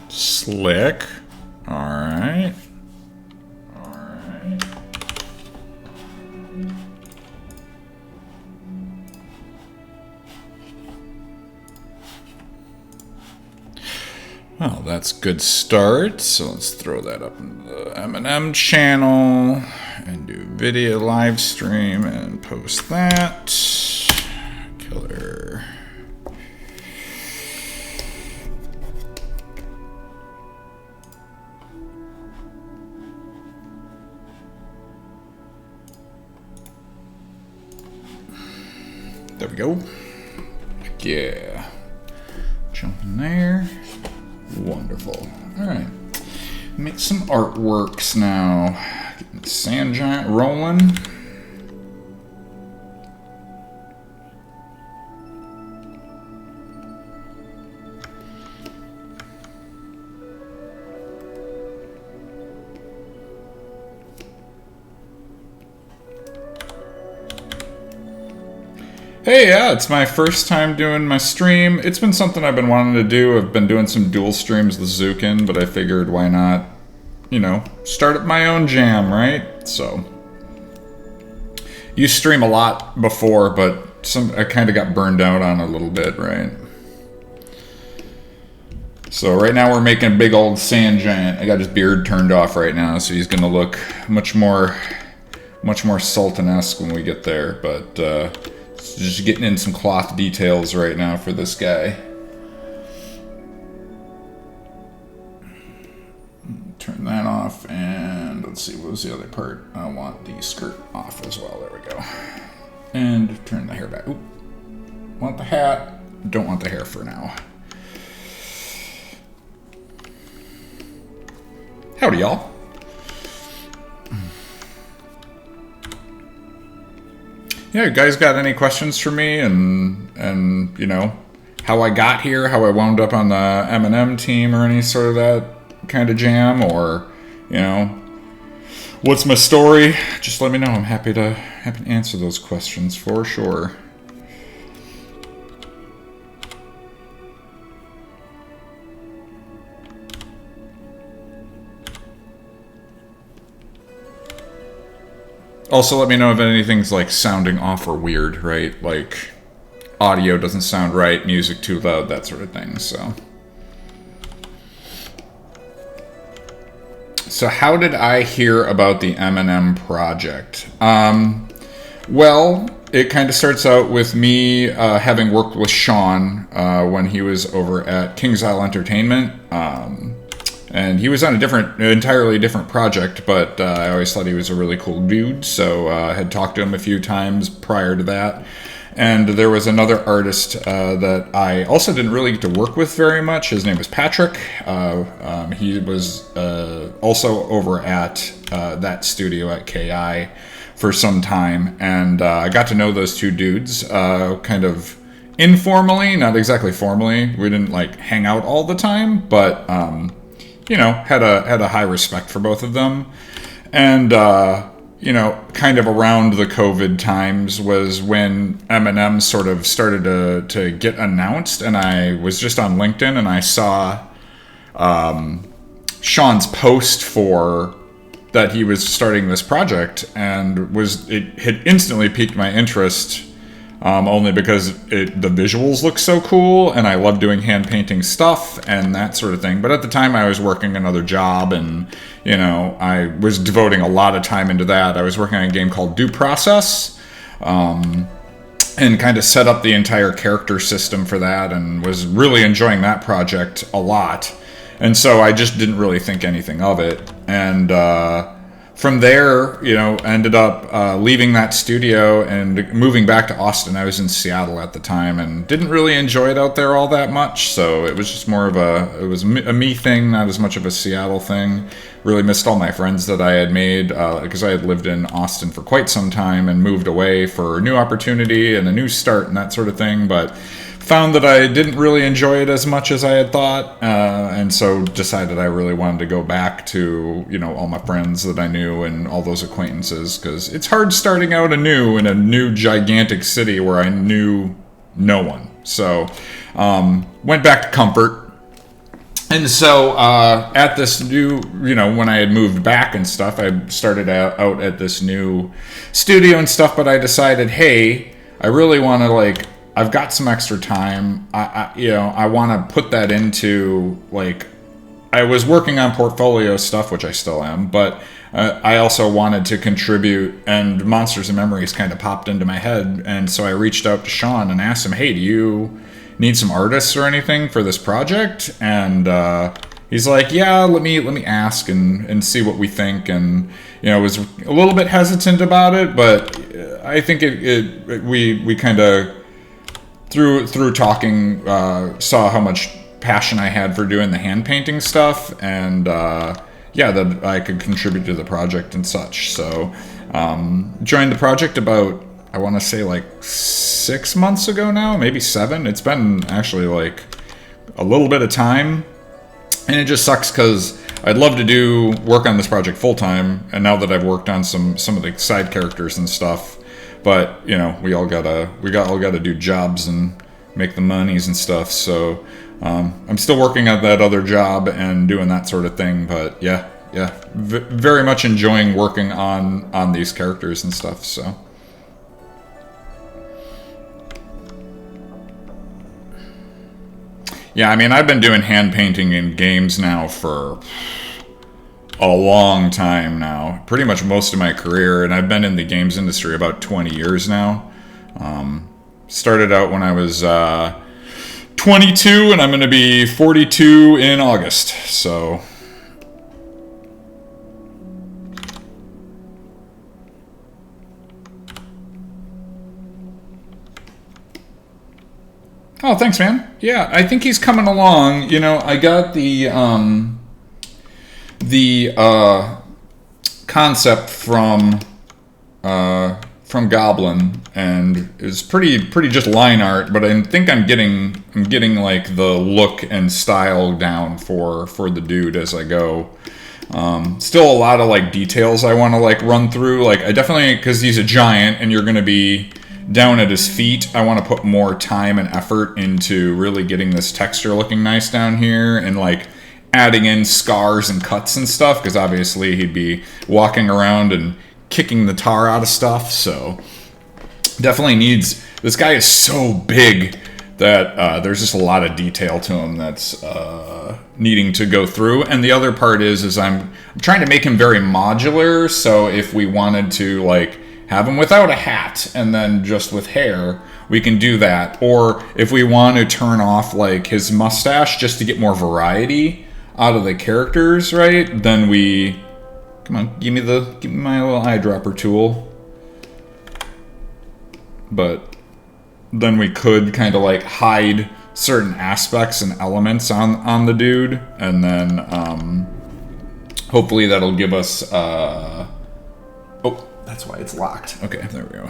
Slick. All right. Well, that's a good start. So let's throw that up in the M&M channel and do video live stream and post that. Killer. There we go. Yeah. Jump in there. Wonderful. Alright. Make some artworks now. Getting the sand giant rolling. Hey, yeah, it's my first time doing my stream. It's been something I've been wanting to do. I've been doing some dual streams with Zukin, but I figured why not, you know, start up my own jam, right? So, you stream a lot before, but I kind of got burned out on a little bit, right? So right now we're making a big old sand giant. I got his beard turned off right now, so he's gonna look much more Sultan-esque when we get there, but, just getting in some cloth details right now for this guy. Turn that off, and let's see, what was the other part? I want the skirt off as well. There we go. And turn the hair back. Oop. Want the hat. Don't want the hair for now. Howdy, y'all. Yeah, you guys got any questions for me, and you know, how I got here, how I wound up on the M&M team, or any sort of that kind of jam, or, you know, what's my story? Just let me know. I'm happy to answer those questions for sure. Also, let me know if anything's, like, sounding off or weird, right? Like, audio doesn't sound right, music too loud, that sort of thing, so. So how did I hear about the M&M project? Well, it kind of starts out with me having worked with Sean when he was over at King's Isle Entertainment. And he was on entirely different project, but I always thought he was a really cool dude, so I had talked to him a few times prior to that. And there was another artist that I also didn't really get to work with very much. His name was Patrick. He was also over at that studio at KI for some time, and I got to know those two dudes kind of informally, not exactly formally. We didn't, like, hang out all the time, but you know, had a high respect for both of them. And, you know, kind of around the COVID times was when M&M sort of started to get announced, and I was just on LinkedIn and I saw Sean's post for that he was starting this project, and it had instantly piqued my interest. Only because the visuals look so cool, and I love doing hand painting stuff and that sort of thing. But at the time, I was working another job, and, you know, I was devoting a lot of time into that. I was working on a game called Due Process, and kind of set up the entire character system for that, and was really enjoying that project a lot. And so I just didn't really think anything of it. And from there, you know, ended up leaving that studio and moving back to Austin. I was in Seattle at the time and didn't really enjoy it out there all that much. So it was just more of a me thing, not as much of a Seattle thing. Really missed all my friends that I had made because I had lived in Austin for quite some time and moved away for a new opportunity and a new start and that sort of thing. But found that I didn't really enjoy it as much as I had thought, and so decided I really wanted to go back to, you know, all my friends that I knew and all those acquaintances, because it's hard starting out anew in a new gigantic city where I knew no one. So went back to comfort, And so at this new, when I had moved back and stuff, I started out at this new studio and stuff. But I decided, hey, I really want to I've got some extra time. I want to put that into I was working on portfolio stuff, which I still am, but I also wanted to contribute, and Monsters and Memories kind of popped into my head, and so I reached out to Sean and asked him, hey, do you need some artists or anything for this project? And he's like, yeah, let me ask and see what we think. And was a little bit hesitant about it, but I think we kind of through talking saw how much passion I had for doing the hand painting stuff, and that I could contribute to the project and such. So joined the project about, I want to say 6 months ago now, maybe 7. It's been actually a little bit of time, and it just sucks because I'd love to do work on this project full time, and now that I've worked on some of the side characters and stuff, but we all gotta do jobs and make the monies and stuff. So I'm still working at that other job and doing that sort of thing, but very much enjoying working on these characters and stuff. So. Yeah, I mean, I've been doing hand painting in games now for a long time now, pretty much most of my career, and I've been in the games industry about 20 years now. Started out when I was 22, and I'm going to be 42 in August, so... Oh, thanks, man. Yeah, I think he's coming along. I got the concept from Goblin, and it's pretty just line art, but I think I'm getting the look and style down for the dude as I go. Still a lot of details I want to run through. I definitely, because he's a giant and you're going to be down at his feet, I want to put more time and effort into really getting this texture looking nice down here, and adding in scars and cuts and stuff, because obviously he'd be walking around and kicking the tar out of stuff. So definitely needs, this guy is so big that there's just a lot of detail to him that's needing to go through. And the other part is I'm trying to make him very modular, so if we wanted to have him without a hat and then just with hair, we can do that. Or if we want to turn off his mustache just to get more variety out of the characters, right? Then we, come on, give me my little eyedropper tool. But then we could kind of hide certain aspects and elements on the dude, and then hopefully that'll give us that's why it's locked. Okay, there we go.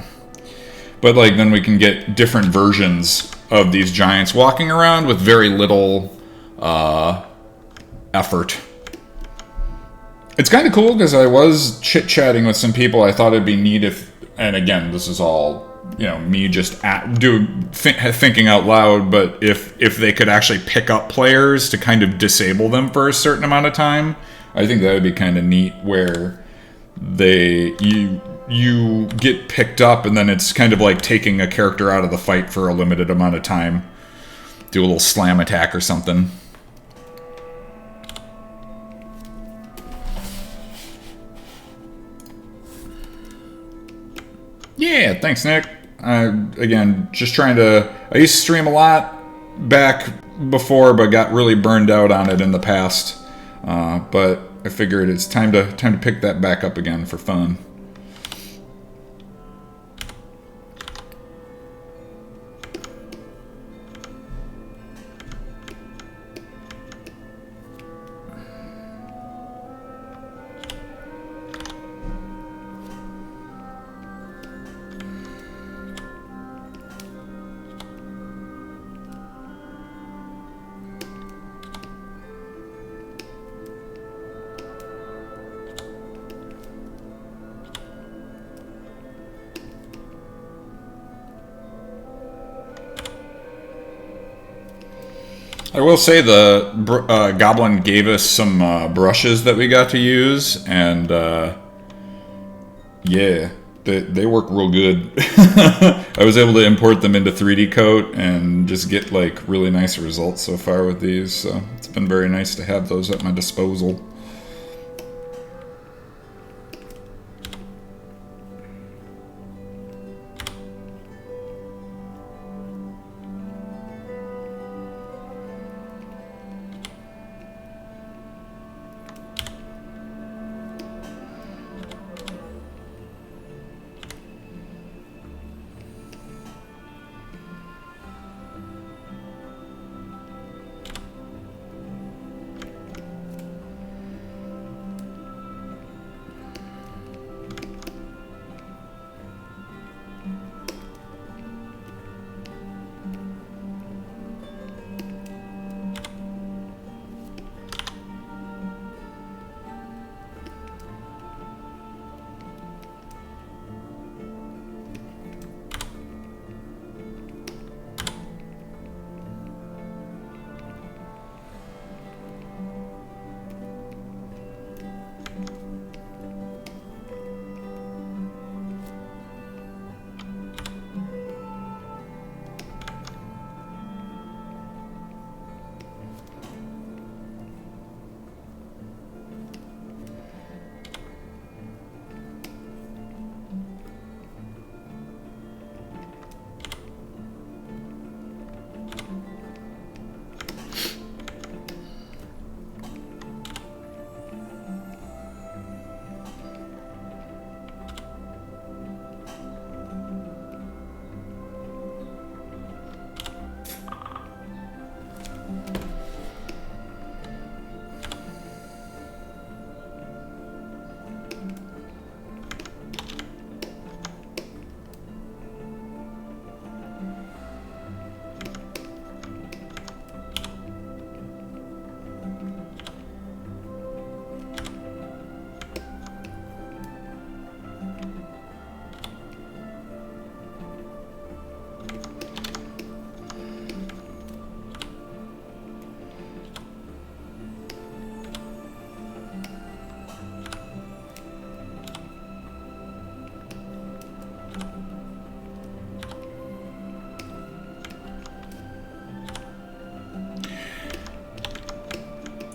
But then we can get different versions of these giants walking around with very little effort. It's kind of cool because I was chit-chatting with some people. I thought it'd be neat if, and again, this is all me just thinking out loud, but if they could actually pick up players to kind of disable them for a certain amount of time, I think that would be kind of neat, where you get picked up and then it's kind of like taking a character out of the fight for a limited amount of time. Do a little slam attack or something. Yeah, thanks, Nick. Again, just trying to... I used to stream a lot back before, but got really burned out on it in the past. But I figured it's time to pick that back up again for fun. I will say the Goblin gave us some brushes that we got to use, and yeah, they work real good. I was able to import them into 3D Coat and just get like really nice results so far with these, so it's been very nice to have those at my disposal.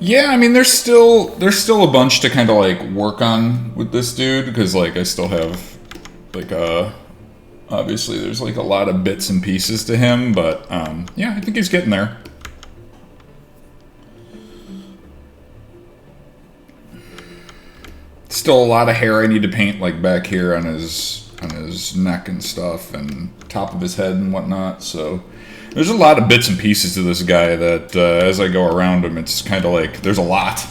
Yeah, I mean, there's still a bunch to kind of like work on with this dude, because like I still have like obviously there's like a lot of bits and pieces to him, but yeah, I think he's getting there. Still a lot of hair I need to paint, like back here on his neck and stuff, and top of his head and whatnot. So there's a lot of bits and pieces to this guy that as I go around him, it's kind of like there's a lot.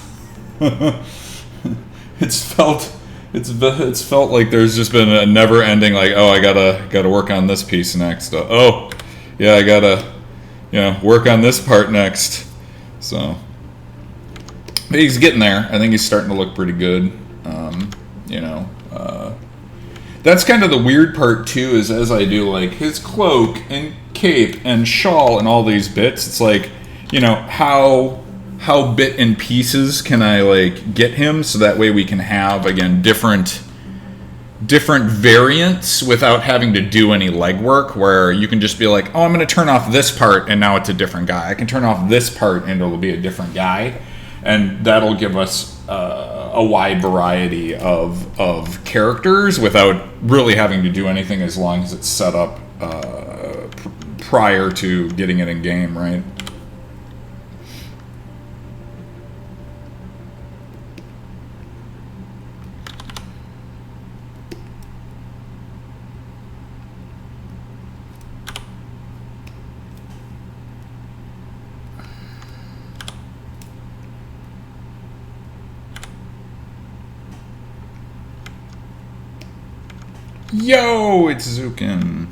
It's felt like there's just been a never-ending like, oh, I gotta work on this piece next. Oh, yeah, I gotta work on this part next. So, but he's getting there. I think he's starting to look pretty good. That's kind of the weird part too, is as I do like his cloak and cape and shawl and all these bits, it's like, how bit and pieces can I like get him so that way we can have, again, different variants without having to do any legwork, where you can just be like, oh, I'm going to turn off this part and now it's a different guy. I can turn off this part and it'll be a different guy. And that'll give us a wide variety of characters without really having to do anything, as long as it's set up prior to getting it in game, right? Yo, it's Zukin.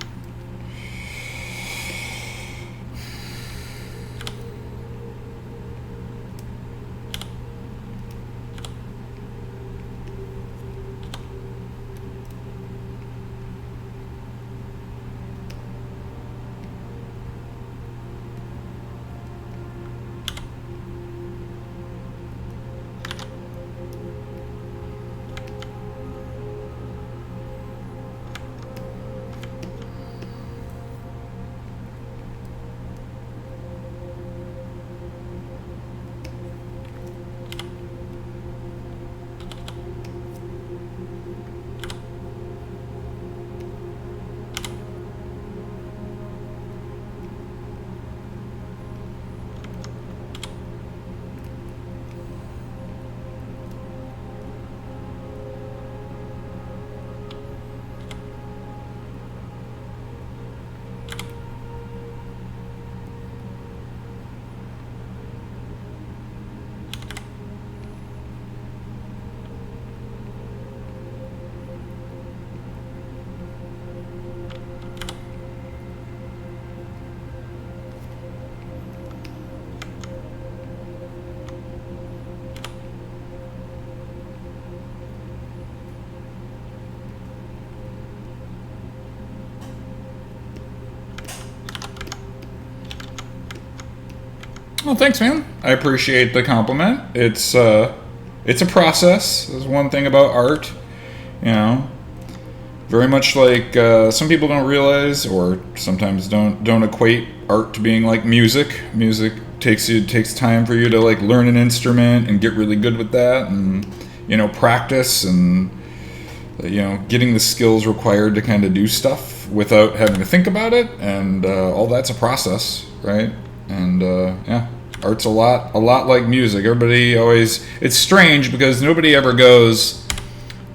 Well, thanks, man. I appreciate the compliment. It's a process. There's one thing about art, you know, very much like some people don't realize, or sometimes don't equate art to being like music. Music takes time for you to like learn an instrument and get really good with that, and practice, and getting the skills required to kind of do stuff without having to think about it, and all that's a process, right? And art's a lot like music. Everybody always, it's strange because nobody ever goes,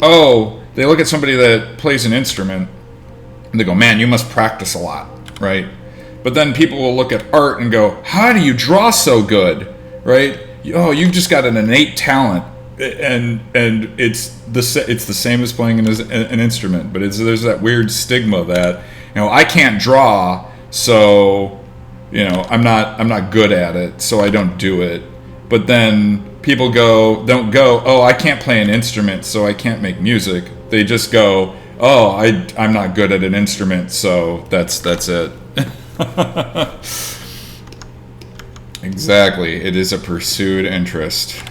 oh, they look at somebody that plays an instrument and they go, man, you must practice a lot, right? But then people will look at art and go, how do you draw so good, right? Oh, you've just got an innate talent, and it's the same as playing an instrument, but there's that weird stigma that I can't draw, so I'm not good at it, so I don't do it. But then people don't go, oh, I can't play an instrument, so I can't make music. They just go, oh, I'm not good at an instrument, so that's it. Exactly. It is a pursued interest.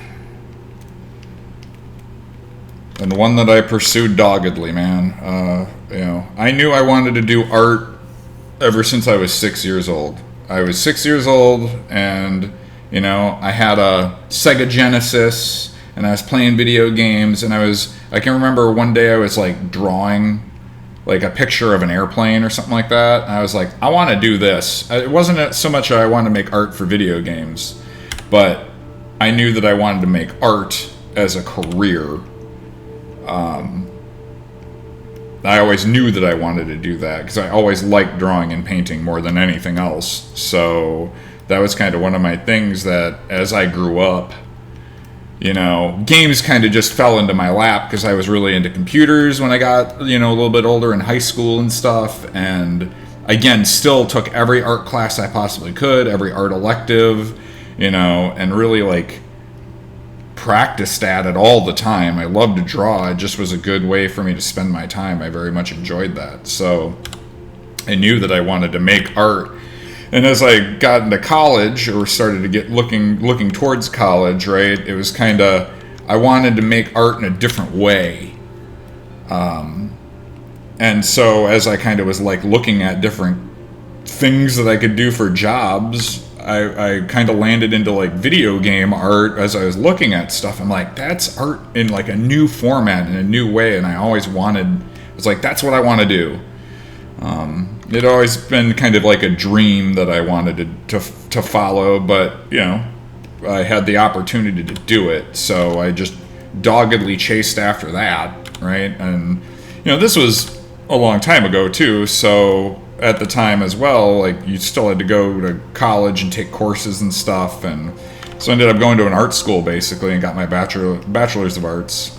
And one that I pursued doggedly, man. I knew I wanted to do art ever since I was 6 years old. I was 6 years old, and I had a Sega Genesis, and I was playing video games, and I can remember one day I was like drawing like a picture of an airplane or something like that, and I was like, I want to do this. It wasn't so much that I wanted to make art for video games, but I knew that I wanted to make art as a career. I always knew that I wanted to do that because I always liked drawing and painting more than anything else. So that was kind of one of my things that as I grew up, games kind of just fell into my lap because I was really into computers when I got, a little bit older in high school and stuff. And again, still took every art class I possibly could, every art elective, and really like practiced at it all the time. I loved to draw. It just was a good way for me to spend my time. I very much enjoyed that. So I knew that I wanted to make art. And as I got into college, or started to get looking towards college, right, it was kind of, I wanted to make art in a different way. And so as I kind of was like looking at different things that I could do for jobs, I kind of landed into like video game art. As I was looking at stuff, I'm like, that's art in like a new format, in a new way. And I always was like, that's what I want to do. It always been kind of like a dream that I wanted to follow, but I had the opportunity to do it, so I just doggedly chased after that, right? And this was a long time ago too, so at the time as well, like, you still had to go to college and take courses and stuff, and so I ended up going to an art school basically and got my bachelor's of arts.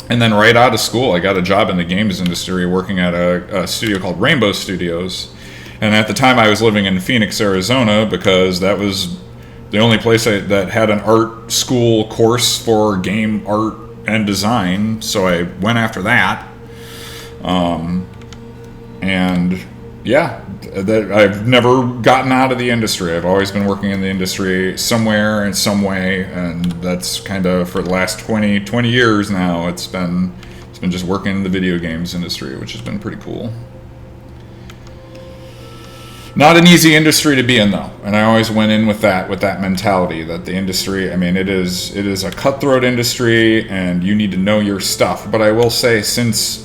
And then right out of school, I got a job in the games industry working at a studio called Rainbow Studios. And at the time, I was living in Phoenix, Arizona, because that was the only place that had an art school course for game art and design. So I went after that. And yeah, I've never gotten out of the industry. I've always been working in the industry somewhere in some way, and that's kind of for the last 20 years now. It's been just working in the video games industry, which has been pretty cool. Not an easy industry to be in though, and I always went in with that mentality that the industry, I mean, it is a cutthroat industry, and you need to know your stuff. But I will say, since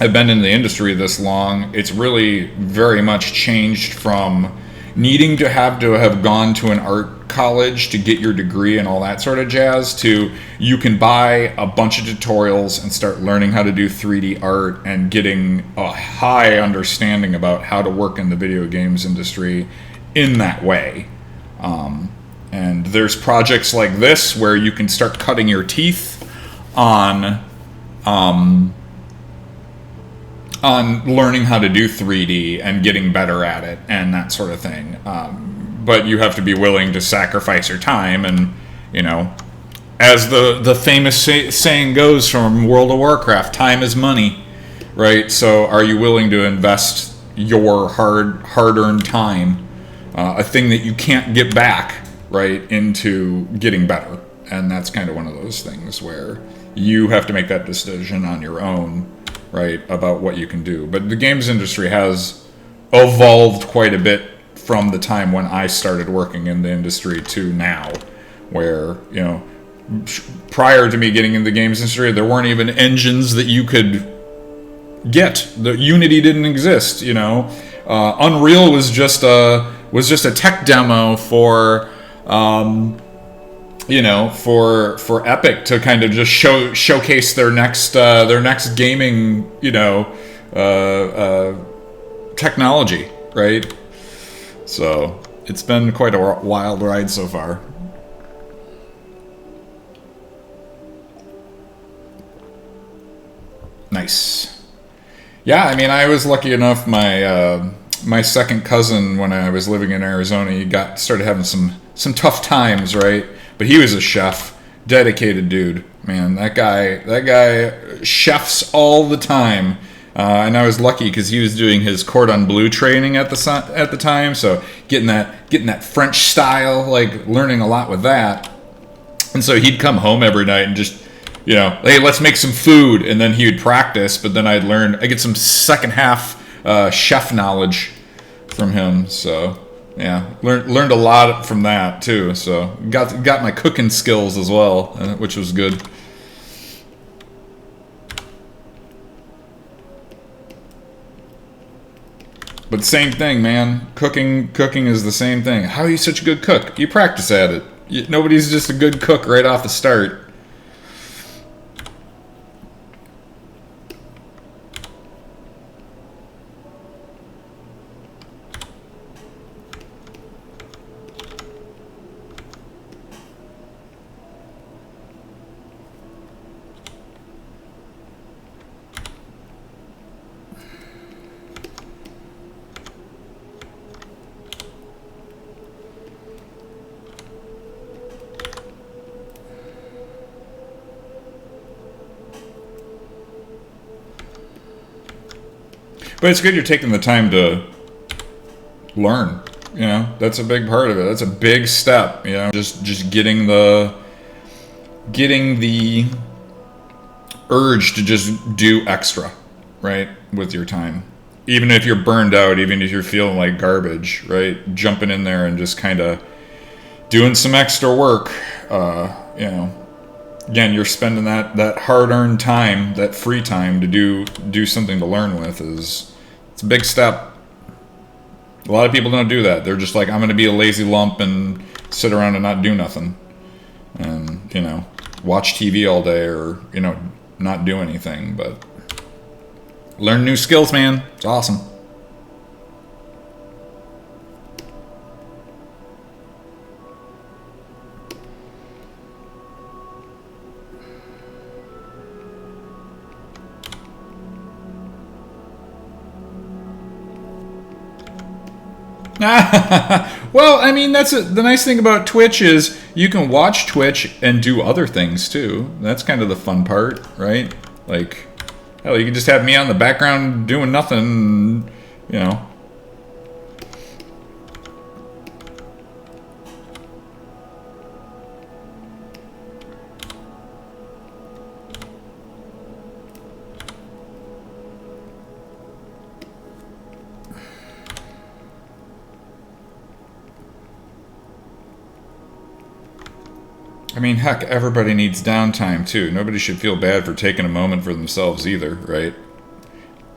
I've been in the industry this long, it's really very much changed from needing to have gone to an art college to get your degree and all that sort of jazz, to you can buy a bunch of tutorials and start learning how to do 3D art and getting a high understanding about how to work in the video games industry in that way. And there's projects like this where you can start cutting your teeth on learning how to do 3D and getting better at it and that sort of thing. But you have to be willing to sacrifice your time, and as the famous saying goes from World of Warcraft, time is money, right? So are you willing to invest your hard-earned time a thing that you can't get back, right, into getting better. And that's kind of one of those things where you have to make that decision on your own, right, about what you can do. But the games industry has evolved quite a bit from the time when I started working in the industry to now, where, you know, prior to me getting in the games industry, there weren't even engines that you could get. The Unity didn't exist, you know. Unreal was just a tech demo for, you know, for Epic to kind of just showcase their next gaming, you know, technology, right? So it's been quite a wild ride so far. Nice. Yeah, I mean, I was lucky enough. My second cousin, when I was living in Arizona, he started having some tough times, right? But he was a chef, dedicated dude, man. That guy chefs all the time. And I was lucky because he was doing his cordon bleu training at the time, so getting that French style, like learning a lot with that. And so he'd come home every night and just, you know, hey, let's make some food, and then he would practice. But then I get some second half chef knowledge from him. So yeah, learned a lot from that too. So got my cooking skills as well, which was good. But same thing, man. Cooking is the same thing. How are you such a good cook? You practice at it. Nobody's just a good cook right off the start. But it's good you're taking the time to learn. You know, that's a big part of it. That's a big step. You know, just getting the urge to just do extra, right, with your time. Even if you're burned out, even if you're feeling like garbage, right, jumping in there and just kind of doing some extra work. You know, again, you're spending that hard-earned time, that free time to do something to learn with it's a big step. A lot of people don't do that. They're just like, I'm going to be a lazy lump and sit around and not do nothing. And, you know, watch TV all day or, you know, not do anything. But learn new skills, man. It's awesome. Well, I mean, the nice thing about Twitch is you can watch Twitch and do other things too. That's kind of the fun part, right? Like, hell, you can just have me on the background doing nothing, you know. I mean, heck, everybody needs downtime too. Nobody should feel bad for taking a moment for themselves either, right?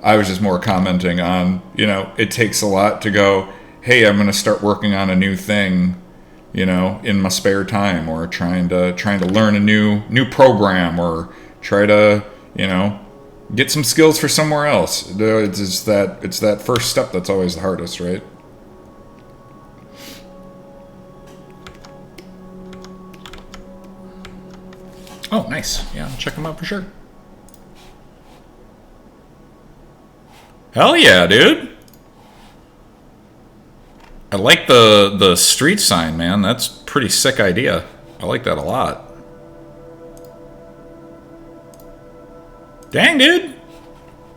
I was just more commenting on, you know, it takes a lot to go, hey, I'm going to start working on a new thing, you know, in my spare time, or trying to learn a new program, or try to, you know, get some skills for somewhere else. It's that first step that's always the hardest, right? Oh, nice. Yeah, check them out for sure. Hell yeah, dude. I like the street sign, man. That's a pretty sick idea. I like that a lot. Dang, dude.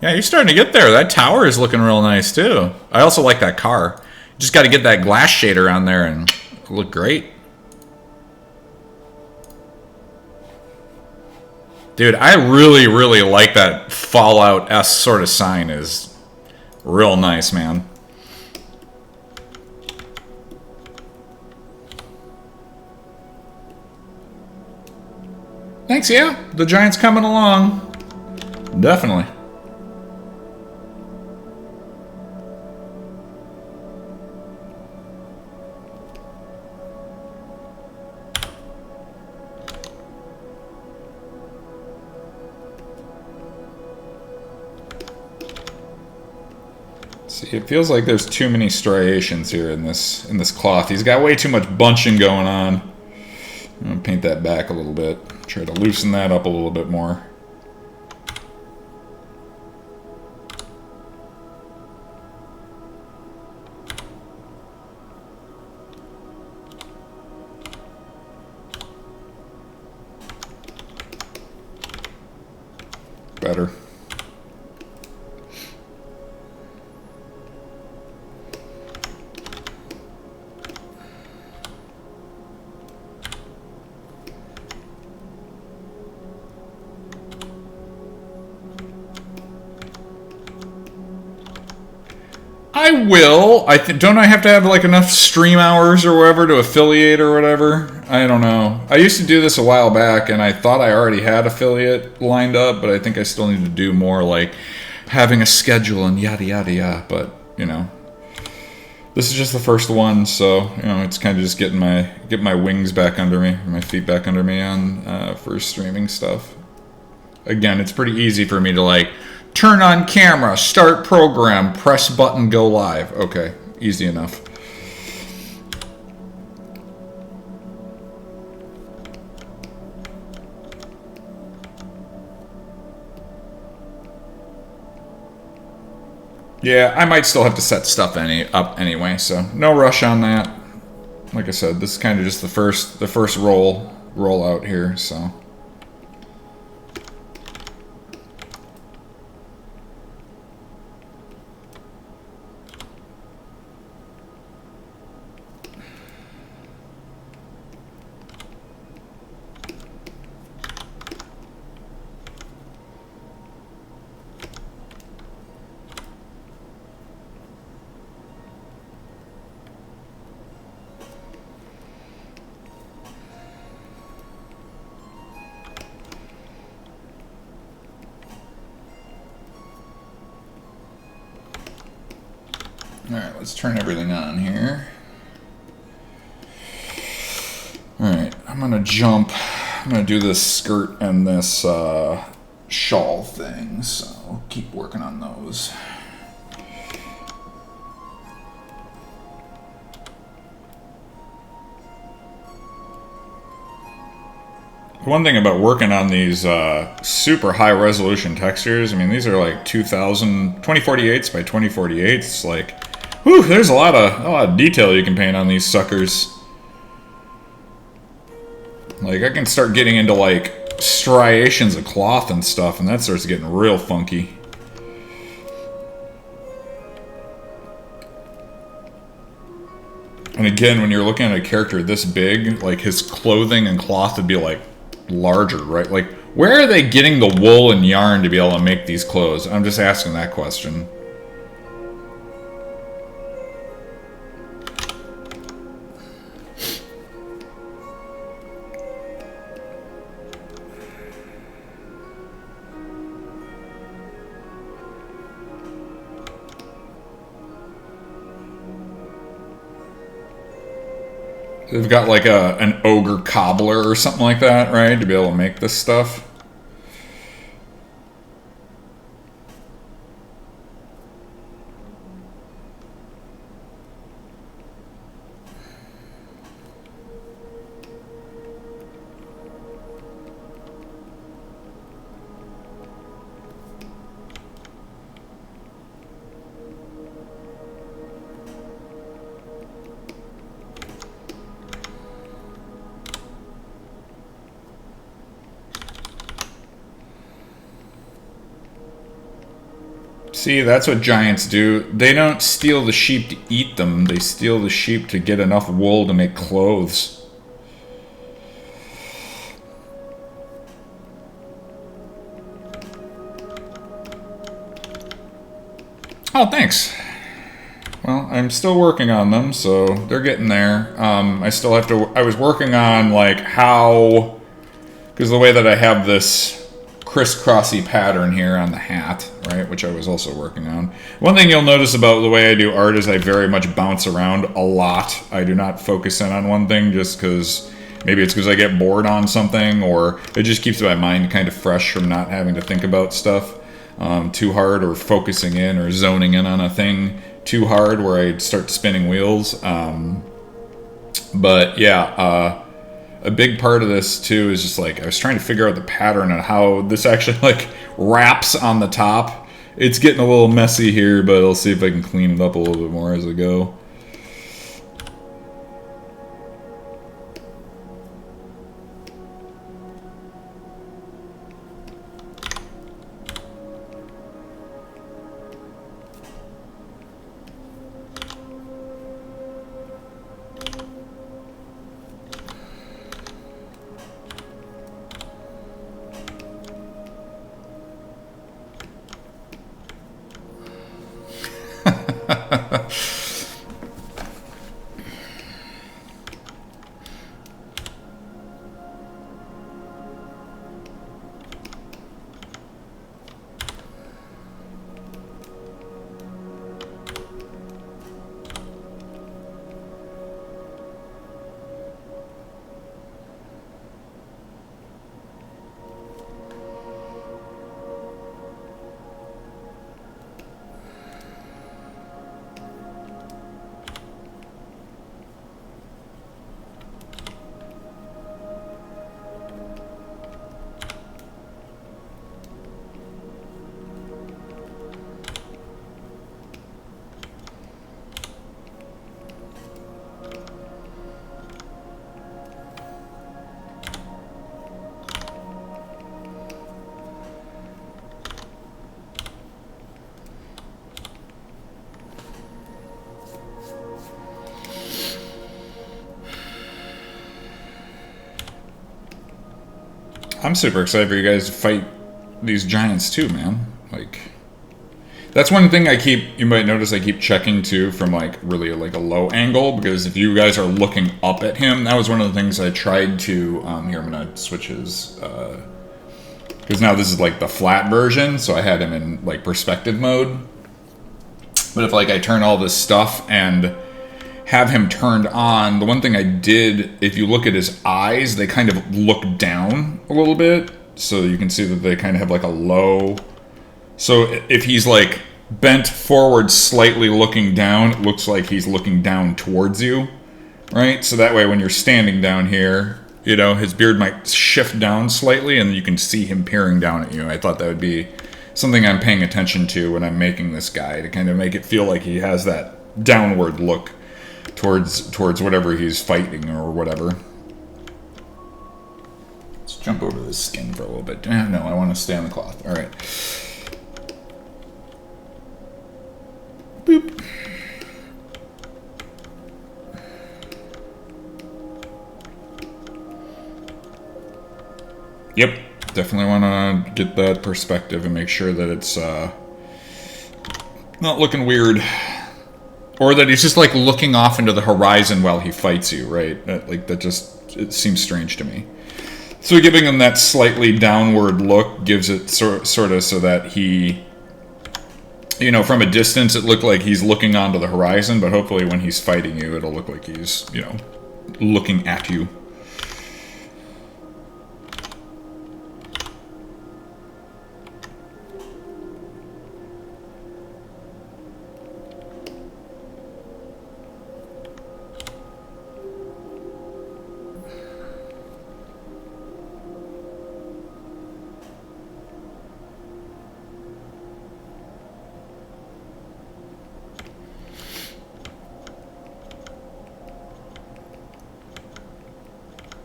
Yeah, you're starting to get there. That tower is looking real nice, too. I also like that car. Just got to get that glass shader on there and look great. Dude, I really, really like that Fallout-esque sort of sign. Is real nice, man. Thanks, yeah. The Giants coming along. Definitely. See, it feels like there's too many striations here in this cloth. He's got way too much bunching going on. I'm gonna paint that back a little bit. Try to loosen that up a little bit more. Better. I will. Don't I have to have like enough stream hours or whatever to affiliate or whatever? I don't know. I used to do this a while back, and I thought I already had affiliate lined up, but I think I still need to do more, like having a schedule and yada yada yada. But you know, this is just the first one, so you know, it's kind of just getting my wings back under me, my feet back under me on for streaming stuff. Again, it's pretty easy for me to like turn on camera, start program, press button, go live. Okay, easy enough. Yeah, I might still have to set stuff up anyway, so no rush on that. Like I said, this is kind of just the first roll out here, so. Alright, let's turn everything on here. Alright, I'm gonna do this skirt and this shawl thing, so I'll keep working on those. One thing about working on these super high resolution textures, I mean, these are like 2048s by 2048s. It's like, whew, there's a lot of detail you can paint on these suckers. Like, I can start getting into like striations of cloth and stuff, and that starts getting real funky. And again, when you're looking at a character this big, like his clothing and cloth would be like larger, right? Like, where are they getting the wool and yarn to be able to make these clothes? I'm just asking that question. They've got like an ogre cobbler or something like that, right? To be able to make this stuff. See, that's what giants do. They don't steal the sheep to eat them. They steal the sheep to get enough wool to make clothes. Oh, thanks. Well, I'm still working on them, so they're getting there. I still have to... I was working on, like, how... Because the way that I have this crisscrossy pattern here on the hat, right, which I was also working on. One thing you'll notice about the way I do art is I very much bounce around a lot. I do not focus in on one thing just because... Maybe it's because I get bored on something, or it just keeps my mind kind of fresh from not having to think about stuff too hard, or focusing in or zoning in on a thing too hard where I start spinning wheels. But yeah, a big part of this too is just like I was trying to figure out the pattern and how this actually like wraps on the top. It's getting a little messy here, but I'll see if I can clean it up a little bit more as I go. I'm super excited for you guys to fight these giants too, man. Like, that's one thing you might notice I keep checking too from like really like a low angle, because if you guys are looking up at him, that was one of the things I tried to, here I'm gonna switch his, because now this is like the flat version, so I had him in like perspective mode. But if like I turn all this stuff and have him turned on, the one thing I did, if you look at his eyes, they kind of look down a little bit, so you can see that they kind of have like a low. So if he's like bent forward slightly looking down, it looks like he's looking down towards you, right? So that way when you're standing down here, you know, his beard might shift down slightly and you can see him peering down at you. I thought that would be something I'm paying attention to when I'm making this guy, to kind of make it feel like he has that downward look towards whatever he's fighting or whatever. Let's jump over this skin for a little bit. No, I want to stay on the cloth. All right. Boop. Yep, definitely want to get that perspective and make sure that it's not looking weird. Or that he's just like looking off into the horizon while he fights you, right? That just, it seems strange to me. So giving him that slightly downward look gives it sort of so that he, you know, from a distance it looked like he's looking onto the horizon, but hopefully when he's fighting you it'll look like he's, you know, looking at you.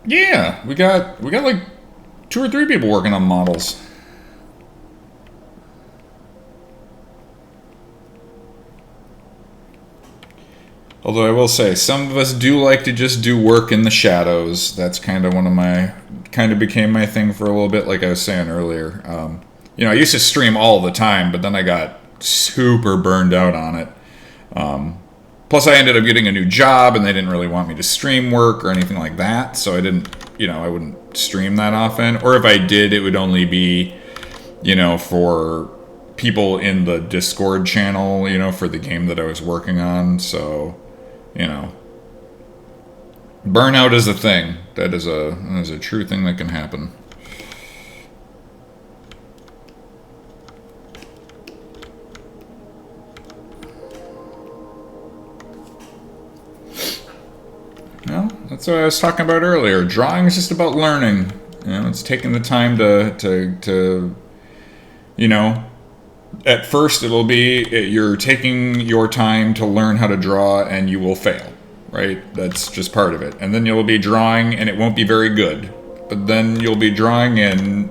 Yeah, we got like 2 or 3 people working on models. Although I will say, some of us do like to just do work in the shadows. That's kind of kind of became my thing for a little bit, like I was saying earlier. I used to stream all the time, but then I got super burned out on it. Plus, I ended up getting a new job, and they didn't really want me to stream work or anything like that, so I wouldn't stream that often. Or if I did, it would only be, for people in the Discord channel, for the game that I was working on. So, burnout is a thing. That is a true thing that can happen. Well, that's what I was talking about earlier. Drawing is just about learning. It's taking the time to at first it'll be you're taking your time to learn how to draw, and you will fail, right? That's just part of it. And then you'll be drawing and it won't be very good. But then you'll be drawing and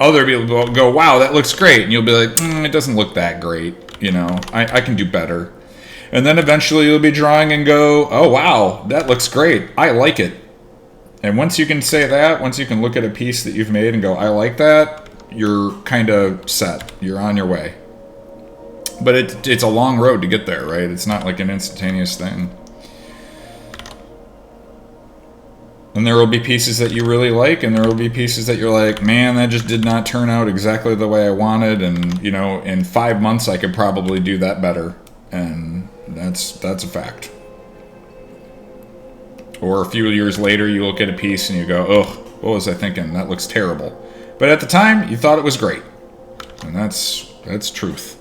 other people will go, wow, that looks great. And you'll be like, it doesn't look that great. I can do better. And then eventually you'll be drawing and go, oh, wow, that looks great. I like it. And once you can say that, once you can look at a piece that you've made and go, I like that, you're kind of set. You're on your way. But it's a long road to get there, right? It's not like an instantaneous thing. And there will be pieces that you really like, and there will be pieces that you're like, man, that just did not turn out exactly the way I wanted, and, in 5 months I could probably do that better. And that's a fact. Or a few years later, you look at a piece and you go, ugh, what was I thinking? That looks terrible. But at the time, you thought it was great. And that's truth.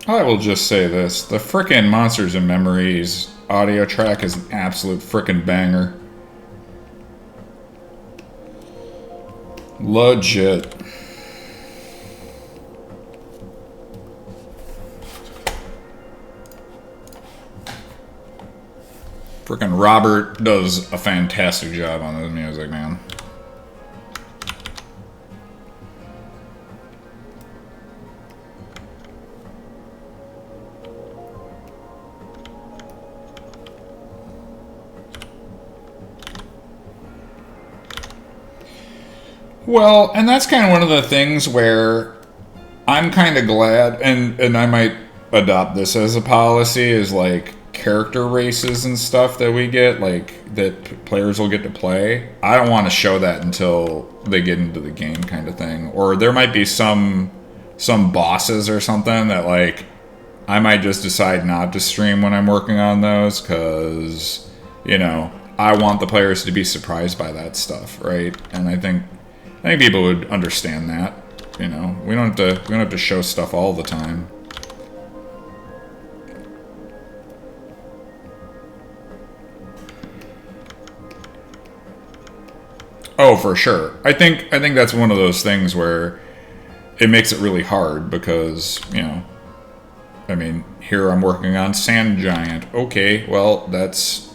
I will just say this. The frickin' Monsters and Memories audio track is an absolute frickin' banger. Legit. Frickin' Robert does a fantastic job on this music, man. Well, and that's kind of one of the things where I'm kind of glad, and I might adopt this as a policy, is like character races and stuff that we get, like that players will get to play. I don't want to show that until they get into the game, kind of thing. Or there might be some bosses or something that like I might just decide not to stream when I'm working on those, because I want the players to be surprised by that stuff, right? And I think people would understand that. We don't have to show stuff all the time. Oh, for sure. I think that's one of those things where it makes it really hard because, here I'm working on Sand Giant. Okay, well, that's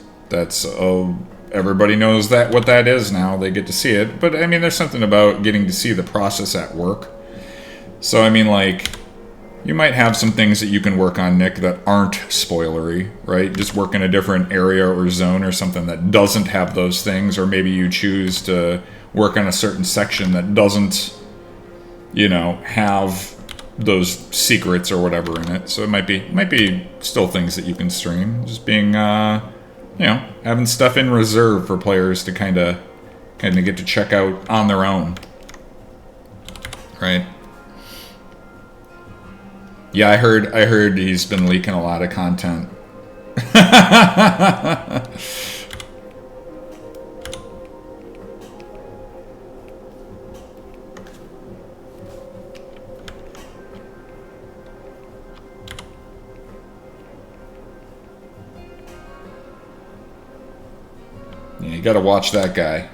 everybody knows what that is now. They get to see it. But, there's something about getting to see the process at work. So, You might have some things that you can work on, Nick, that aren't spoilery, right? Just work in a different area or zone or something that doesn't have those things, or maybe you choose to work on a certain section that doesn't, have those secrets or whatever in it. So it might be still things that you can stream. Just being, having stuff in reserve for players to kind of get to check out on their own, right? Yeah, I heard he's been leaking a lot of content. Yeah, you gotta watch that guy.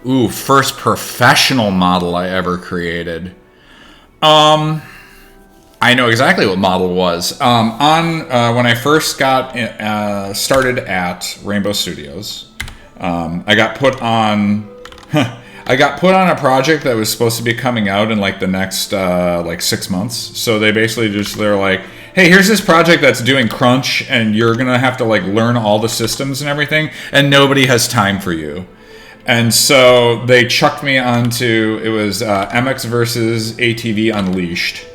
Ooh, first professional model I ever created. I know exactly what model was. When I first got started at Rainbow Studios, I got put on. I got put on a project that was supposed to be coming out in like the next 6 months. So they basically they're like, hey, here's this project that's doing crunch, and you're gonna have to like learn all the systems and everything, and nobody has time for you. And so they chucked me onto, it was MX versus ATV Unleashed.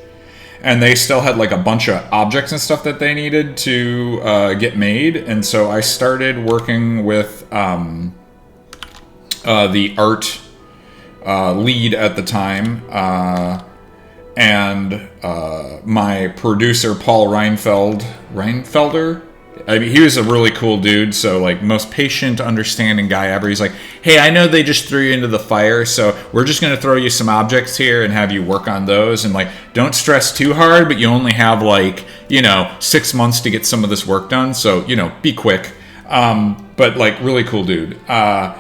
And they still had like a bunch of objects and stuff that they needed to get made. And so I started working with the art lead at the time. And my producer, Paul Reinfelder. I mean, he was a really cool dude, so like most patient, understanding guy ever. He's like, hey, I know they just threw you into the fire, so we're just going to throw you some objects here and have you work on those, and like don't stress too hard, but you only have like 6 months to get some of this work done, so be quick. But like really cool dude. My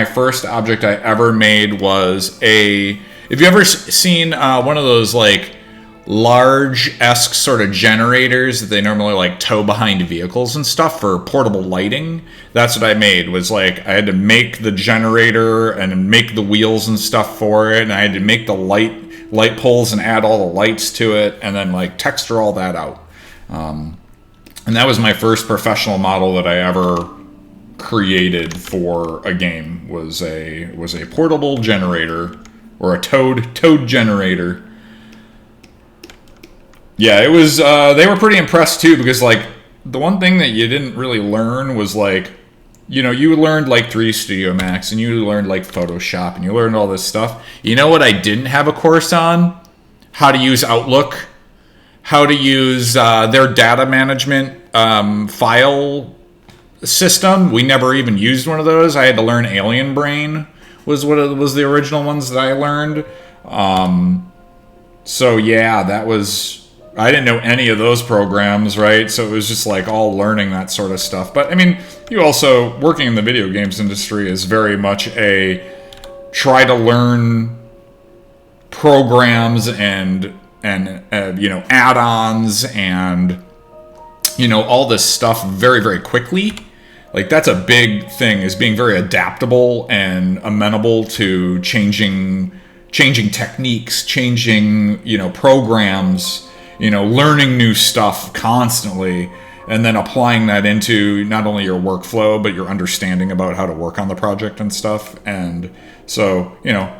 first object I ever made was have you ever seen one of those like large-esque sort of generators that they normally like tow behind vehicles and stuff for portable lighting? That's what I made. Was like I had to make the generator and make the wheels and stuff for it, and I had to make the light poles and add all the lights to it, and then like texture all that out. And that was my first professional model that I ever created for a game was a portable generator, or a toad generator. Yeah, it was. They were pretty impressed too, because like the one thing that you didn't really learn was like, you know, you learned like 3D Studio Max and you learned like Photoshop and you learned all this stuff. You know what I didn't have a course on? How to use Outlook, how to use their data management file system. We never even used one of those. I had to learn Alien Brain was what it was, the original ones that I learned. So yeah, that was, I didn't know any of those programs, right? So it was just like all learning that sort of stuff. But I mean, you also, working in the video games industry is very much a try to learn programs and you know, add-ons and, you know, all this stuff very, very quickly. Like that's a big thing, is being very adaptable and amenable to changing techniques, changing, you know, programs, you know, learning new stuff constantly, and then applying that into not only your workflow, but your understanding about how to work on the project and stuff. And so, you know,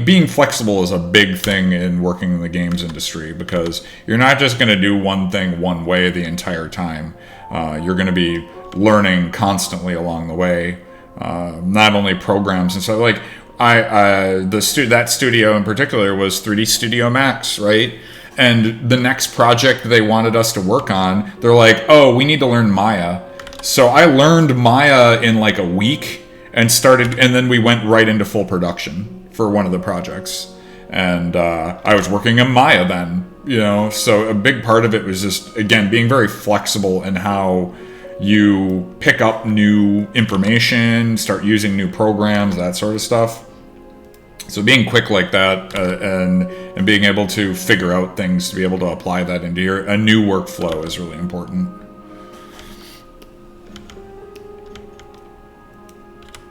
being flexible is a big thing in working in the games industry, because you're not just going to do one thing one way the entire time. You're going to be learning constantly along the way, not only programs and stuff. Like that studio in particular was 3D Studio Max, right? And the next project they wanted us to work on, they're like, oh, we need to learn Maya. So I learned Maya in like a week and then we went right into full production for one of the projects. And I was working in Maya then, you know, so a big part of it was just, again, being very flexible in how you pick up new information, start using new programs, that sort of stuff. So being quick like that and being able to figure out things to be able to apply that into a new workflow is really important.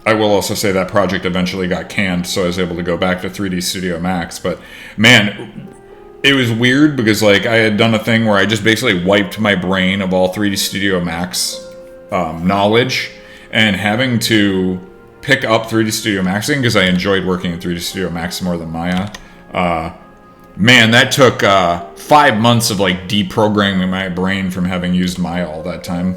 I will also say that project eventually got canned, so I was able to go back to 3D Studio Max. But man, it was weird because like I had done a thing where I just basically wiped my brain of all 3D Studio Max knowledge, and having to pick up 3D Studio Max because I enjoyed working in 3D Studio Max more than Maya. Man, that took 5 months of like deprogramming my brain from having used Maya all that time.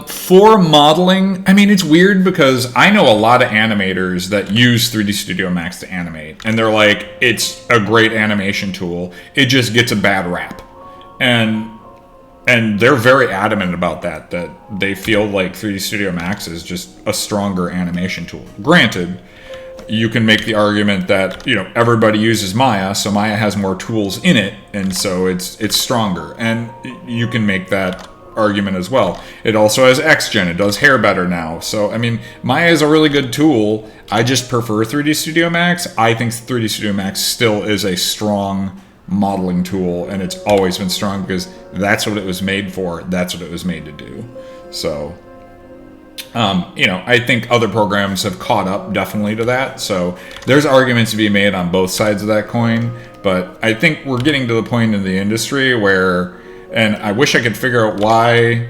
For modeling, I mean, it's weird because I know a lot of animators that use 3D Studio Max to animate, and they're like, it's a great animation tool. It just gets a bad rap. And they're very adamant about that they feel like 3D Studio Max is just a stronger animation tool. Granted, you can make the argument that, you know, everybody uses Maya, so Maya has more tools in it, and so it's stronger. And you can make that argument as well. It also has XGen. It does hair better now. So, I mean, Maya is a really good tool. I just prefer 3D Studio Max. I think 3D Studio Max still is a strong modeling tool, and it's always been strong because that's what it was made for. That's what it was made to do. So, you know, I think other programs have caught up definitely to that. So there's arguments to be made on both sides of that coin, but I think we're getting to the point in the industry where, and I wish I could figure out why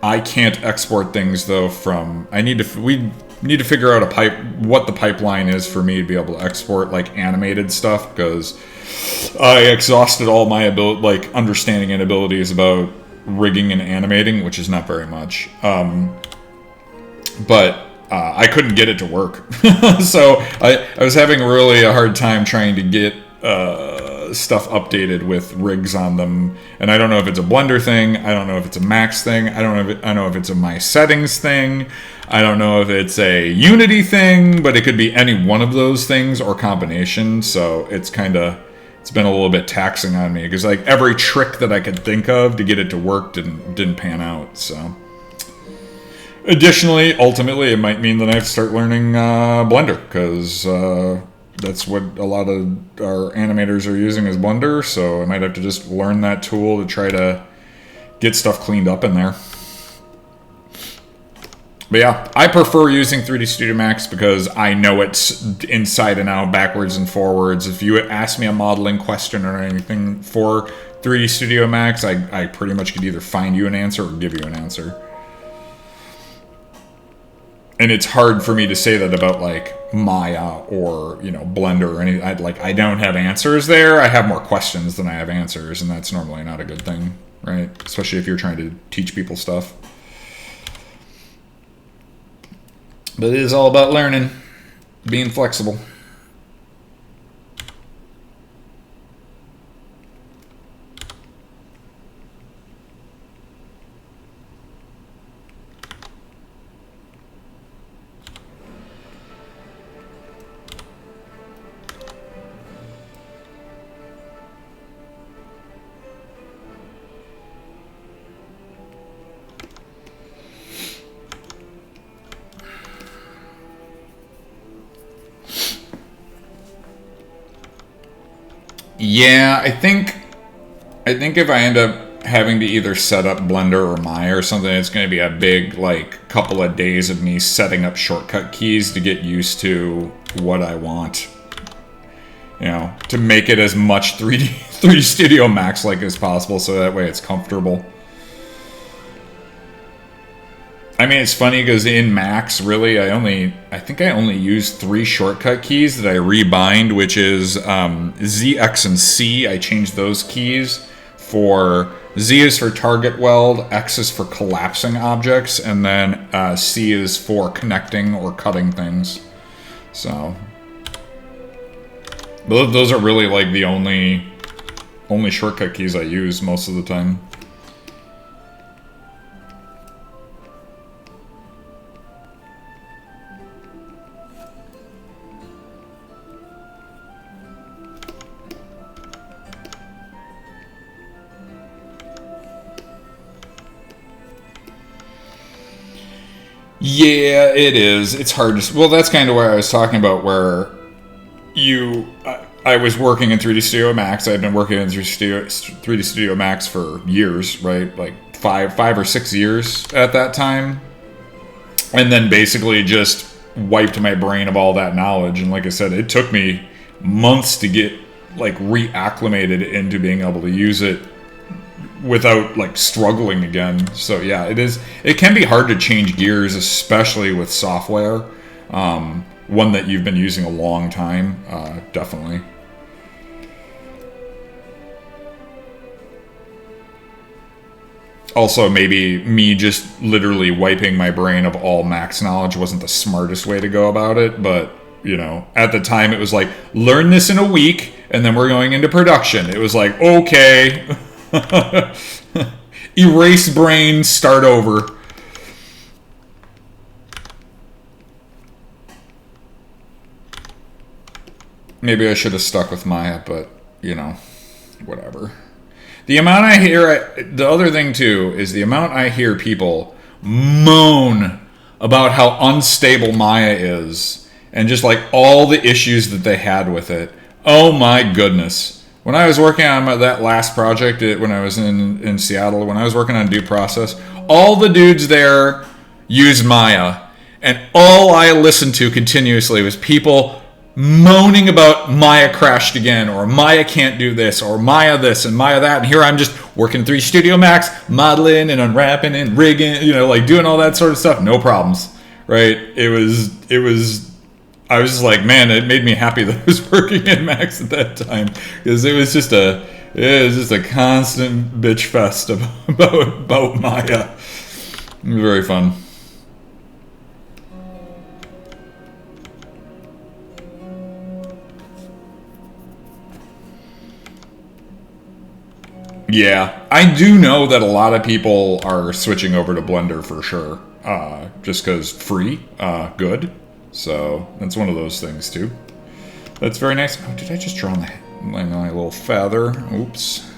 I can't export things though from, we need to figure out what the pipeline is for me to be able to export like animated stuff, because I exhausted all my understanding and abilities about rigging and animating, which is not very much. But I couldn't get it to work. So I was having really a hard time trying to get stuff updated with rigs on them. And I don't know if it's a Blender thing. I don't know if it's a Max thing. I don't know if it's a My Settings thing. I don't know if it's a Unity thing, but it could be any one of those things or combination. So it's been a little bit taxing on me because like every trick that I could think of to get it to work didn't pan out. So additionally, ultimately, it might mean that I have to start learning Blender, because that's what a lot of our animators are using is Blender. So I might have to just learn that tool to try to get stuff cleaned up in there. But yeah, I prefer using 3D Studio Max because I know it's inside and out, backwards and forwards. If you ask me a modeling question or anything for 3D Studio Max, I pretty much could either find you an answer or give you an answer. And it's hard for me to say that about like Maya or, you know, Blender or any. I don't have answers there. I have more questions than I have answers, and that's normally not a good thing, right? Especially if you're trying to teach people stuff. But it is all about learning, being flexible. Yeah, I think if I end up having to either set up Blender or Maya or something, it's going to be a big, like, couple of days of me setting up shortcut keys to get used to what I want. You know, to make it as much 3D Studio Max like as possible, so that way it's comfortable. I mean, it's funny because in Max, really, I think I only use 3 shortcut keys that I rebind, which is Z, X, and C. I changed those keys for Z is for target weld, X is for collapsing objects, and then C is for connecting or cutting things. So those are really like the only shortcut keys I use most of the time. Yeah, it is. It's hard to... Well, that's kind of where I was talking about, where I was working in 3D Studio Max. I've been working in 3D Studio Max for years, right? Like five or 6 years at that time. And then basically just wiped my brain of all that knowledge. And like I said, it took me months to get like reacclimated into being able to use it without like struggling again. So yeah, it can be hard to change gears, especially with software, one that you've been using a long time. Definitely. Also, maybe me just literally wiping my brain of all Max knowledge wasn't the smartest way to go about it, but you know, at the time it was like, learn this in a week and then we're going into production. It was like, okay. Erase brain, start over. Maybe I should have stuck with Maya, but, you know, whatever. The amount I hear... The other thing, too, is the amount I hear people moan about how unstable Maya is, and just, like, all the issues that they had with it. Oh, my goodness. When I was working on that last project, when I was in Seattle, when I was working on Due Process, all the dudes there used Maya. And all I listened to continuously was people moaning about Maya crashed again, or Maya can't do this, or Maya this and Maya that. And here I'm just working 3D Studio Max, modeling and unwrapping and rigging, you know, like doing all that sort of stuff. No problems, right? I was just like, man, it made me happy that I was working in Max at that time, because it was just a constant bitch fest about Maya. It was very fun. Yeah, I do know that a lot of people are switching over to Blender for sure, just because free, good. So that's one of those things too. That's very nice. Oh, did I just draw my little feather? Oops.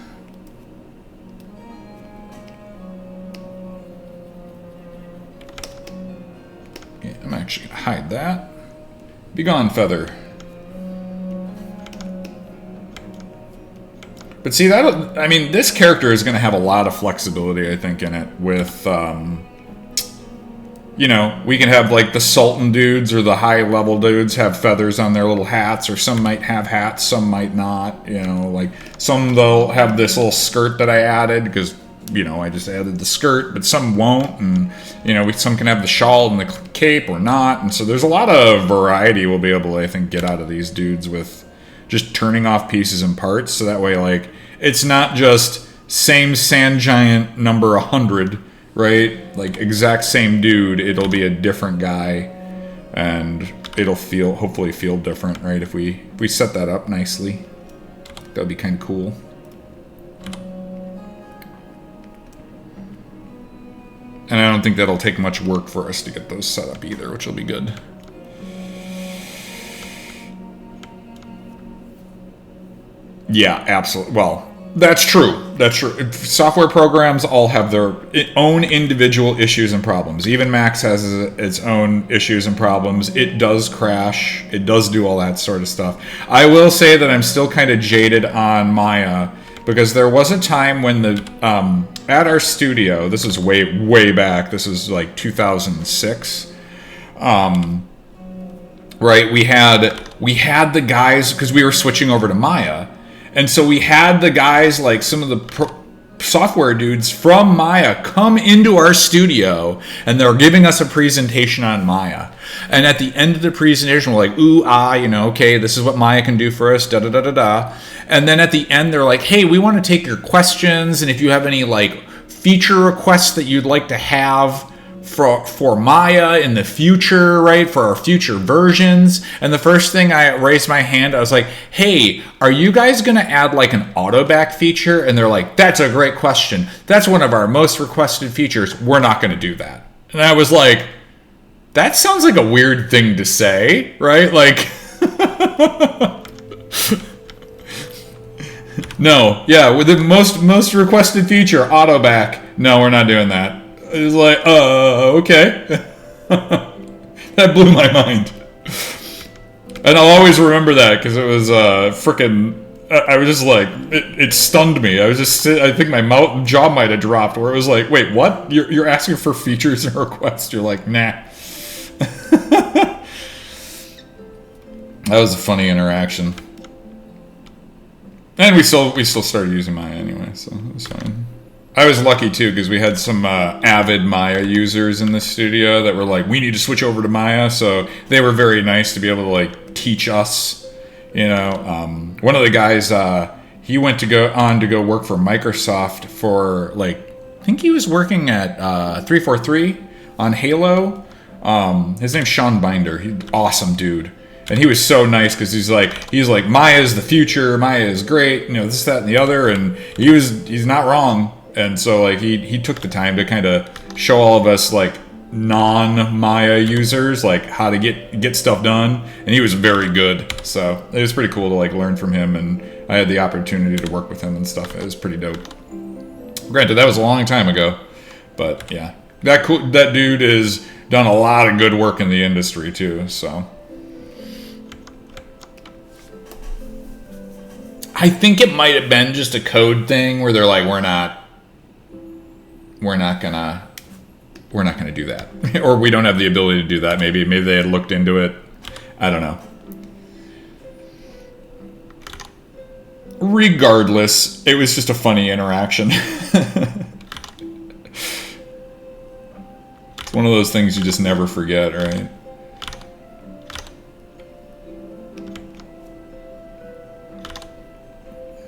Yeah, I'm actually gonna hide that. Be gone, feather. But see, I mean, this character is going to have a lot of flexibility, I think, in it with you know, we can have like the Sultan dudes or the high level dudes have feathers on their little hats, or some might have hats, some might not. You know, like some they'll have this little skirt that I added because, you know, I just added the skirt, but some won't, and you know, some can have the shawl and the cape or not, and so there's a lot of variety we'll be able to, I think, get out of these dudes with just turning off pieces and parts, so that way, like, it's not just same sand giant number 100, right? Like, exact same dude, it'll be a different guy, and it'll hopefully feel different, right? If we set that up nicely, that would be kind of cool. And I don't think that'll take much work for us to get those set up either, which will be good. Yeah, absolutely. Well, that's true. That's true. Software programs all have their own individual issues and problems. Even Max has its own issues and problems. It does crash. It does do all that sort of stuff. I will say that I'm still kind of jaded on Maya, because there was a time when at our studio, this is way back, this is like 2006, right, we had the guys, because we were switching over to Maya, and so we had the guys, like some of the software dudes from Maya come into our studio, and they're giving us a presentation on Maya. And at the end of the presentation, we're like, ooh, you know, okay, this is what Maya can do for us, da-da-da-da-da. And then at the end, they're like, hey, we want to take your questions, and if you have any, like, feature requests that you'd like to have for Maya in the future, right, for our future versions. And the first thing I raised my hand, I was like, hey, are you guys going to add like an auto back feature? And they're like, that's a great question. That's one of our most requested features. We're not going to do that. And I was like, that sounds like a weird thing to say, right? Like, no, yeah, with the most requested feature, auto back. No, we're not doing that. It was like, okay. That blew my mind. And I'll always remember that, because it was freaking. I was just like, it stunned me. I was just, I think my jaw might have dropped, where it was like, wait, what? You're asking for features and requests? You're like, nah. That was a funny interaction. And we still started using Maya anyway, so it was fine. I was lucky too, because we had some avid Maya users in the studio that were like, we need to switch over to Maya, so they were very nice to be able to like teach us. You know, one of the guys, he went to go work for Microsoft for like, I think he was working at 343 on Halo. His name's Sean Binder. He's an awesome dude. And he was so nice, because he's like, Maya's the future, Maya is great, you know, this, that, and the other, and he's not wrong. And so like he took the time to kind of show all of us like non-Maya users like how to get stuff done, and he was very good. So it was pretty cool to like learn from him, and I had the opportunity to work with him and stuff. It was pretty dope. Granted, that was a long time ago, but yeah, that dude has done a lot of good work in the industry too. So I think it might have been just a code thing where they're like, we're not gonna do that, or we don't have the ability to do that. Maybe they had looked into it. I don't know. Regardless, it was just a funny interaction. It's one of those things you just never forget, right?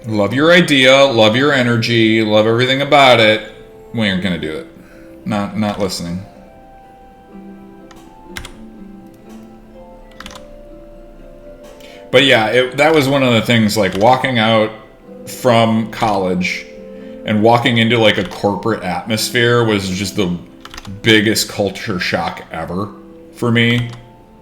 Love your idea, love your energy, love everything about it. We aren't gonna do it. Not listening. But yeah, that was one of the things, like walking out from college and walking into like a corporate atmosphere was just the biggest culture shock ever for me.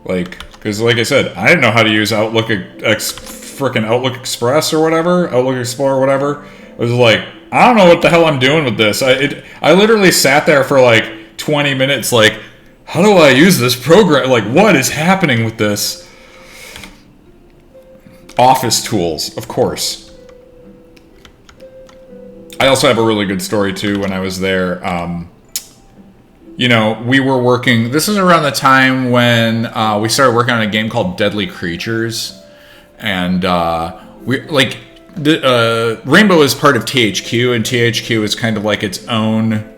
Like, because like I said, I didn't know how to use Outlook frickin' Outlook Express or whatever, Outlook Explorer or whatever. I was like, I don't know what the hell I'm doing with this. I literally sat there for like 20 minutes like, how do I use this program? Like, what is happening with this? Office tools, of course. I also have a really good story too when I was there. you know, we were working. This is around the time when we started working on a game called Deadly Creatures, and we like the Rainbow is part of THQ, and THQ is kind of like its own,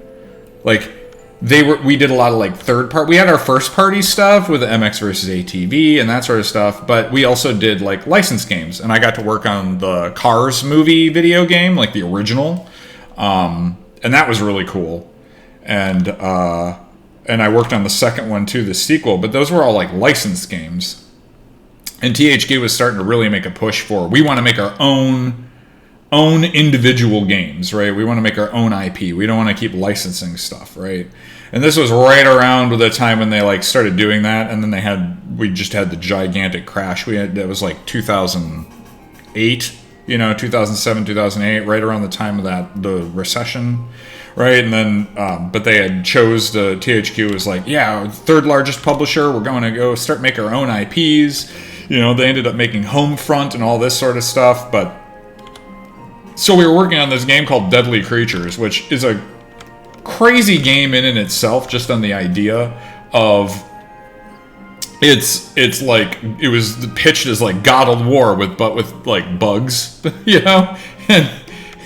like we did a lot of like third part. We had our first party stuff with the MX versus ATV and that sort of stuff, but we also did like licensed games, and I got to work on the Cars movie video game, like the original, and that was really cool. And I worked on the second one too, the sequel, but those were all like licensed games. And THQ was starting to really make a push for, we want to make our own individual games, right? We want to make our own IP. We don't want to keep licensing stuff, right? And this was right around with the time when they like started doing that, and then we just had the gigantic crash. That was like 2008, 2007, 2008, right around the time of the recession, right? And then, but they had THQ was like, yeah, third largest publisher. We're going to go start make our own IPs. They ended up making Homefront and all this sort of stuff. But so we were working on this game called Deadly Creatures, which is a crazy game in and itself, just on the idea of it's like it was pitched as like God of War with like bugs,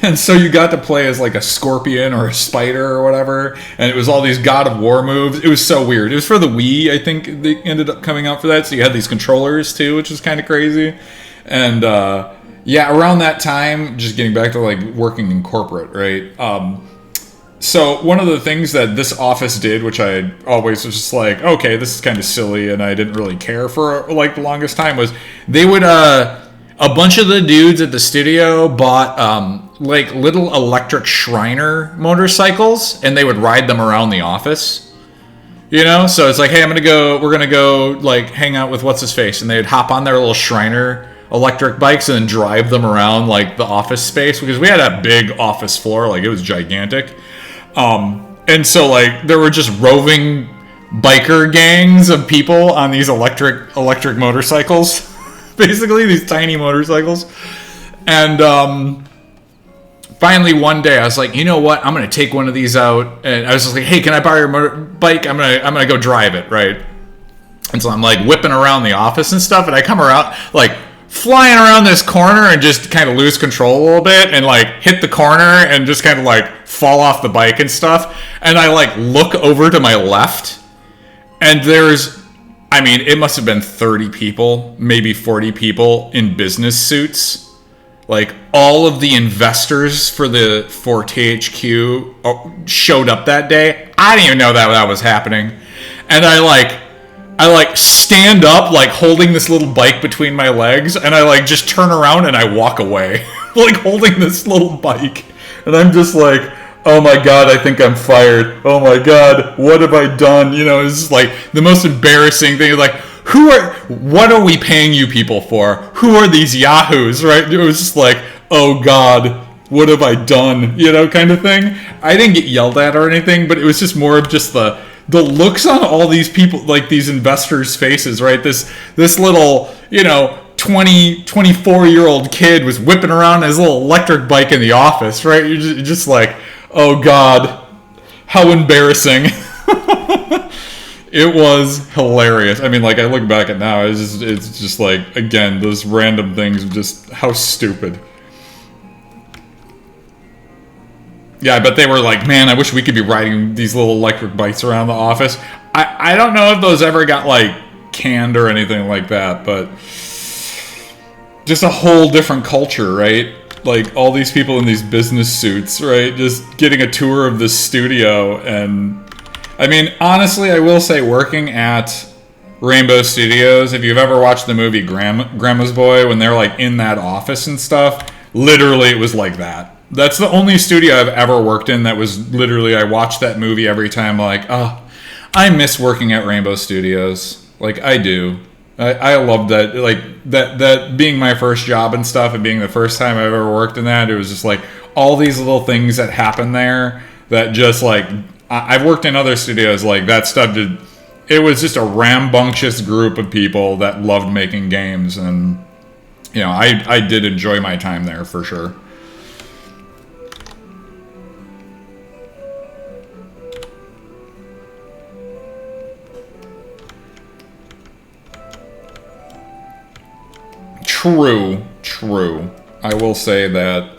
and so you got to play as like a scorpion or a spider or whatever, and it was all these God of War moves. It was so weird. It was for the Wii, I think they ended up coming out for that, so you had these controllers too, which was kind of crazy. And yeah, around that time, just getting back to like working in corporate, right? So one of the things that this office did, which I always was just like, okay, this is kind of silly, and I didn't really care for like the longest time, was they would a bunch of the dudes at the studio bought like little electric Shriner motorcycles, and they would ride them around the office. So it's like, hey, we're gonna go like hang out with what's his face, and they'd hop on their little Shriner electric bikes and then drive them around like the office space, because we had a big office floor, like it was gigantic. And so like there were just roving biker gangs of people on these electric motorcycles, basically these tiny motorcycles. And finally one day I was like, you know what, I'm gonna take one of these out, and I was just like, hey, can I borrow your bike? I'm gonna go drive it, right? And so I'm like whipping around the office and stuff, and I come around like flying around this corner and just kind of lose control a little bit and like hit the corner and just kind of like fall off the bike and stuff. And I like look over to my left, and it must have been 30 people, maybe 40 people in business suits. Like all of the investors for THQ showed up that day. I didn't even know that was happening. And I stand up, like holding this little bike between my legs, and I like just turn around and I walk away, like holding this little bike. And I'm just like, oh my God, I think I'm fired. Oh my God, what have I done? It's just like the most embarrassing thing. Like, what are we paying you people for? Who are these yahoos, right? It was just like, oh God, what have I done? Kind of thing. I didn't get yelled at or anything, but it was just more of just the looks on all these people, like these investors' faces, right? This little, 24-year-old kid was whipping around his little electric bike in the office, right? You're just like, oh God, how embarrassing. It was hilarious. I mean, like, I look back at now, it's just like, again, those random things, just how stupid. Yeah, but they were like, man, I wish we could be riding these little electric bikes around the office. I don't know if those ever got, like, canned or anything like that, but just a whole different culture, right? Like, all these people in these business suits, right? Just getting a tour of this studio. And, I mean, honestly, I will say, working at Rainbow Studios, if you've ever watched the movie Grandma's Boy, when they're, like, in that office and stuff, literally it was like that. That's the only studio I've ever worked in that was literally, I watched that movie every time, like, oh, I miss working at Rainbow Studios. Like, I do. I love that, like, that being my first job and stuff, and being the first time I've ever worked in that, it was just, like, all these little things that happen there that just, like, I've worked in other studios, like, that stuff it was just a rambunctious group of people that loved making games, and, I did enjoy my time there, for sure. True. I will say that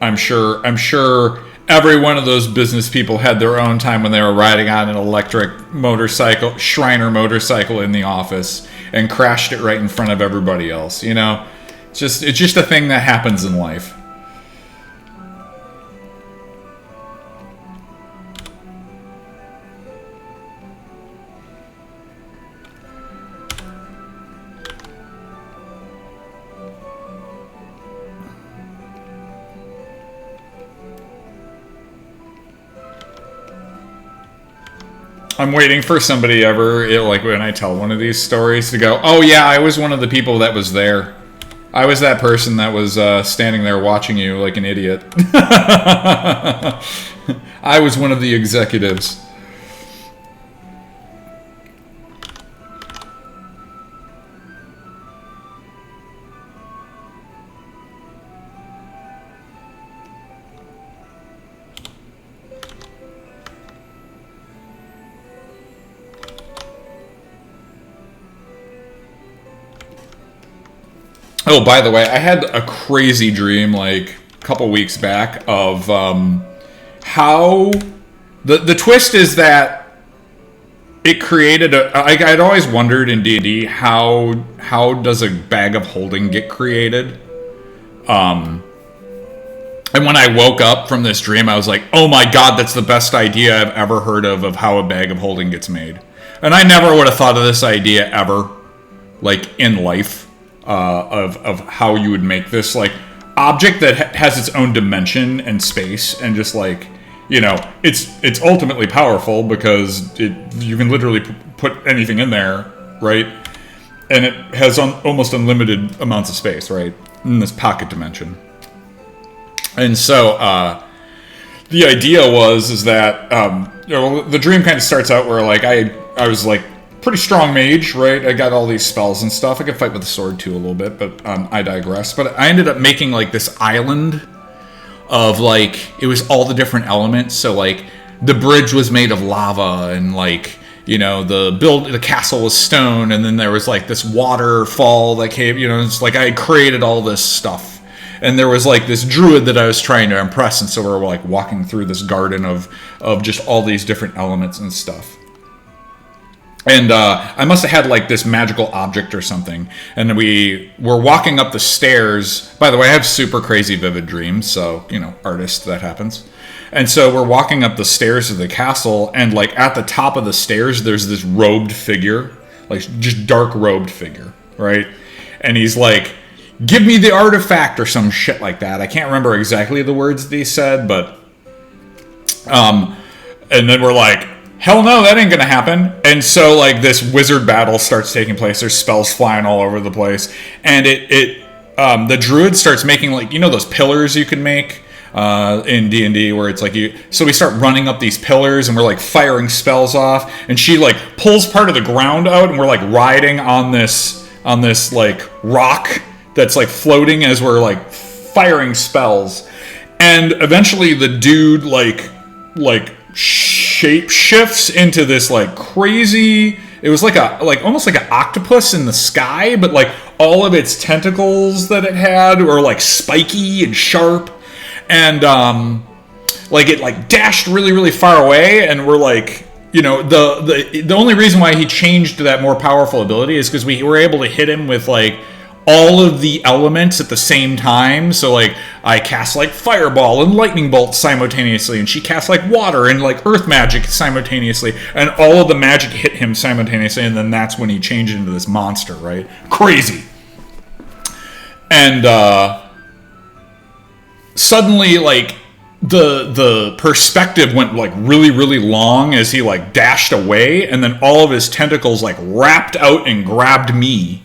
I'm sure every one of those business people had their own time when they were riding on an electric motorcycle, Shriner motorcycle in the office and crashed it right in front of everybody else. You know, it's just a thing that happens in life. I'm waiting for somebody like when I tell one of these stories, to go, oh yeah, I was one of the people that was there. I was that person that was standing there watching you like an idiot. I was one of the executives. Oh, by the way, I had a crazy dream like a couple weeks back of how the twist is that it created I'd always wondered in D&D how does a bag of holding get created? And when I woke up from this dream, I was like, oh my god, that's the best idea I've ever heard of how a bag of holding gets made. And I never would have thought of this idea ever, like in life. Of how you would make this like object that has its own dimension and space, and just like, you know, it's ultimately powerful because you can literally put anything in there, right? And it has almost unlimited amounts of space, right, in this pocket dimension. And so the idea is that you know, the dream kind of starts out where like I was like pretty strong mage, right? I got all these spells and stuff. I could fight with a sword too a little bit, but I digress. But I ended up making like this island of like, it was all the different elements. So like the bridge was made of lava, and like, you know, the castle was stone, and then there was like this waterfall that came, you know, it's like I created all this stuff. And there was like this druid that I was trying to impress, and so we were like walking through this garden of just all these different elements and stuff. And I must have had like this magical object or something. And we were walking up the stairs. By the way, I have super crazy vivid dreams. So, you know, artist, that happens. And so we're walking up the stairs of the castle. And like at the top of the stairs, there's this robed figure. Like just dark robed figure, right? And he's like, give me the artifact or some shit like that. I can't remember exactly the words that he said. But, and then we're like, hell no, that ain't gonna happen. And so like this wizard battle starts taking place. There's spells flying all over the place, and the druid starts making like, you know, those pillars you can make in D&D where it's like so we start running up these pillars and we're like firing spells off, and she like pulls part of the ground out, and we're like riding on this like rock that's like floating as we're like firing spells. And eventually the dude like shape shifts into this like crazy, it was like almost like an octopus in the sky, but like all of its tentacles that it had were like spiky and sharp, and like it like dashed really really far away. And we're like, you know, the only reason why he changed to that more powerful ability is because we were able to hit him with like all of the elements at the same time. So like I cast like fireball and lightning bolt simultaneously, and she cast like water and like earth magic simultaneously, and all of the magic hit him simultaneously, and then that's when he changed into this monster, right? Crazy. And suddenly like the perspective went like really really long as he like dashed away, and then all of his tentacles like wrapped out and grabbed me.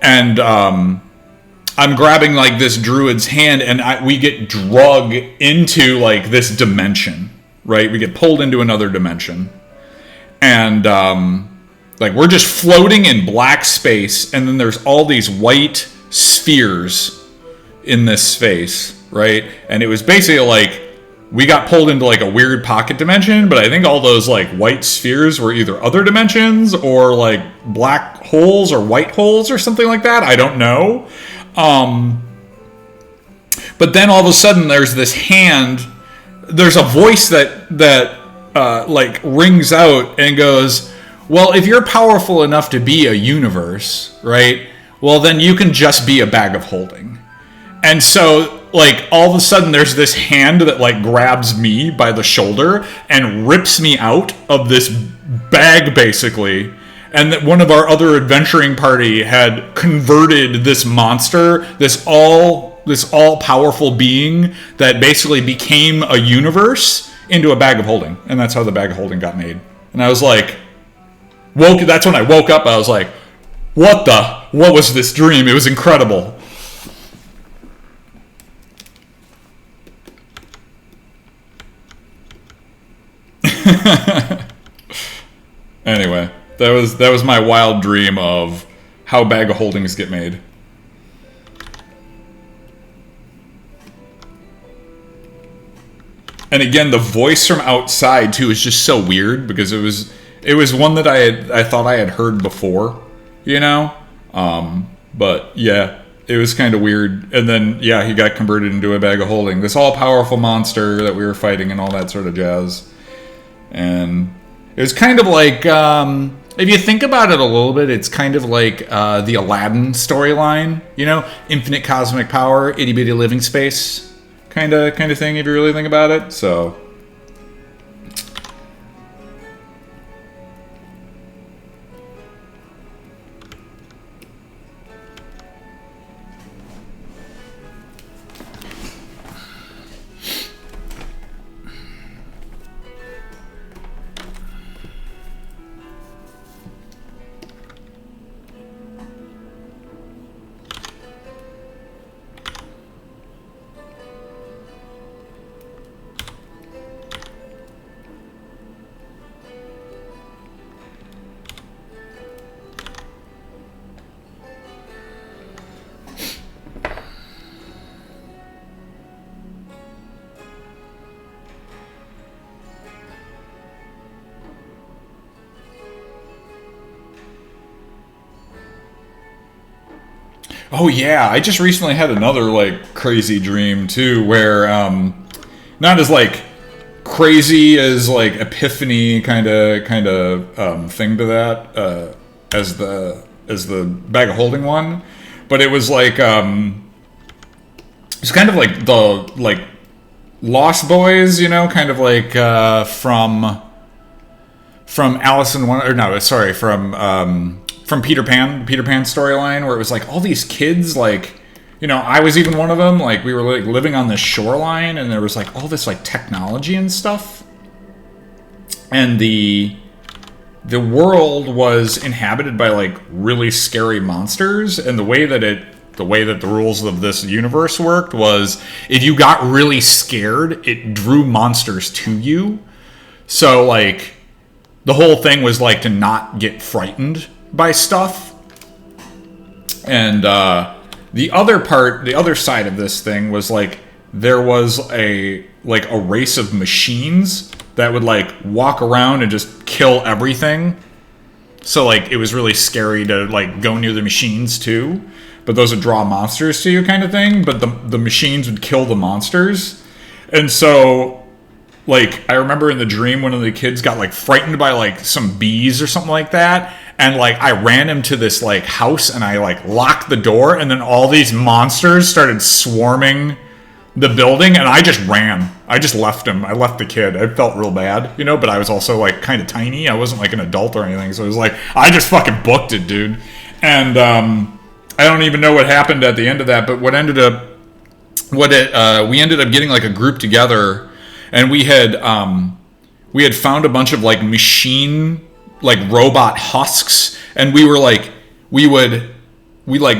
And I'm grabbing like this druid's hand, and we get drug into like this dimension, right? We get pulled into another dimension, and like we're just floating in black space, and then there's all these white spheres in this space, right? And it was basically like we got pulled into like a weird pocket dimension, but I think all those like white spheres were either other dimensions or like black holes or white holes or something like that. I don't know. But then all of a sudden there's this hand, there's a voice that like rings out and goes, well, if you're powerful enough to be a universe, right? Well, then you can just be a bag of holding. And so, like, all of a sudden there's this hand that, like, grabs me by the shoulder and rips me out of this bag, basically. And that one of our other adventuring party had converted this monster, this all-powerful being that basically became a universe into a bag of holding. And that's how the bag of holding got made. And I was like, that's when I woke up. I was like, what was this dream? It was incredible. Anyway, that was my wild dream of how bag of holdings get made. And again, the voice from outside too is just so weird because it was one that I thought I had heard before, you know? But yeah, it was kind of weird. And then yeah, he got converted into a bag of holding, this all-powerful monster that we were fighting and all that sort of jazz. And it was kind of like, if you think about it a little bit, it's kind of like the Aladdin storyline, you know? Infinite cosmic power, itty-bitty living space kind of thing, if you really think about it. So oh yeah, I just recently had another like crazy dream too, where not as like crazy as like epiphany kind of thing to that as the bag of holding one, but it was like it's kind of like the like Lost Boys, you know, kind of like from Alice in One, or no, sorry, from Peter Pan storyline, where it was like all these kids, like, you know, I was even one of them, like we were like living on this shoreline and there was like all this like technology and stuff, and the world was inhabited by like really scary monsters. And the way that the rules of this universe worked was if you got really scared, it drew monsters to you. So like the whole thing was like to not get frightened by stuff. And the other side of this thing was like there was a race of machines that would like walk around and just kill everything. So like it was really scary to like go near the machines too, but those would draw monsters to you kind of thing. But the machines would kill the monsters. And so like I remember in the dream one of the kids got like frightened by like some bees or something like that. And like I ran him to this like house and I like locked the door, and then all these monsters started swarming the building, and I just ran. I just left him. I left the kid. I felt real bad, you know, but I was also like kind of tiny. I wasn't like an adult or anything. So it was like, I just fucking booked it, dude. And I don't even know what happened at the end of that, but we ended up getting like a group together, and we had found a bunch of like machine, like robot husks, and we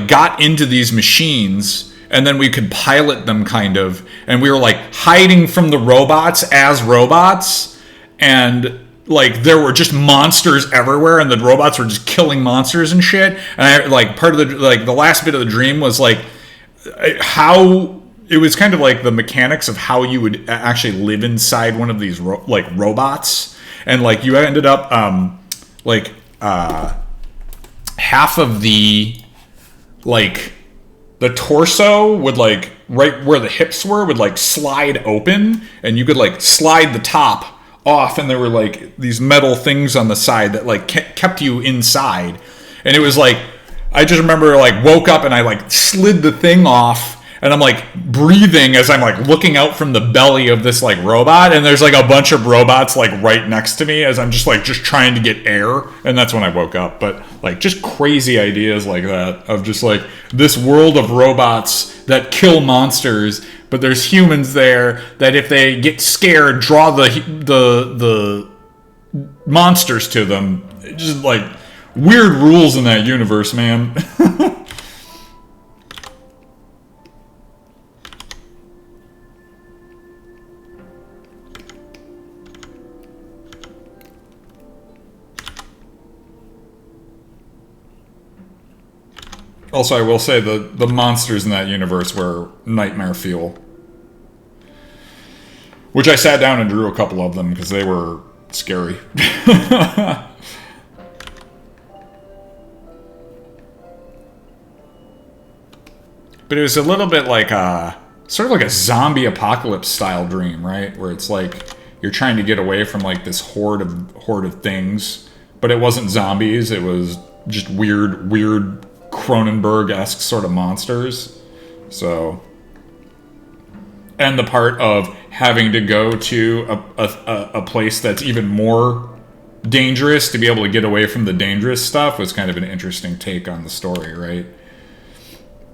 got into these machines, and then we could pilot them kind of, and we were like hiding from the robots as robots, and like there were just monsters everywhere, and the robots were just killing monsters and shit. And I like part of the last bit of the dream was like how it was kind of like the mechanics of how you would actually live inside one of these robots, and like you ended up half of the the torso would like right where the hips were would like slide open, and you could like slide the top off, and there were like these metal things on the side that like kept you inside. And it was like, I just remember like woke up and I like slid the thing off, and I'm like breathing as I'm like looking out from the belly of this like robot, and there's like a bunch of robots like right next to me as I'm just trying to get air, and that's when I woke up. But like just crazy ideas like that of just like this world of robots that kill monsters, but there's humans there that if they get scared draw the monsters to them. Just like weird rules in that universe, man. Also, I will say the monsters in that universe were nightmare fuel. Which I sat down and drew a couple of them because they were scary. But it was a little bit like sort of like a zombie apocalypse style dream, right? Where it's like you're trying to get away from like this horde of things, but it wasn't zombies. It was just weird Cronenberg-esque sort of monsters. So, and the part of having to go to a place that's even more dangerous to be able to get away from the dangerous stuff was kind of an interesting take on the story, right?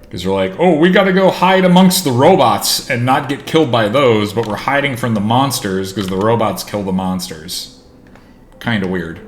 Because they're like, oh, we gotta go hide amongst the robots and not get killed by those, but we're hiding from the monsters because the robots kill the monsters. Kind of weird.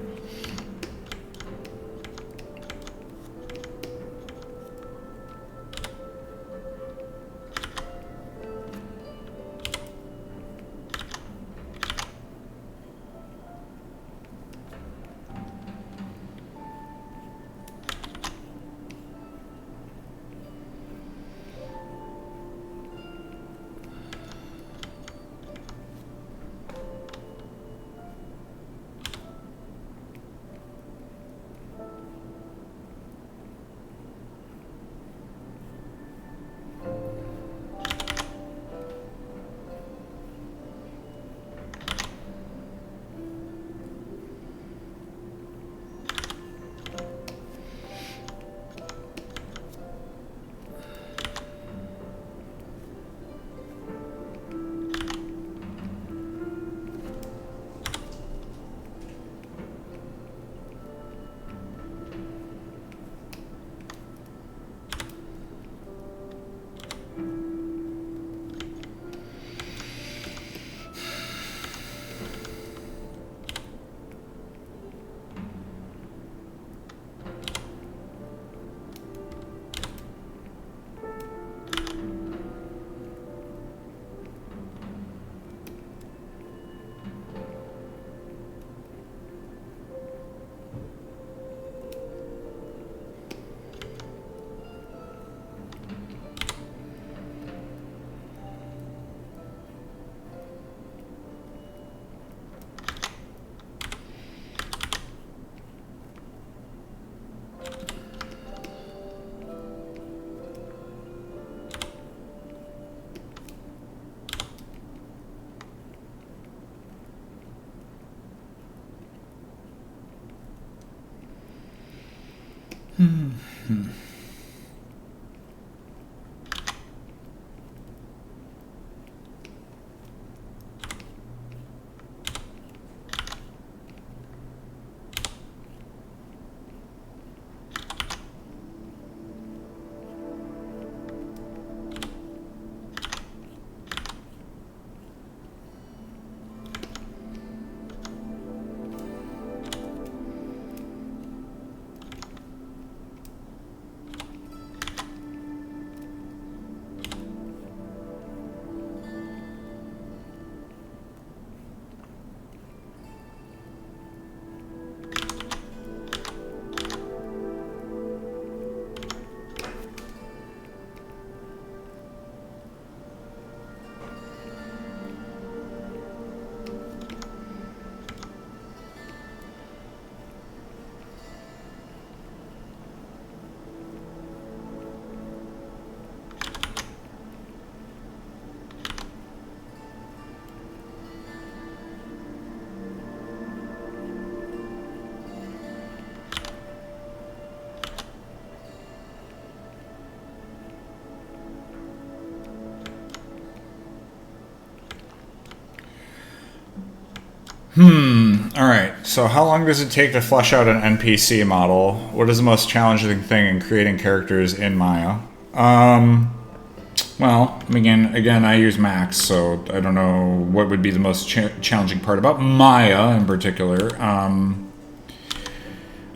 Alright, so how long does it take to flesh out an NPC model? What is the most challenging thing in creating characters in Maya? Well, again, I use Max, so I don't know what would be the most challenging part about Maya in particular.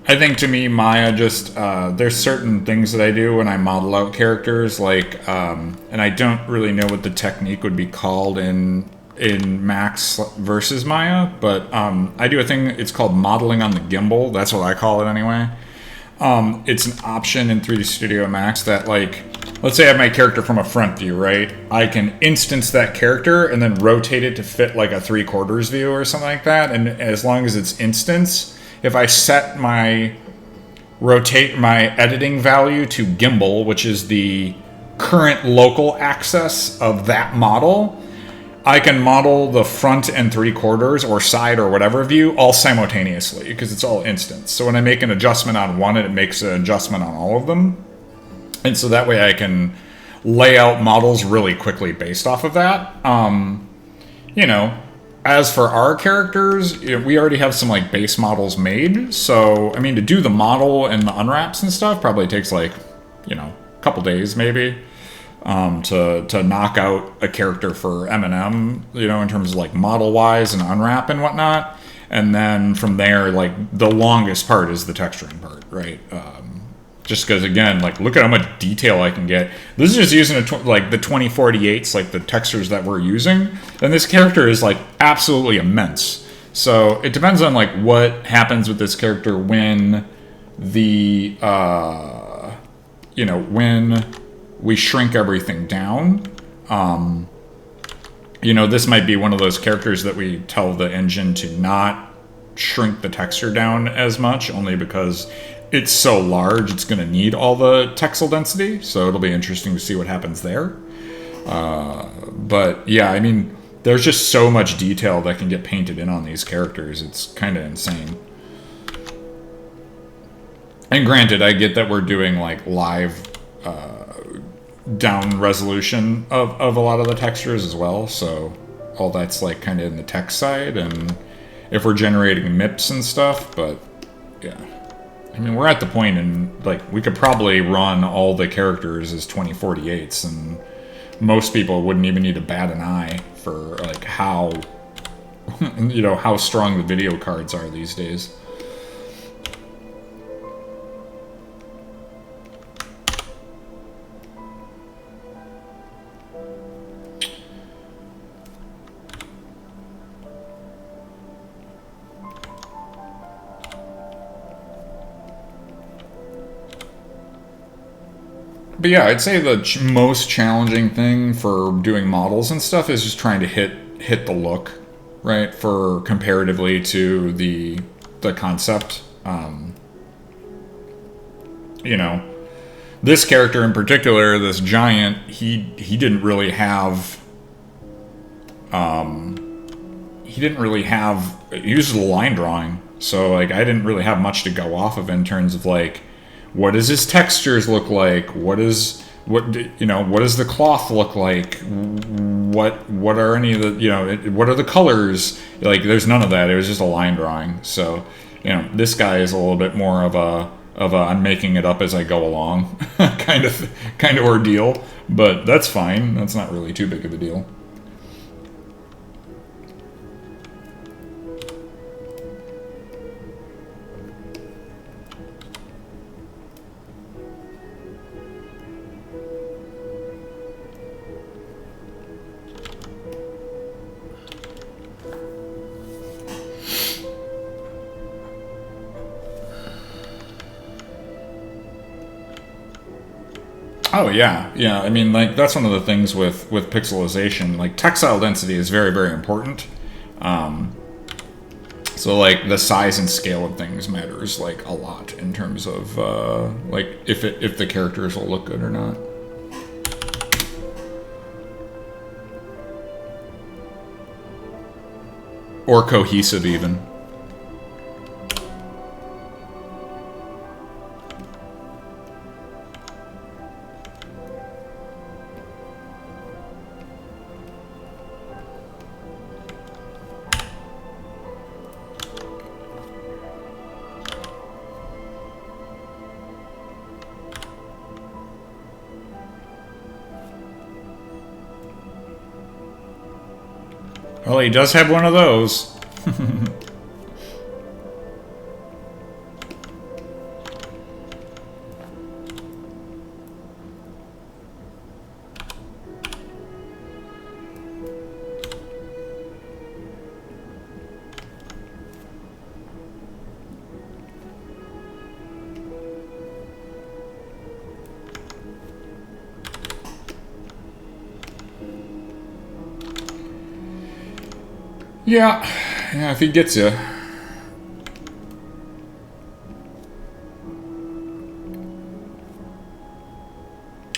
I think to me, Maya just, there's certain things that I do when I model out characters, like, and I don't really know what the technique would be called in Max versus Maya, but I do a thing, it's called modeling on the gimbal. That's what I call it anyway. It's an option in 3D Studio Max that, like, let's say I have my character from a front view, right? I can instance that character and then rotate it to fit like a 3/4 view or something like that. And as long as it's instance, if I set my editing value to gimbal, which is the current local axis of that model, I can model the front and 3/4 or side or whatever view all simultaneously because it's all instance. So when I make an adjustment on one, it makes an adjustment on all of them. And so that way I can lay out models really quickly based off of that. As for our characters, we already have some like base models made. So, I mean, to do the model and the unwraps and stuff probably takes like, a couple days maybe. To knock out a character for M&M, in terms of like model-wise and unwrap and whatnot. And then from there, like, the longest part is the texturing part, right? Just because, again, like, look at how much detail I can get. This is just using, the 2048s, like, the textures that we're using. And this character is, like, absolutely immense. So it depends on, like, what happens with this character when the, when we shrink everything down. This might be one of those characters that we tell the engine to not shrink the texture down as much, only because it's so large, it's going to need all the texel density, so it'll be interesting to see what happens there. But yeah, I mean, there's just so much detail that can get painted in on these characters. It's kind of insane. And granted, I get that we're doing like live down resolution of a lot of the textures as well, so all that's like kind of in the text side, and if we're generating MIPs and stuff, but yeah. I mean, we're at the point in, like, we could probably run all the characters as 2048s, and most people wouldn't even need to bat an eye for, like, how, how strong the video cards are these days. But yeah, I'd say the most challenging thing for doing models and stuff is just trying to hit the look, right? For comparatively to the concept. This character in particular, this giant, he didn't really have. He used the line drawing, so like I didn't really have much to go off of in terms of like, what does his textures look like? What does the cloth look like? What are any of the, what are the colors? Like, there's none of that. It was just a line drawing. So, this guy is a little bit more of a I'm making it up as I go along kind of ordeal. But that's fine. That's not really too big of a deal. Oh yeah. I mean, like, that's one of the things with pixelization. Like, textile density is very, very important. So like the size and scale of things matters like a lot in terms of like if the characters will look good or not. Or cohesive even. Well, he does have one of those. Yeah, if he gets you.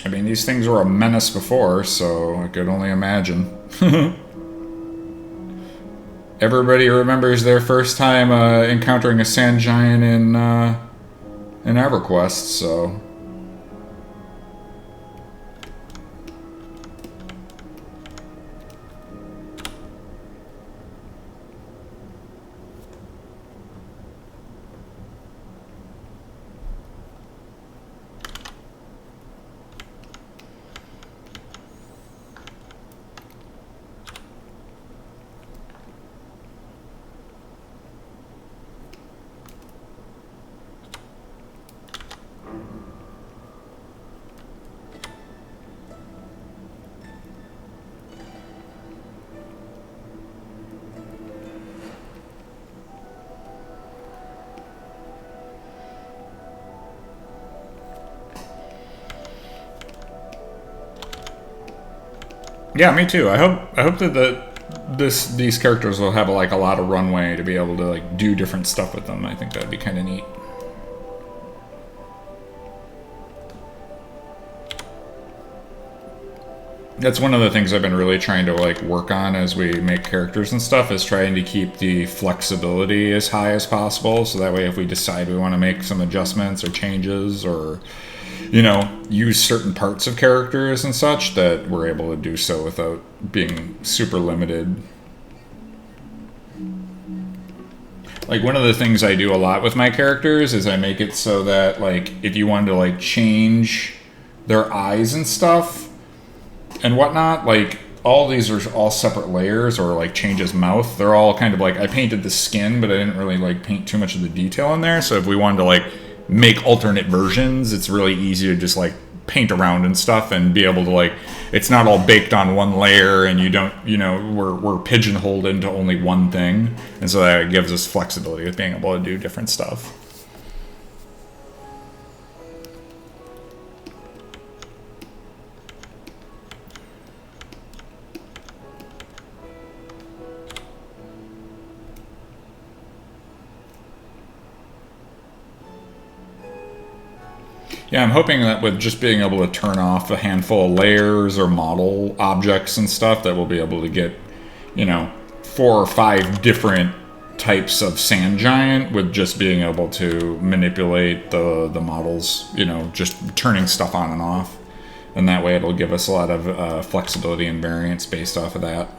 I mean, these things were a menace before, so I could only imagine. Everybody remembers their first time encountering a sand giant in EverQuest, so... Yeah, me too. I hope that these characters will have like a lot of runway to be able to like do different stuff with them. I think that'd be kind of neat. That's one of the things I've been really trying to like work on as we make characters and stuff, is trying to keep the flexibility as high as possible, so that way if we decide we want to make some adjustments or changes or, you know, use certain parts of characters and such, that we're able to do so without being super limited. Like, one of the things I do a lot with my characters is I make it so that, like, if you wanted to, like, change their eyes and stuff and whatnot, like, all these are all separate layers, or, like, change his mouth. They're all kind of, like, I painted the skin, but I didn't really, like, paint too much of the detail in there. So if we wanted to, like, make alternate versions, it's really easy to just, like, paint around and stuff and be able to, like, it's not all baked on one layer, and you don't, you know, we're pigeonholed into only one thing, and so that gives us flexibility with being able to do different stuff. Yeah, I'm hoping that with just being able to turn off a handful of layers or model objects and stuff, that we'll be able to get, you know, 4 or 5 different types of sand giant with just being able to manipulate the models, you know, just turning stuff on and off. And that way it'll give us a lot of flexibility and variance based off of that.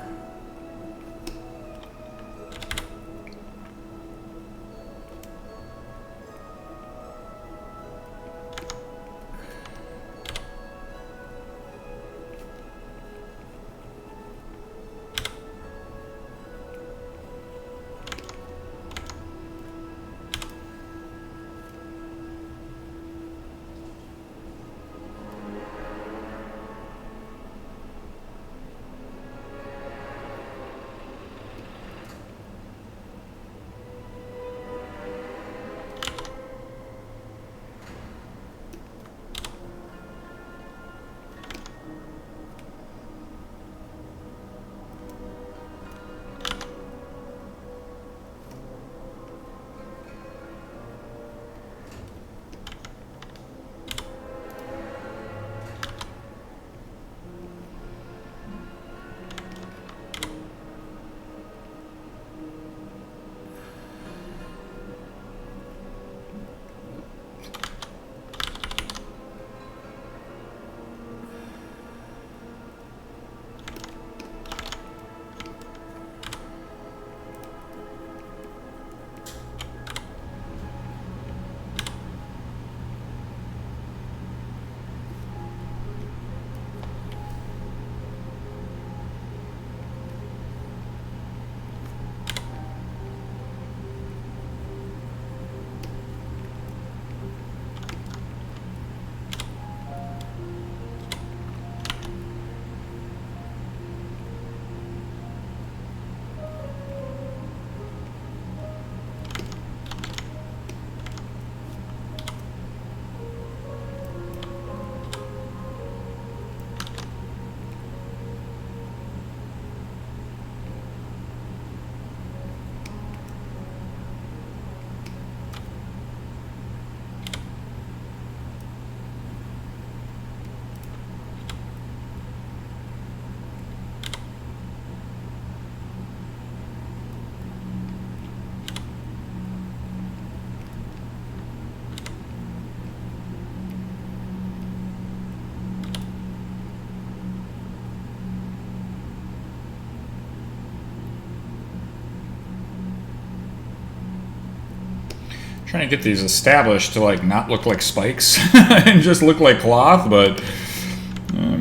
Trying to get these established to like not look like spikes and just look like cloth, but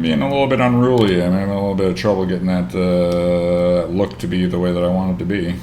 being a little bit unruly. I'm having a little bit of trouble getting that look to be the way that I want it to be.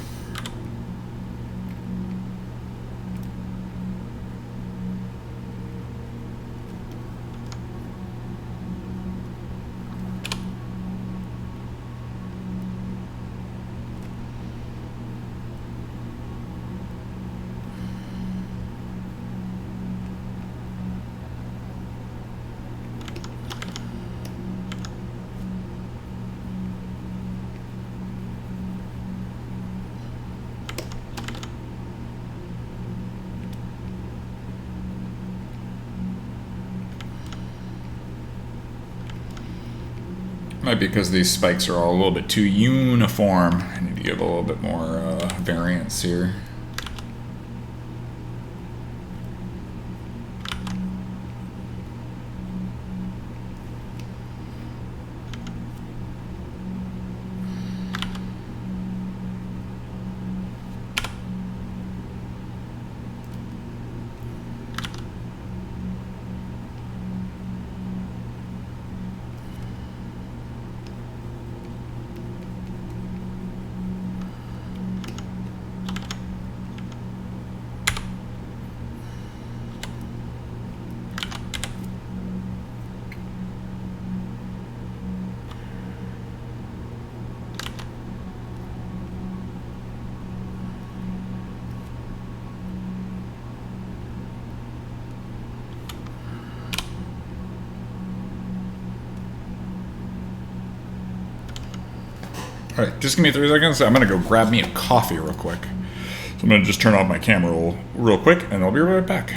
Might be because these spikes are all a little bit too uniform. I need to give a little bit more variance here. All right, just give me 3 seconds. I'm gonna go grab me a coffee real quick. So I'm gonna just turn off my camera real quick, and I'll be right back.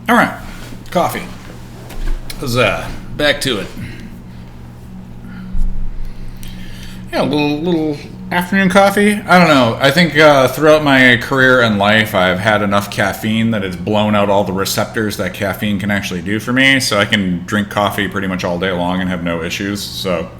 All right, coffee. Back to it. Yeah, a little afternoon coffee. I don't know. I think throughout my career and life, I've had enough caffeine that it's blown out all the receptors that caffeine can actually do for me. So I can drink coffee pretty much all day long and have no issues. So.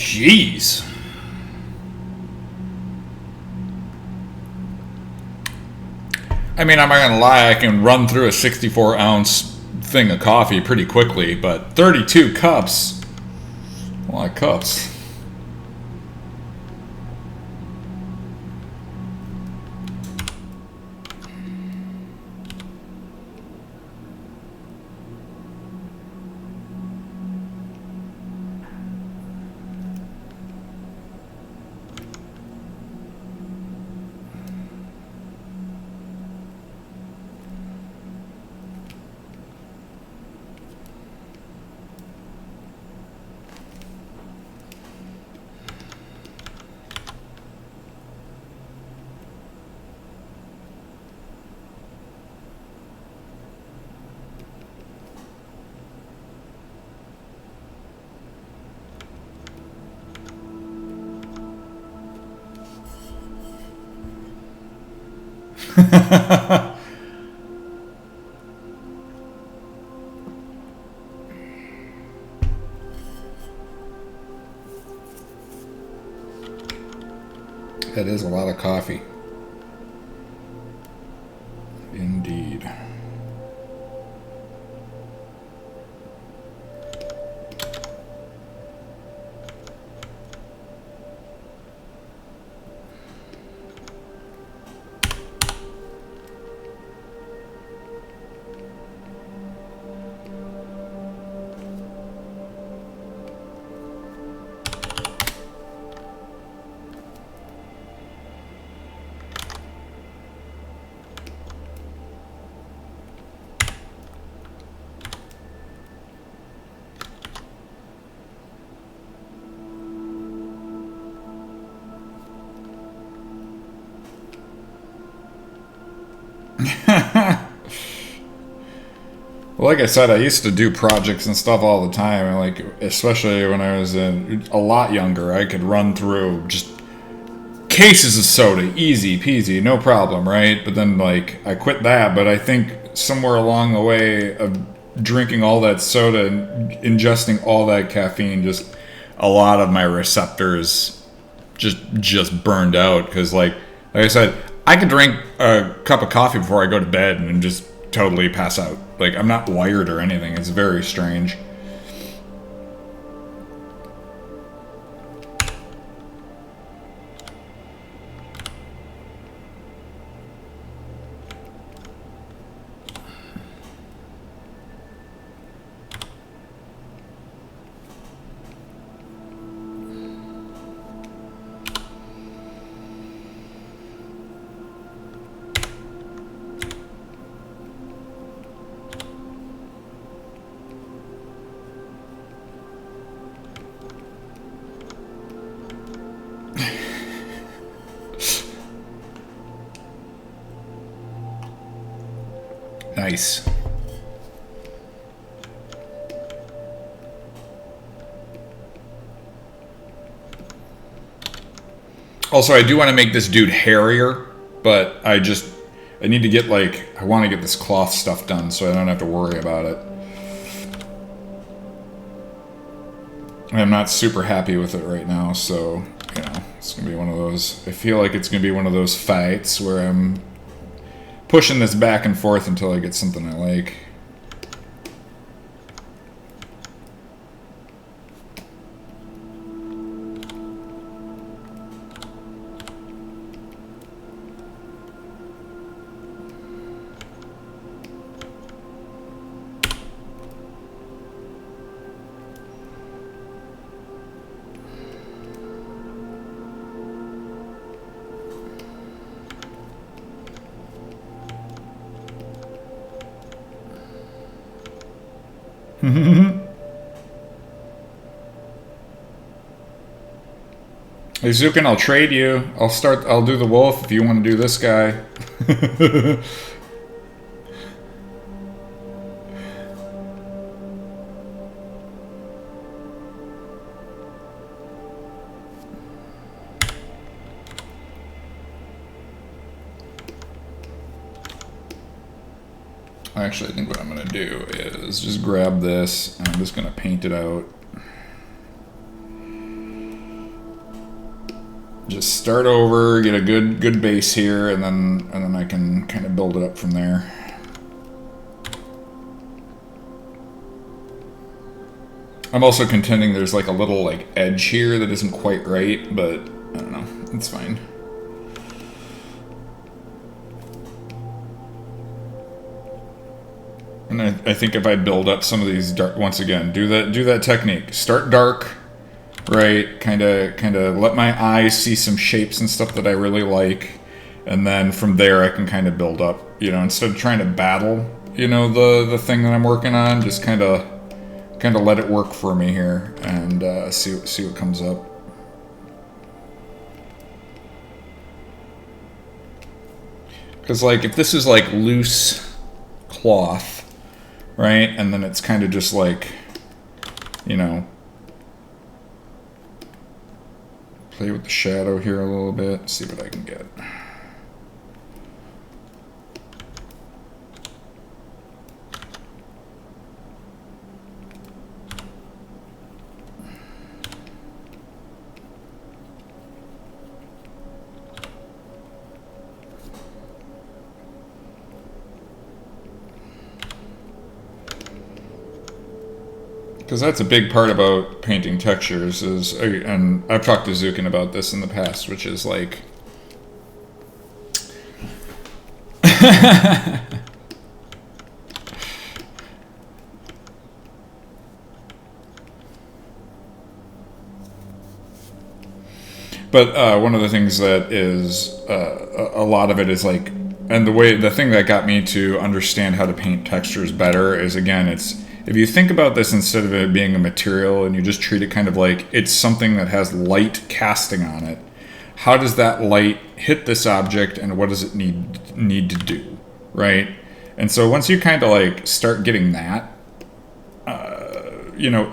Jeez. I mean, I'm not gonna lie, I can run through a 64-ounce thing of coffee pretty quickly, but 32 cups, a lot of cups. That is a lot of coffee. Indeed. Well, like I said, I used to do projects and stuff all the time, and like, especially when I was a lot younger, I could run through just cases of soda, easy peasy, no problem, right? But then, like, I quit that, but I think somewhere along the way of drinking all that soda and ingesting all that caffeine, just a lot of my receptors just burned out, because like I said, I could drink a cup of coffee before I go to bed and just totally pass out. Like, I'm not wired or anything. It's very strange. Nice. Also, I do want to make this dude hairier, but I need to get, like, I want to get this cloth stuff done so I don't have to worry about it. I'm not super happy with it right now, so, you know, it's going to be one of those, I feel like it's going to be one of those fights where I'm pushing this back and forth until I get something I like. Hey, Zukin, I'll trade you. I'll do the wolf if you want to do this guy. Actually, I think what I'm going to do is just grab this, and I'm just going to paint it out. just start over, get a good base here, and then I can kind of build it up from there. I'm also contending there's like a little like edge here that isn't quite right, but I don't know. It's fine. And I think if I build up some of these dark, once again, do that technique. Start dark, right? Kind of let my eyes see some shapes and stuff that I really like, and then from there I can kind of build up. You know, instead of trying to battle, you know, the thing that I'm working on, just kind of let it work for me here and see what comes up. Because like if this is like loose cloth, right, and then it's kind of just like, you know, play with the shadow here a little bit, see what I can get. Because that's a big part about painting textures is, and I've talked to Zukin about this in the past, which is like, but one of the things that is a lot of it is like, and the thing that got me to understand how to paint textures better is, again, it's, if you think about this instead of it being a material and you just treat it kind of like it's something that has light casting on it, how does that light hit this object and what does it need to do, right? And so once you kind of like start getting that, you know,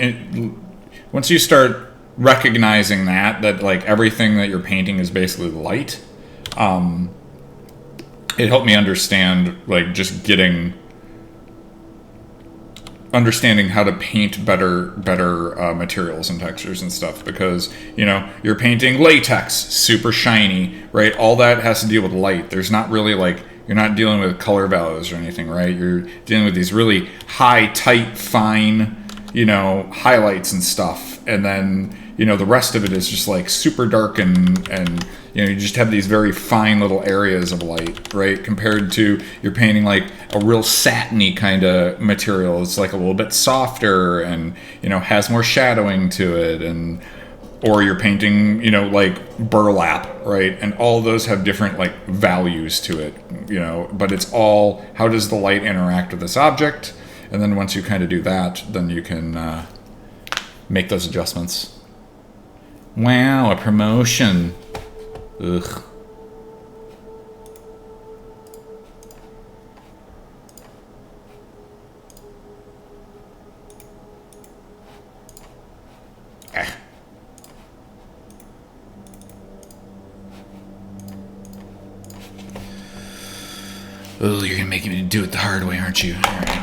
once you start recognizing that like everything that you're painting is basically light, it helped me understand like just understanding how to paint better materials and textures and stuff, because, you know, you're painting latex, super shiny, right? All that has to deal with light. There's not really like, you're not dealing with color values or anything, right? You're dealing with these really high, tight, fine, you know, highlights and stuff. And then, you know, the rest of it is just like super dark and you know, you just have these very fine little areas of light, right? Compared to you're painting like a real satiny kind of material. It's like a little bit softer and, you know, has more shadowing to it. And, or you're painting, you know, like burlap, right? And all of those have different like values to it, you know, but it's all, how does the light interact with this object? And then once you kind of do that, then you can make those adjustments. Wow, a promotion. Ugh. Oh, you're gonna make me do it the hard way, aren't you? All right.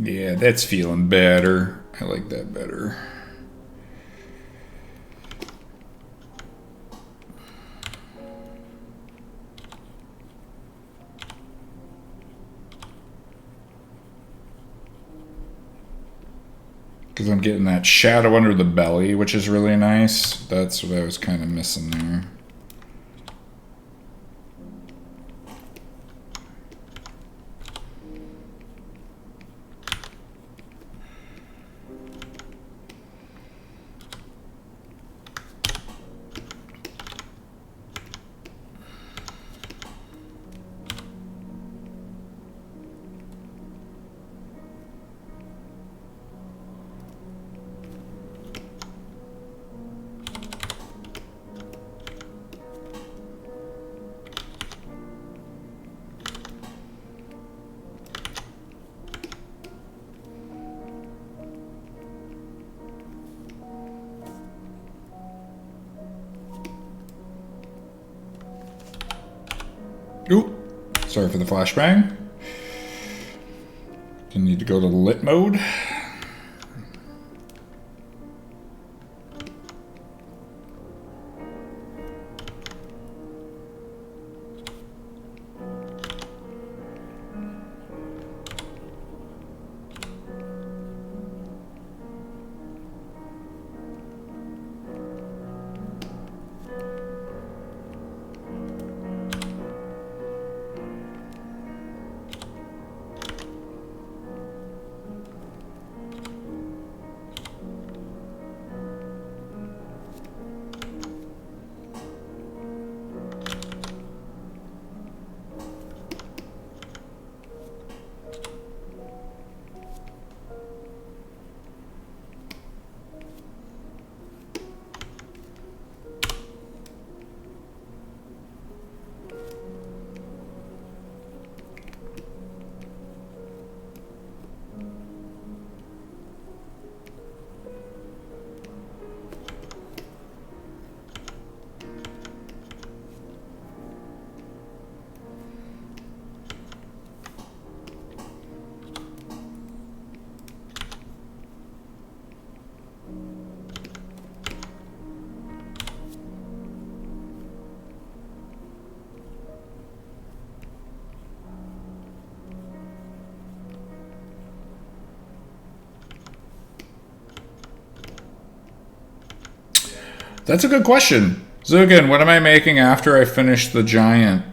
Yeah, that's feeling better. I like that better. Because I'm getting that shadow under the belly, which is really nice. That's what I was kind of missing there. Ooh, sorry for the flashbang. You need to go to lit mode. That's a good question. So again, what am I making after I finish the giant?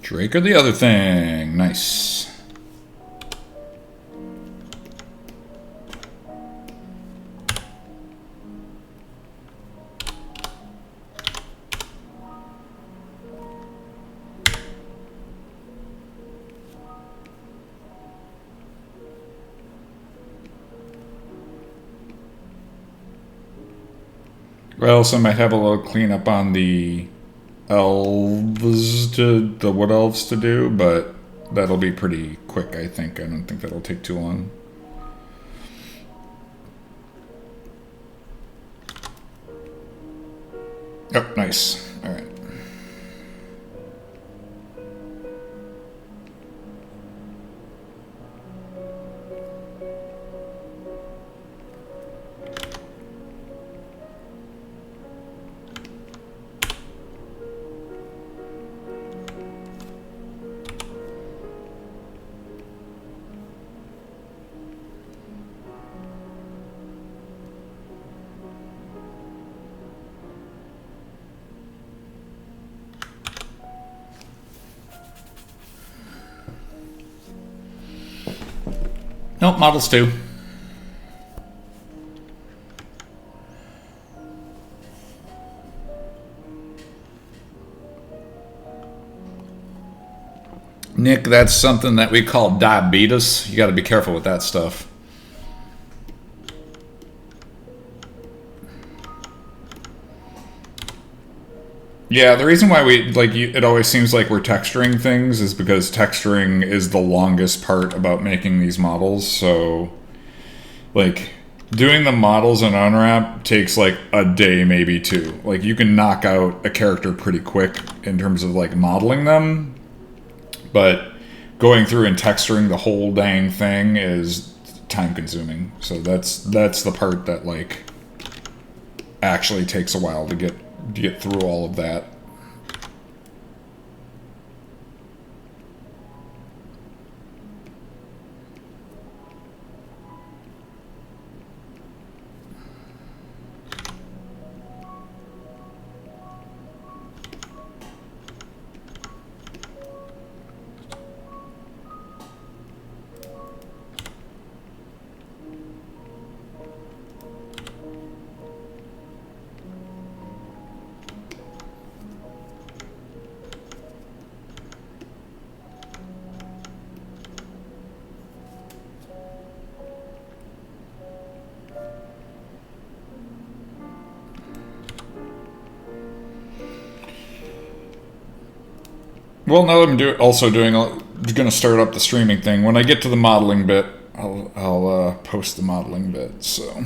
Drake or the other thing. Nice. I also might have a little cleanup on the elves the wood elves to do, but that'll be pretty quick, I think. I don't think that'll take too long. Oh, nice. All right. Nope, models too. Nick, that's something that we call diabetes. You got to be careful with that stuff. Yeah, the reason why we it always seems like we're texturing things is because texturing is the longest part about making these models. So, like, doing the models in Unwrap takes like a day, maybe two. Like, you can knock out a character pretty quick in terms of like modeling them, but going through and texturing the whole dang thing is time consuming. So that's the part that like actually takes a while to get through all of that. Well, now that I'm also doing, going to start up the streaming thing. When I get to the modeling bit, I'll post the modeling bit. So,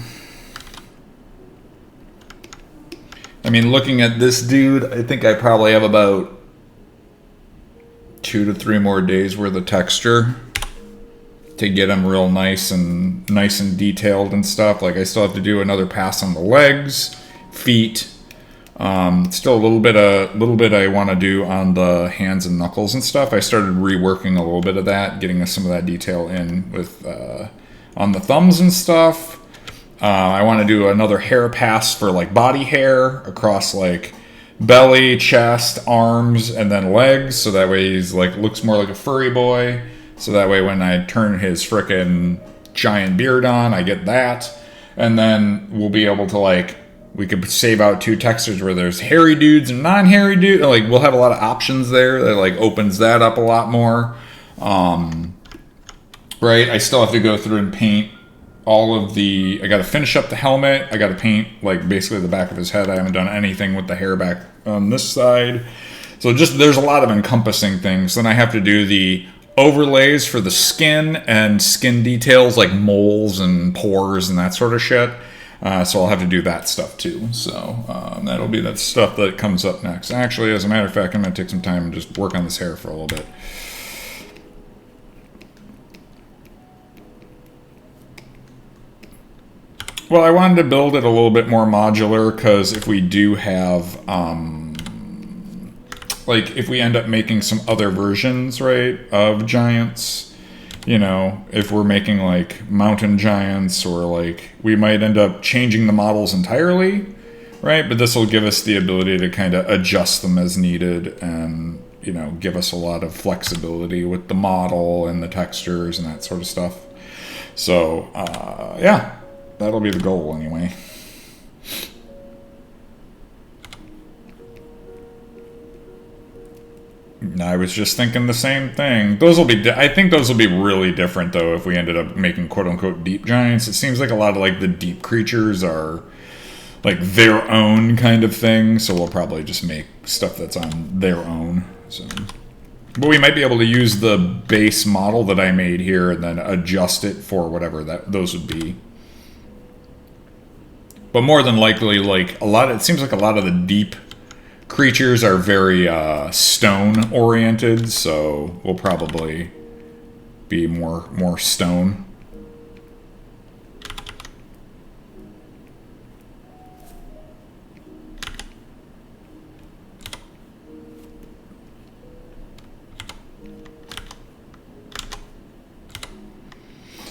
I mean, looking at this dude, I think I probably have about 2 to 3 more days worth of texture to get him real nice and detailed and stuff. Like, I still have to do another pass on the legs, feet. Still a little bit I want to do on the hands and knuckles and stuff. I started reworking a little bit of that, getting some of that detail in with on the thumbs and stuff. I want to do another hair pass for like body hair across like belly, chest, arms, and then legs, so that way he's like looks more like a furry boy. So that way when I turn his frickin' giant beard on, I get that, and then we'll be able to like. We could save out 2 textures where there's hairy dudes and non-hairy dudes. Like, we'll have a lot of options there that like opens that up a lot more. Right? I still have to go through and paint all of the. I got to finish up the helmet. I got to paint like basically the back of his head. I haven't done anything with the hair back on this side. So just there's a lot of encompassing things. Then I have to do the overlays for the skin and skin details like moles and pores and that sort of shit. So I'll have to do that stuff too. So that'll be that stuff that comes up next. Actually, as a matter of fact, I'm going to take some time and just work on this hair for a little bit. Well, I wanted to build it a little bit more modular because if we do have, like, if we end up making some other versions, right, of giants, you know, if we're making like mountain giants or like we might end up changing the models entirely, right? But this will give us the ability to kind of adjust them as needed and, you know, give us a lot of flexibility with the model and the textures and that sort of stuff. So, yeah, that'll be the goal anyway. I was just thinking the same thing. Those will be. I think those will be really different though if we ended up making quote unquote deep giants. It seems like a lot of like the deep creatures are like their own kind of thing. So we'll probably just make stuff that's on their own. So, but we might be able to use the base model that I made here and then adjust it for whatever those would be. But more than likely, like it seems like a lot of the deep creatures are very stone oriented, so we'll probably be more stone.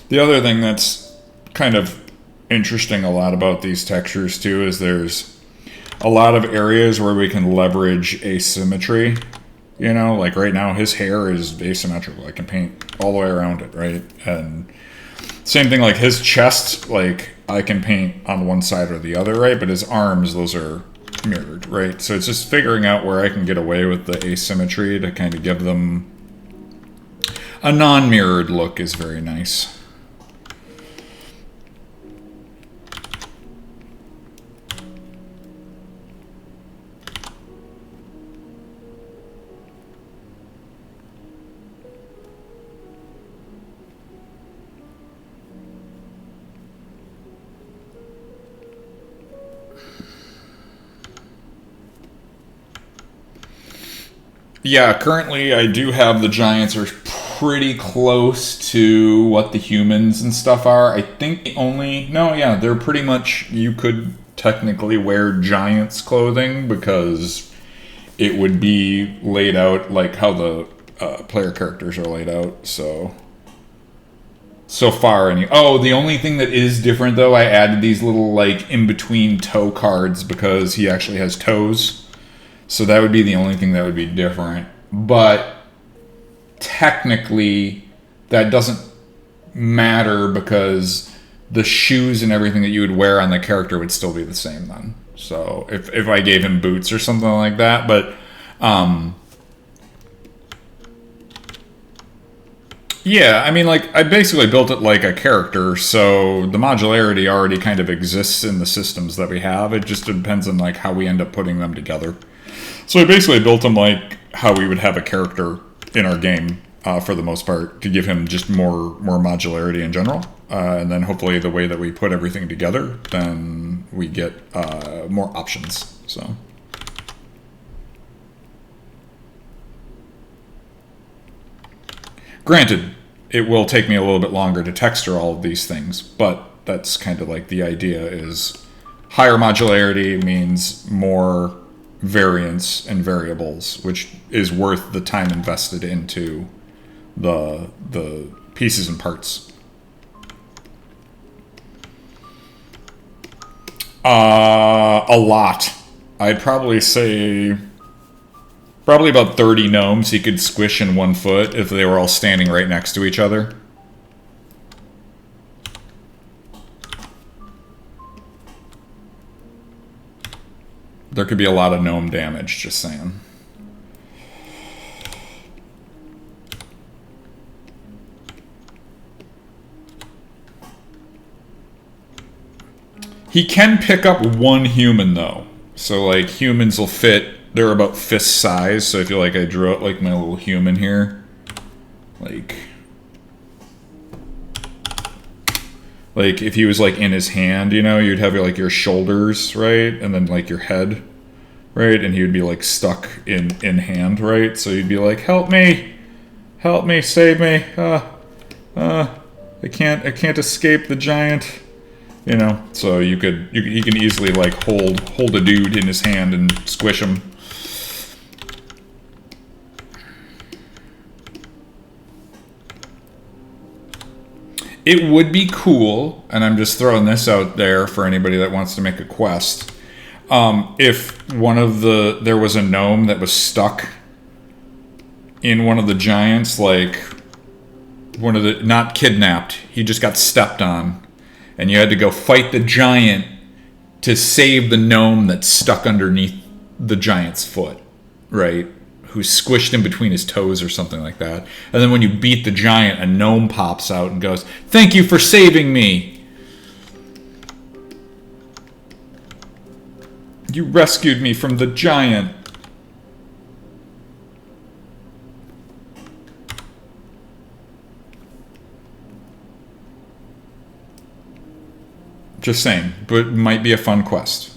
The other thing that's kind of interesting a lot about these textures too is there's a lot of areas where we can leverage asymmetry. You know, like right now his hair is asymmetrical. I can paint all the way around it, right? And same thing like his chest, like I can paint on one side or the other, right? But his arms, those are mirrored, right? So it's just figuring out where I can get away with the asymmetry to kind of give them a non-mirrored look is very nice. Yeah, currently I do have the giants are pretty close to what the humans and stuff are. I think only no, yeah, they're pretty much you could technically wear giants clothing because it would be laid out like how the player characters are laid out. So far, the only thing that is different though, I added these little like in between toe cards because he actually has toes. So that would be the only thing that would be different. But technically, that doesn't matter because the shoes and everything that you would wear on the character would still be the same then. So if I gave him boots or something like that, but yeah, I mean, like I basically built it like a character, so the modularity already kind of exists in the systems that we have. It just depends on like how we end up putting them together. So I basically built him like how we would have a character in our game for the most part to give him just more modularity in general. And then hopefully the way that we put everything together, then we get more options. So. Granted, it will take me a little bit longer to texture all of these things, but that's kind of like the idea is higher modularity means more variance and variables, which is worth the time invested into the pieces and parts. A lot. I'd probably say probably about 30 gnomes he could squish in 1 foot if they were all standing right next to each other. There could be a lot of gnome damage, just saying. He can pick up 1 human, though. So, like, humans will fit... They're about fist size, so I feel like I drew out, like, my little human here. Like, if he was, like, in his hand, you know, you'd have, like, your shoulders, right? And then, like, your head, right? And he would be, like, stuck in hand, right? So you'd be like, help me! Help me, save me! I can't escape the giant. You know, so he can easily, like, hold a dude in his hand and squish him. It would be cool, and I'm just throwing this out there for anybody that wants to make a quest. If there was a gnome that was stuck in one of the giants, like not kidnapped, he just got stepped on, and you had to go fight the giant to save the gnome that's stuck underneath the giant's foot, right? Who's squished in between his toes or something like that. And then when you beat the giant, a gnome pops out and goes, "Thank you for saving me! You rescued me from the giant." Just saying, but it might be a fun quest.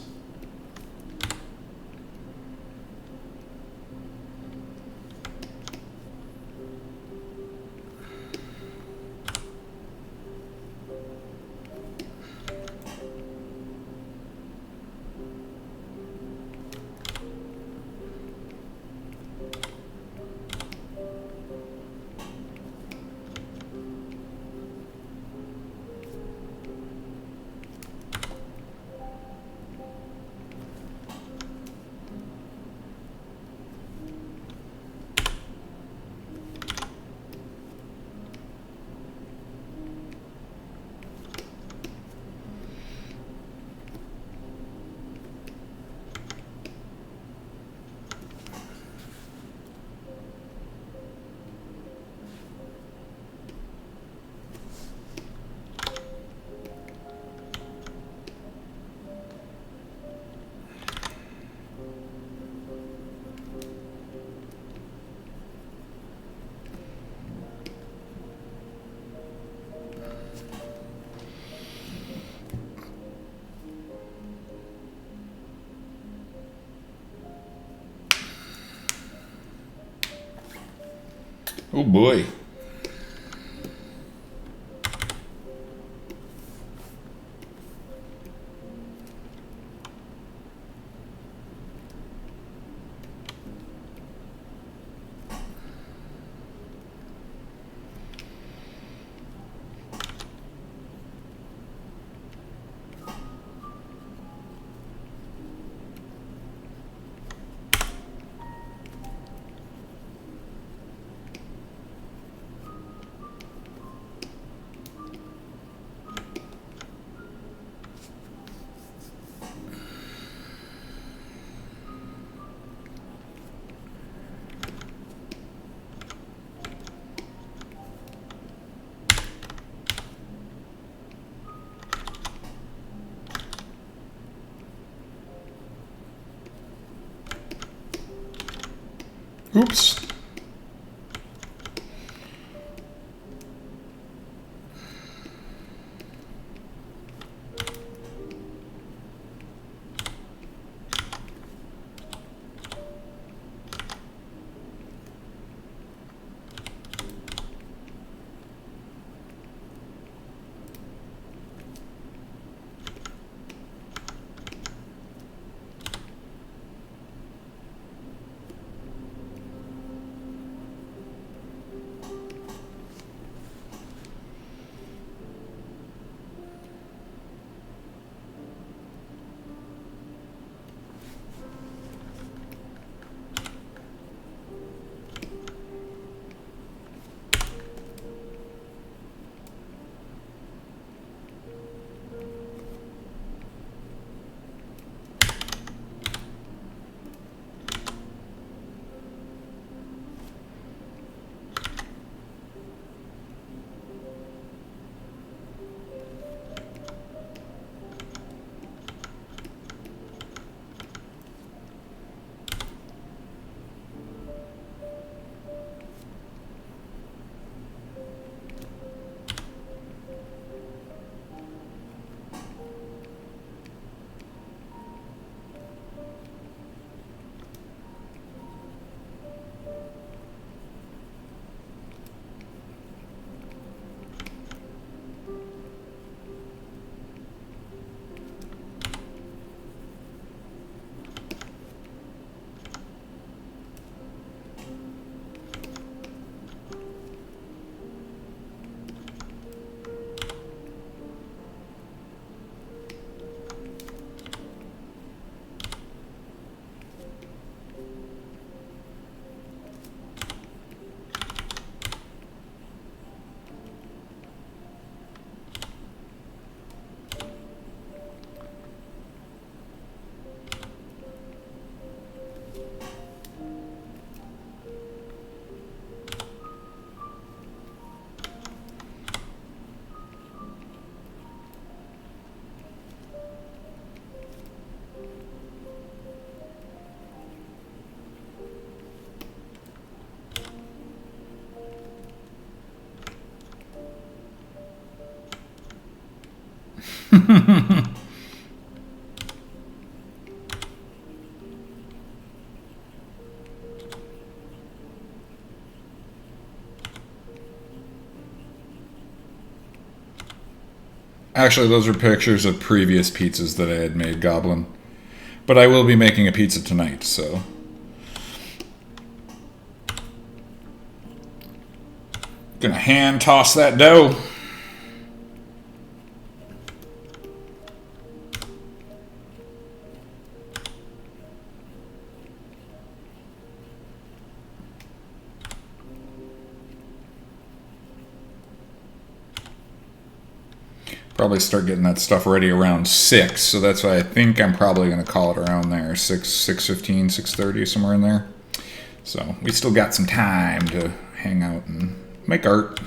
Oh boy. Oops. Actually, those are pictures of previous pizzas that I had made, Goblin. But I will be making a pizza tonight, so... Gonna hand toss that dough. Probably start getting that stuff ready around 6, so that's why I think I'm probably going to call it around there, 6:15, 6:30, somewhere in there. So we still got some time to hang out and make art.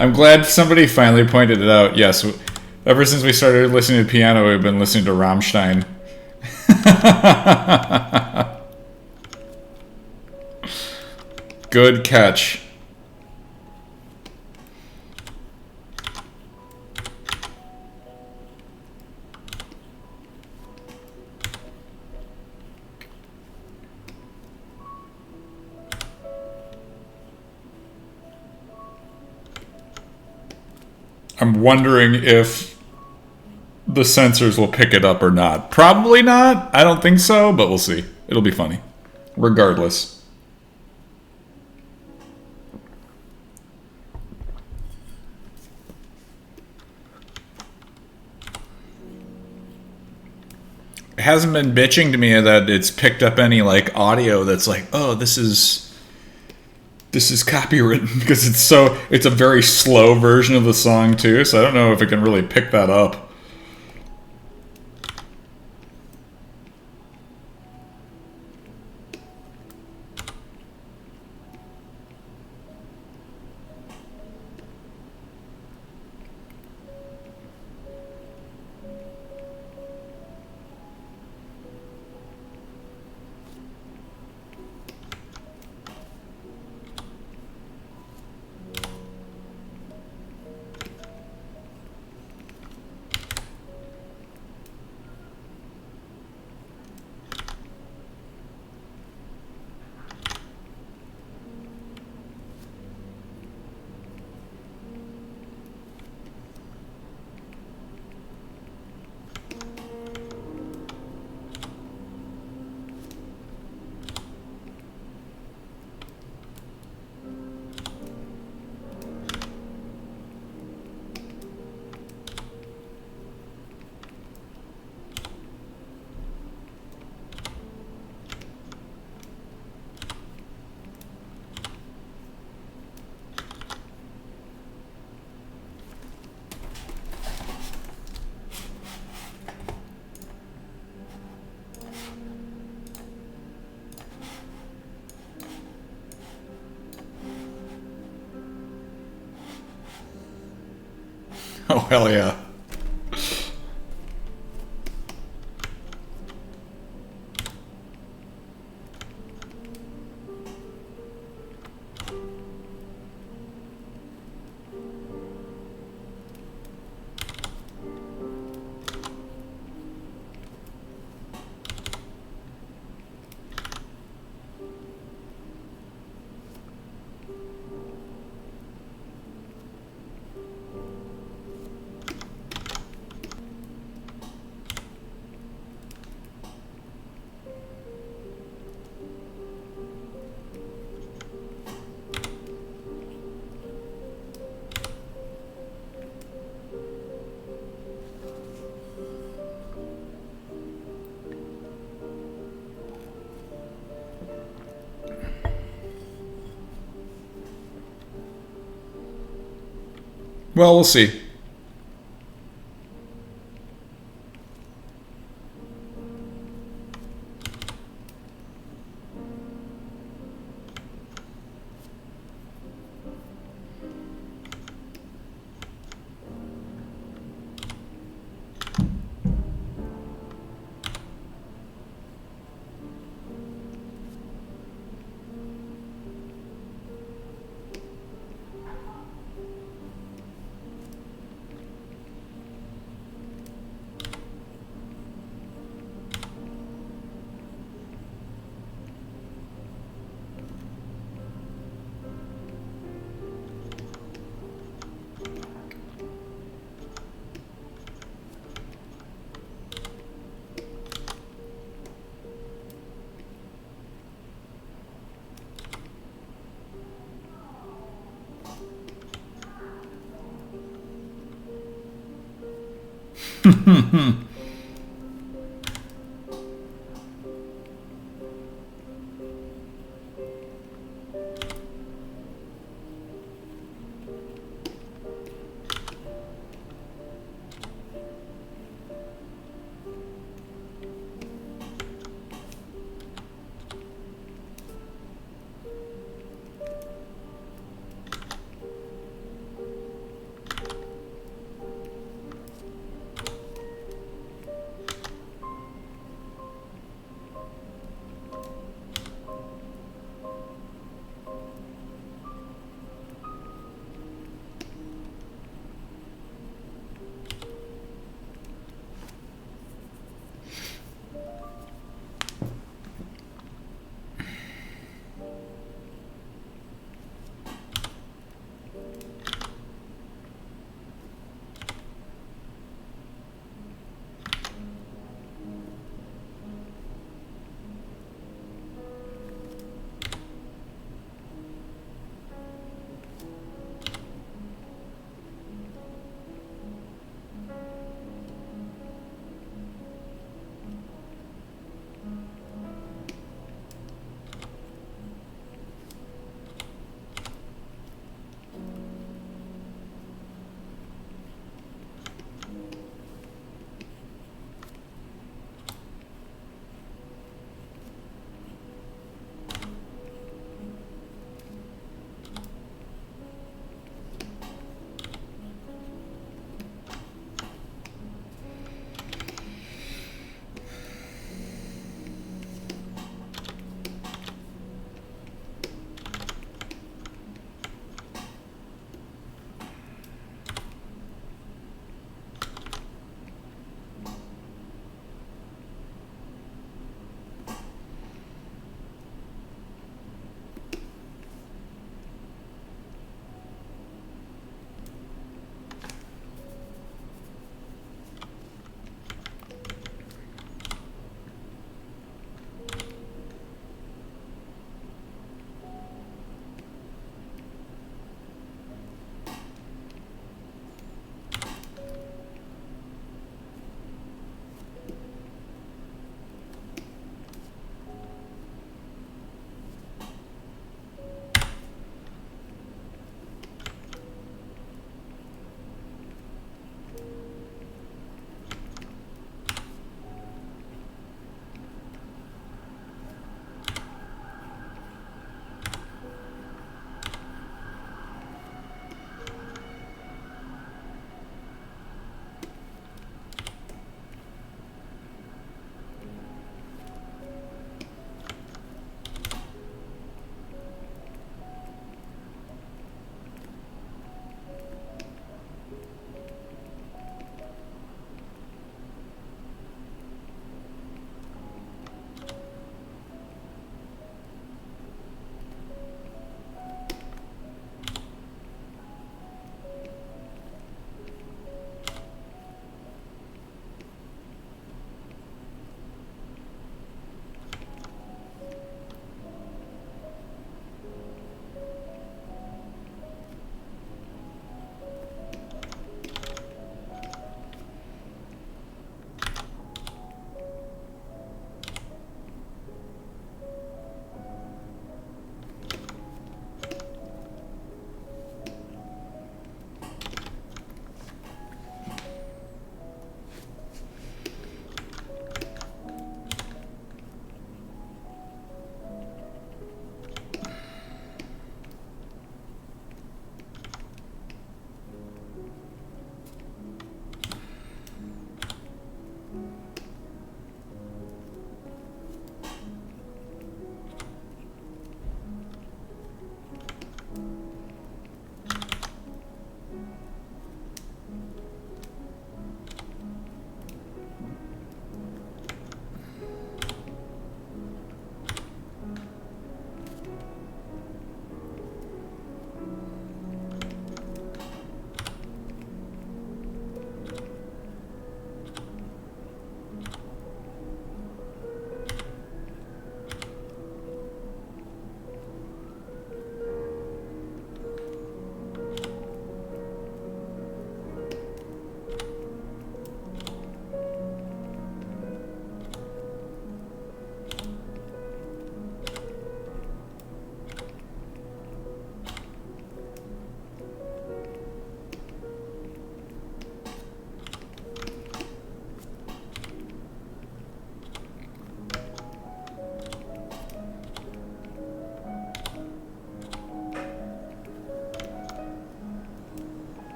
I'm glad somebody finally pointed it out. Yes, ever since we started listening to piano, we've been listening to Rammstein. Good catch. I'm wondering if the sensors will pick it up or not. Probably not. I don't think so, but we'll see. It'll be funny. Regardless. It hasn't been bitching to me that it's picked up any like audio that's like, oh, this is copywritten, because it's a very slow version of the song too, so I don't know if it can really pick that up. Oh, hell yeah. Well, we'll see.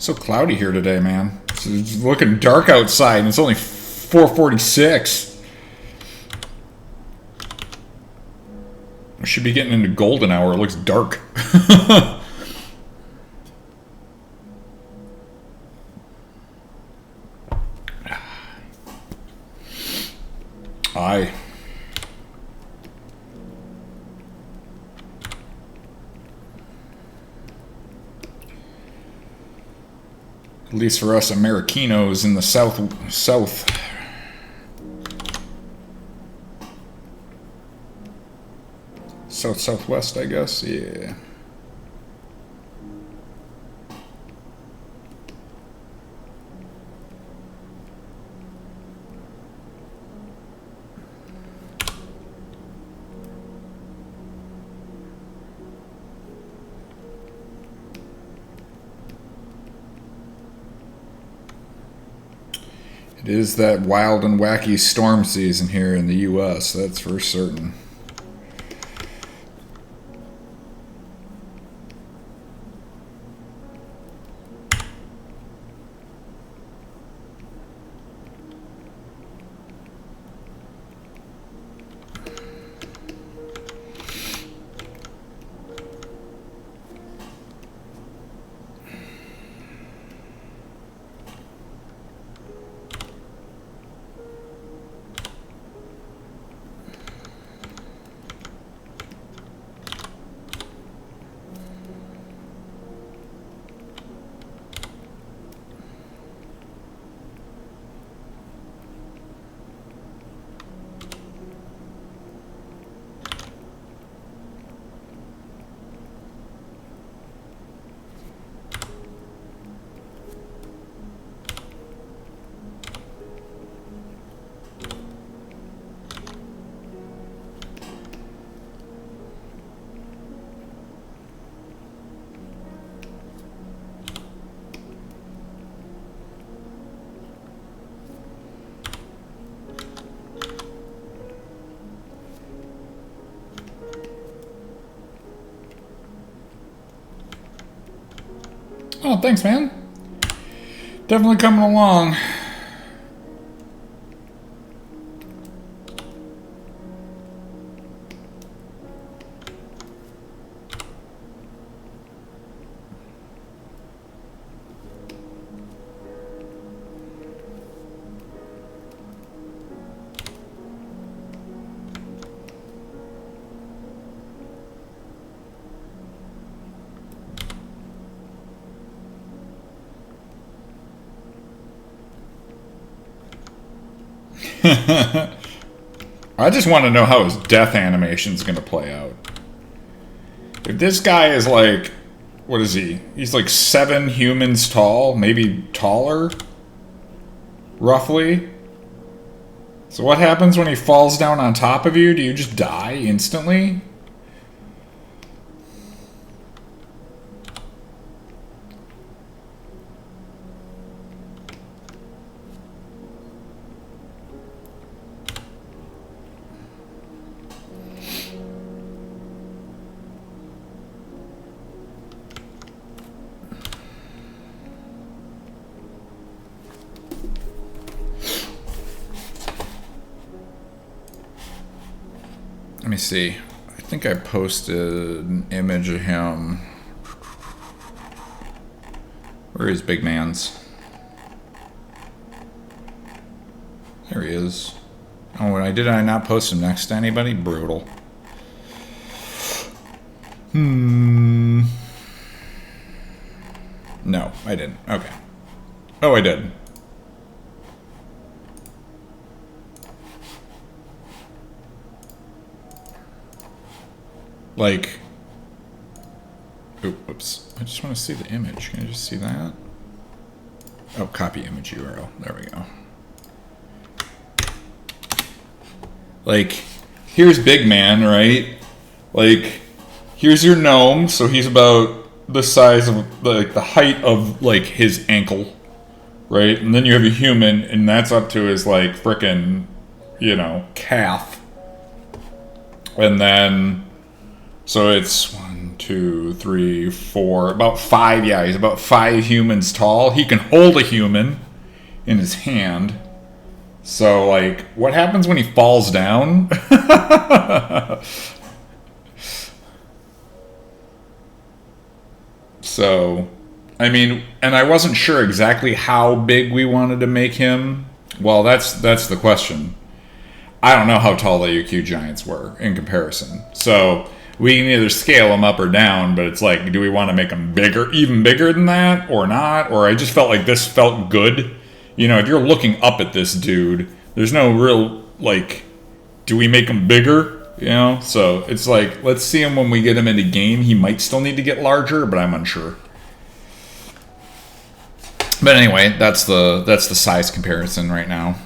So cloudy here today, man. It's looking dark outside, and it's only 4:46. I should be getting into golden hour. It looks dark. Aye. At least for us Americanos in the southwest, I guess. Yeah. It is that wild and wacky storm season here in the U.S., that's for certain. Oh, thanks, man. Definitely coming along. I just want to know how his death animation is going to play out. If this guy is like, what is he? He's like 7 humans tall, maybe taller, roughly. So what happens when he falls down on top of you? Do you just die instantly? Let me see. I think I posted an image of him. Where is Big Man's? There he is. Oh, and did I not post him next to anybody? Brutal. No, I didn't. Okay. Oh, I did. Like, oops, I just want to see the image. Can I just see that? Oh, copy image URL. There we go. Like, here's Big Man, right? Like, here's your gnome, so he's about the size of, like, the height of, like, his ankle, right? And then you have a human, and that's up to his, like, frickin', you know, calf. And then... so it's 1, 2, 3, 4, about 5. Yeah, he's about 5 humans tall. He can hold a human in his hand. So, like, what happens when he falls down? So, I mean, and I wasn't sure exactly how big we wanted to make him. Well, that's the question. I don't know how tall the UQ giants were in comparison. So we can either scale them up or down, but it's like, do we want to make them bigger, even bigger than that, or not? Or I just felt like this felt good. You know, if you're looking up at this dude, there's no real, like, do we make him bigger? You know? So it's like, let's see him when we get him into game. He might still need to get larger, but I'm unsure. But anyway, that's the size comparison right now.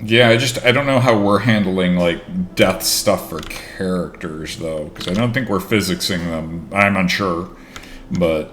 Yeah, I don't know how we're handling, like, death stuff for characters, though, because I don't think we're physicsing them. I'm unsure, but...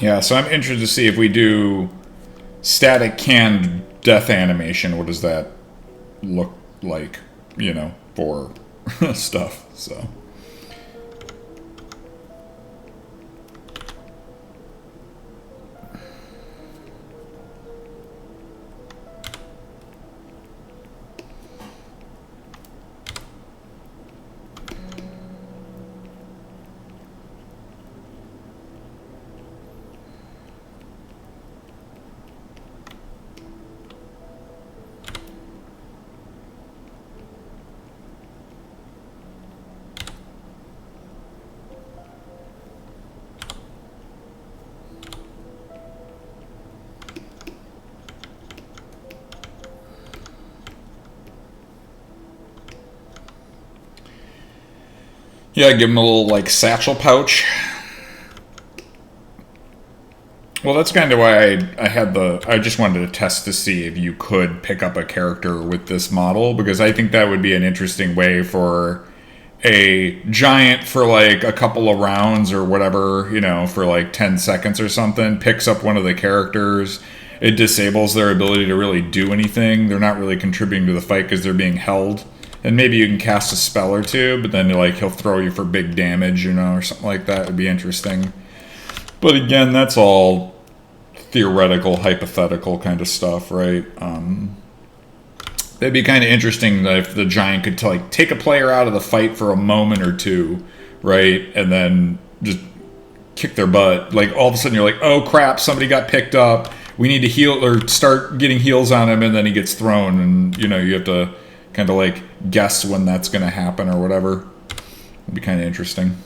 Yeah, so I'm interested to see if we do static canned death animation. What does that look like, you know, for stuff, so... Yeah, give him a little, like, satchel pouch. Well, that's kind of why I just wanted to test to see if you could pick up a character with this model, because I think that would be an interesting way for a giant for, like, a couple of rounds or whatever, you know, for, like, 10 seconds or something, picks up one of the characters. It disables their ability to really do anything. They're not really contributing to the fight because they're being held. And maybe you can cast a spell or two, but then, like, he'll throw you for big damage, you know, or something like that. Would be interesting. But again, that's all theoretical, hypothetical kind of stuff, right? That'd be kind of interesting if the giant could, like, take a player out of the fight for a moment or two, right? And then just kick their butt. Like, all of a sudden you're like, oh crap, somebody got picked up. We need to heal or start getting heals on him, and then he gets thrown, and, you know, you have to kind of, like, guess when that's going to happen or whatever. It'd be kind of interesting.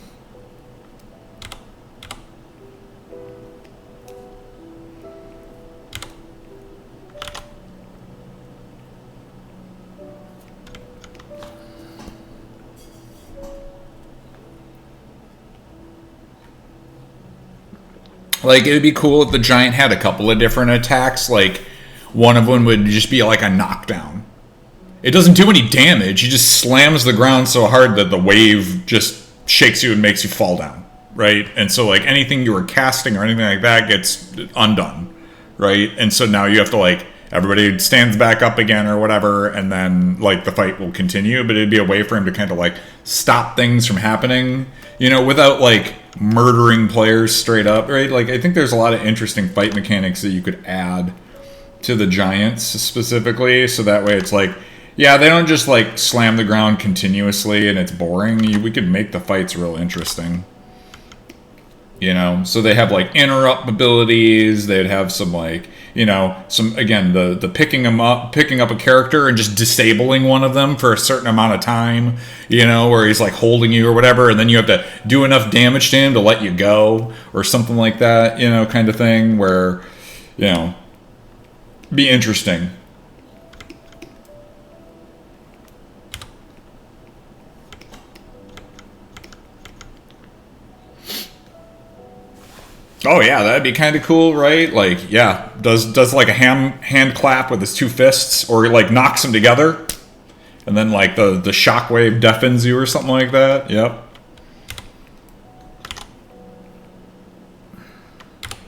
Like, it would be cool if the giant had a couple of different attacks. Like, one of them would just be like a knockdown. It doesn't do any damage. He just slams the ground so hard that the wave just shakes you and makes you fall down, right? And so like anything you were casting or anything like that gets undone, right? And so now you have to like, everybody stands back up again or whatever, and then like the fight will continue, but it'd be a way for him to kind of like stop things from happening, you know, without like murdering players straight up, right? Like I think there's a lot of interesting fight mechanics that you could add to the giants specifically, so that way it's like, yeah, they don't just like slam the ground continuously and it's boring. We could make the fights real interesting. You know, so they have like interrupt abilities. They'd have some like, you know, some, again, the picking up a character and just disabling one of them for a certain amount of time, you know, where he's like holding you or whatever, and then you have to do enough damage to him to let you go or something like that, you know, kind of thing where, you know, be interesting. Oh yeah, that'd be kind of cool, right? Like, yeah, does like a hand clap with his two fists, or like knocks them together, and then like the shockwave deafens you or something like that. Yep.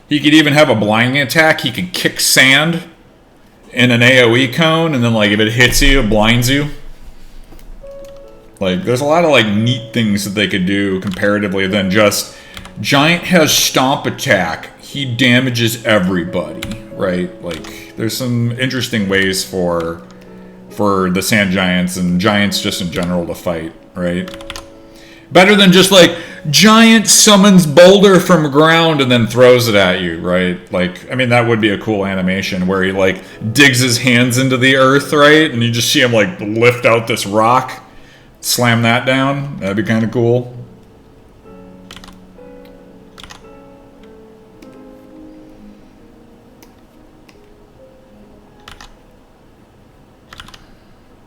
He could even have a blinding attack. He could kick sand in an AoE cone, and then like if it hits you, it blinds you. Like, there's a lot of like neat things that they could do comparatively than just Giant has stomp attack. He damages everybody, right? Like, there's some interesting ways for the sand giants and giants just in general to fight, right? Better than just like Giant summons boulder from ground and then throws it at you, right? Like, I mean, that would be a cool animation where he like digs his hands into the earth, right? And you just see him like lift out this rock, slam that down. That'd be kind of cool.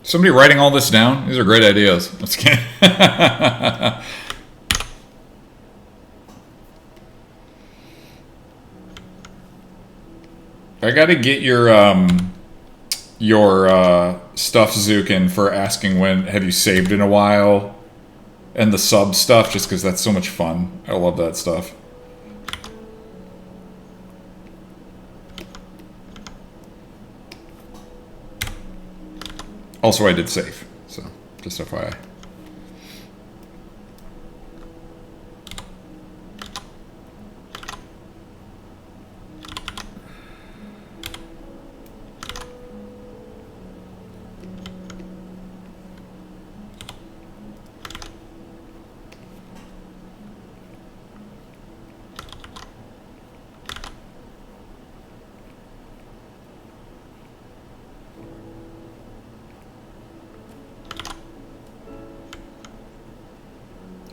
Somebody writing all this down? These are great ideas. Let's get. I gotta get your stuff, Zukin, for asking when have you saved in a while, and the sub stuff, just because that's so much fun. I love that stuff. Also, I did save, so just FYI.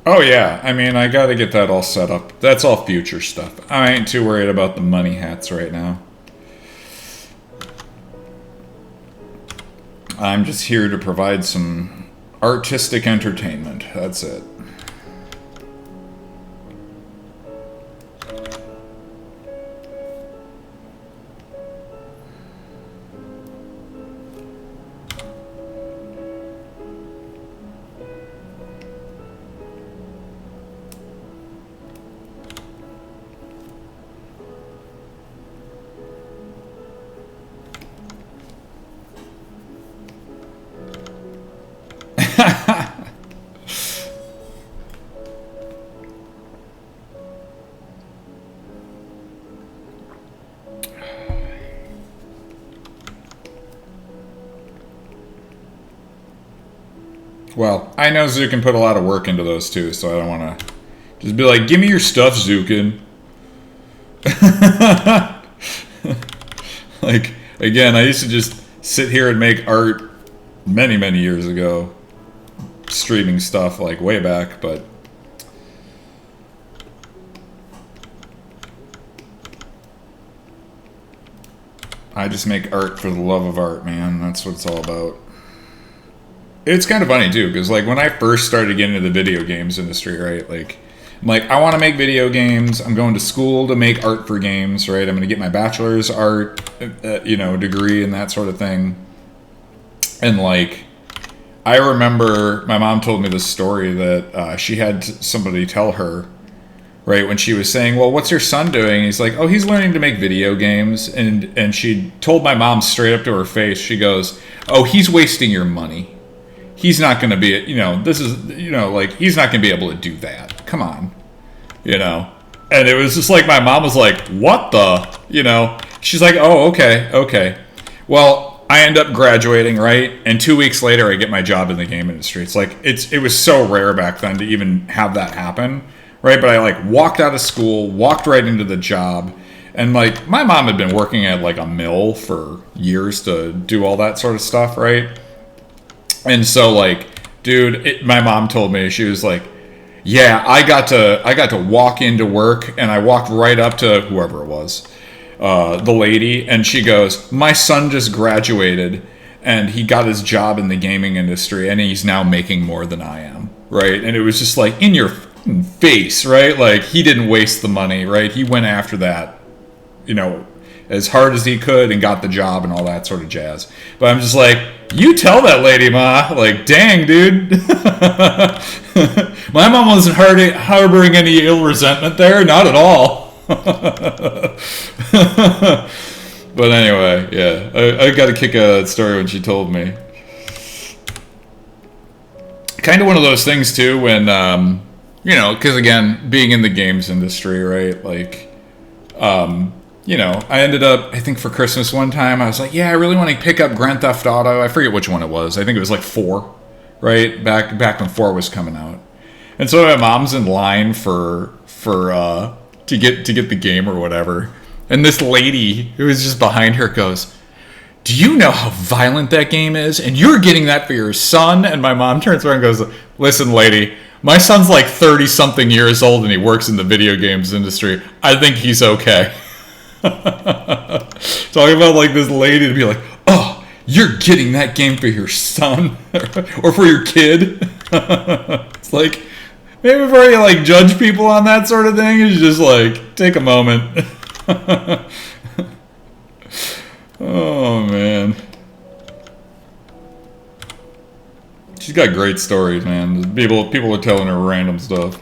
Oh yeah, I mean, I gotta get that all set up. That's all future stuff. I ain't too worried about the money hats right now. I'm just here to provide some artistic entertainment. That's it. Well, I know Zukin put a lot of work into those too, so I don't want to just be like, give me your stuff, Zukin. Like, again, I used to just sit here and make art many, many years ago. Streaming stuff, like, way back, but... I just make art for the love of art, man. That's what it's all about. It's kind of funny, too, because, like, when I first started getting into the video games industry, right, like, I'm like, I want to make video games. I'm going to school to make art for games, right? I'm going to get my bachelor's art, degree and that sort of thing. And like, I remember my mom told me this story that she had somebody tell her, right, when she was saying, well, what's your son doing? He's like, oh, he's learning to make video games. And she told my mom straight up to her face, she goes, oh, he's wasting your money. He's not going to be, he's not going to be able to do that. Come on, And it was just like, my mom was like, what the, She's like, oh, okay. Well, I end up graduating, right? And 2 weeks later, I get my job in the game industry. It's like, it was so rare back then to even have that happen, right? But I like walked out of school, walked right into the job. And like, my mom had been working at like a mill for years to do all that sort of stuff, right? And so like, dude, my mom told me, she was like, yeah, I got to walk into work, and I walked right up to whoever it was, the lady, and she goes, my son just graduated and he got his job in the gaming industry and he's now making more than I am, right? And it was just like, in your face, right? Like, he didn't waste the money, right? He went after that, as hard as he could and got the job and all that sort of jazz. But I'm just like, you tell that lady, Ma. Like, dang, dude. My mom wasn't harboring any ill resentment there. Not at all. But anyway, yeah. I got to kick a story when she told me. Kind of one of those things, too, when, because, again, being in the games industry, right? Like, I ended up, I think for Christmas one time, I was like, yeah, I really want to pick up Grand Theft Auto. I forget which one it was. I think it was like 4, right? Back when 4 was coming out. And so my mom's in line to get the game or whatever. And this lady who was just behind her goes, do you know how violent that game is? And you're getting that for your son? And my mom turns around and goes, listen, lady, my son's like 30-something years old and he works in the video games industry. I think he's okay. Talking about like this lady to be like, oh, you're getting that game for your son or for your kid. It's like, maybe before you like judge people on that sort of thing, you just like take a moment. Oh man, she's got great stories, man. People are telling her random stuff.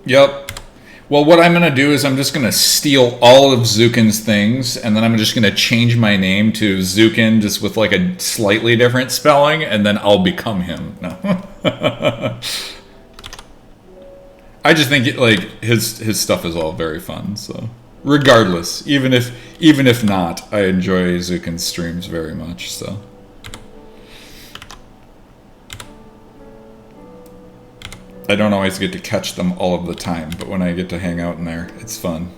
Yep. Well, what I'm going to do is I'm just going to steal all of Zukin's things, and then I'm just going to change my name to Zukin, just with like a slightly different spelling, and then I'll become him. No. I just think like his stuff is all very fun. So, regardless, even if not, I enjoy Zukin's streams very much. So. I don't always get to catch them all of the time, but when I get to hang out in there, it's fun.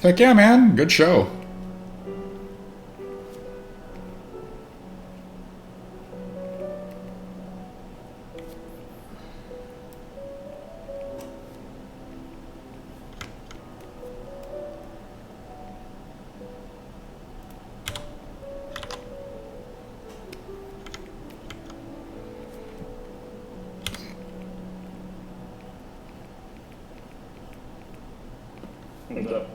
Heck yeah, man. Good show. What's up?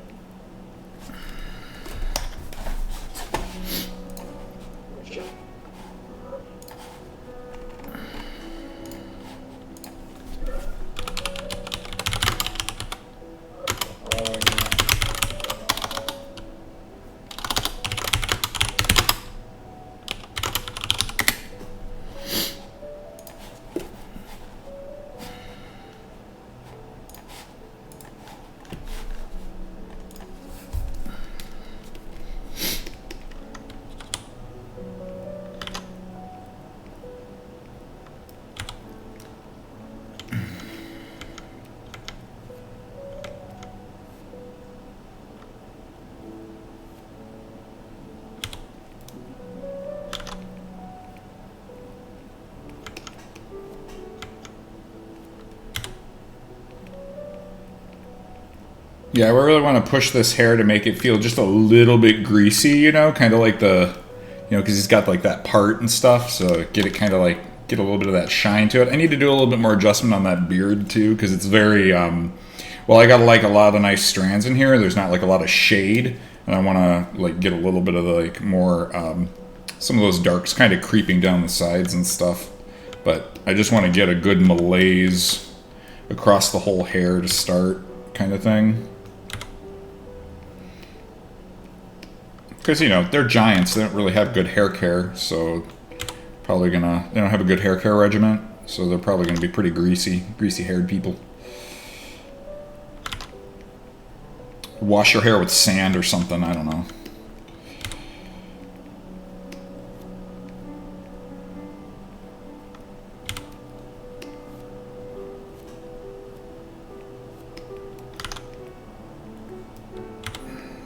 Yeah, I really want to push this hair to make it feel just a little bit greasy, you know, kind of like the, you know, because he's got like that part and stuff, so get it kind of like, get a little bit of that shine to it. I need to do a little bit more adjustment on that beard too, because it's very, well, I got like a lot of nice strands in here. There's not like a lot of shade, and I want to like get a little bit of the, like more, some of those darks kind of creeping down the sides and stuff. But I just want to get a good malaise across the whole hair to start, kind of thing. Because, you know, they're giants. They don't really have good hair care, so probably gonna... They don't have a good hair care regimen, so they're probably gonna be pretty greasy-haired people. Wash your hair with sand or something, I don't know.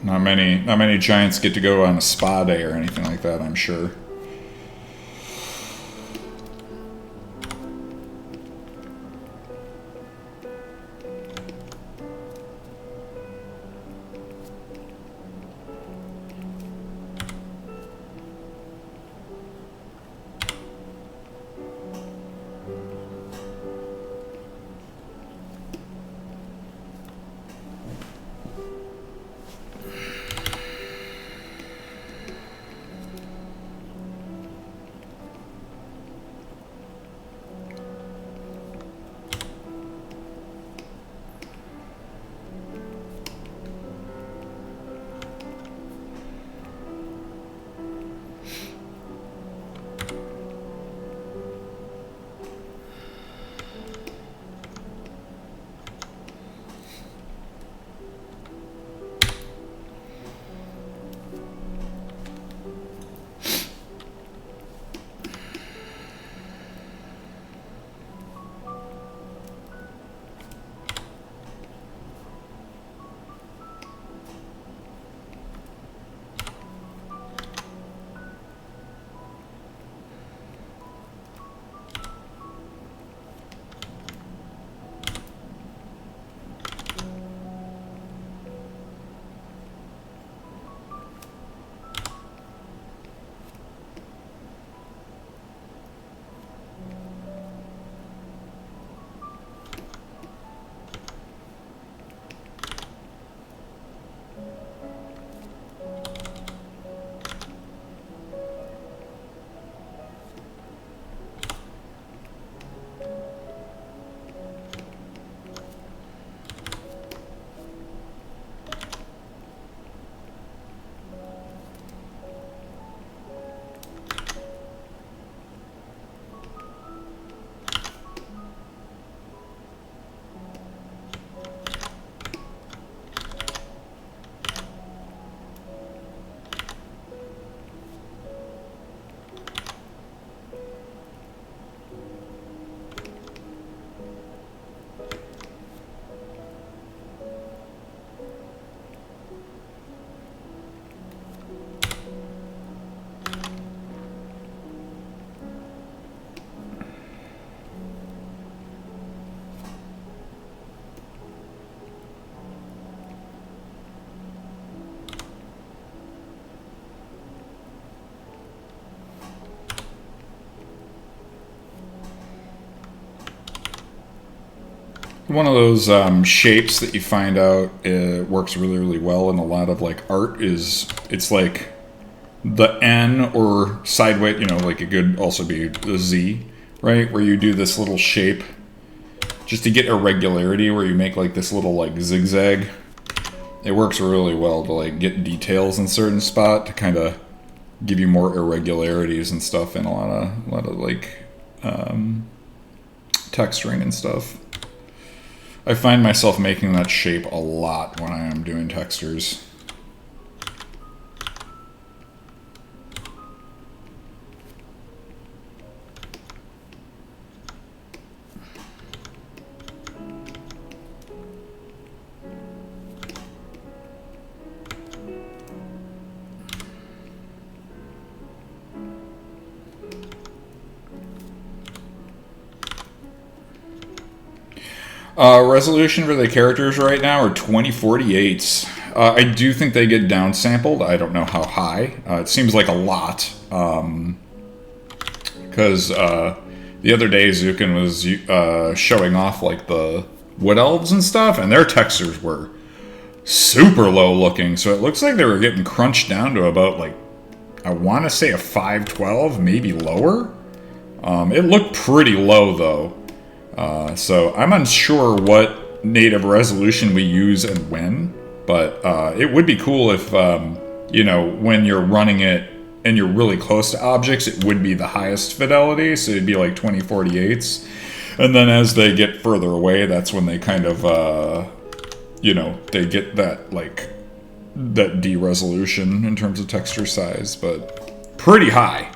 Not many giants get to go on a spa day or anything like that, I'm sure. One of those shapes that you find out works really, really well in a lot of like art is it's like the N or sideways, you know, like it could also be the Z, right? Where you do this little shape just to get irregularity, where you make like this little like zigzag. It works really well to like get details in certain spot to kind of give you more irregularities and stuff in a lot of like texturing and stuff. I find myself making that shape a lot when I am doing textures. Resolution for the characters right now are 2048s. I do think they get downsampled. I don't know how high. It seems like a lot. Because the other day Zukin was showing off like the wood elves and stuff, and their textures were super low looking. So it looks like they were getting crunched down to about like, I want to say a 512, maybe lower. It looked pretty low though. So I'm unsure what native resolution we use and when, but it would be cool if, you know, when you're running it and you're really close to objects, it would be the highest fidelity, so it'd be like 2048s. And then as they get further away, that's when they kind of, you know, they get that, like, that D-resolution in terms of texture size, but pretty high.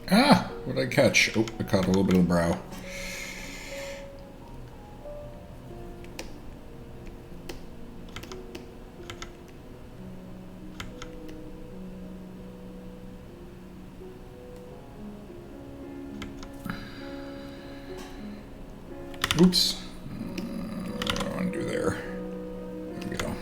Ah, what did I catch? Oh, I caught a little bit of the brow. Oops. What do I want to do there? There we go.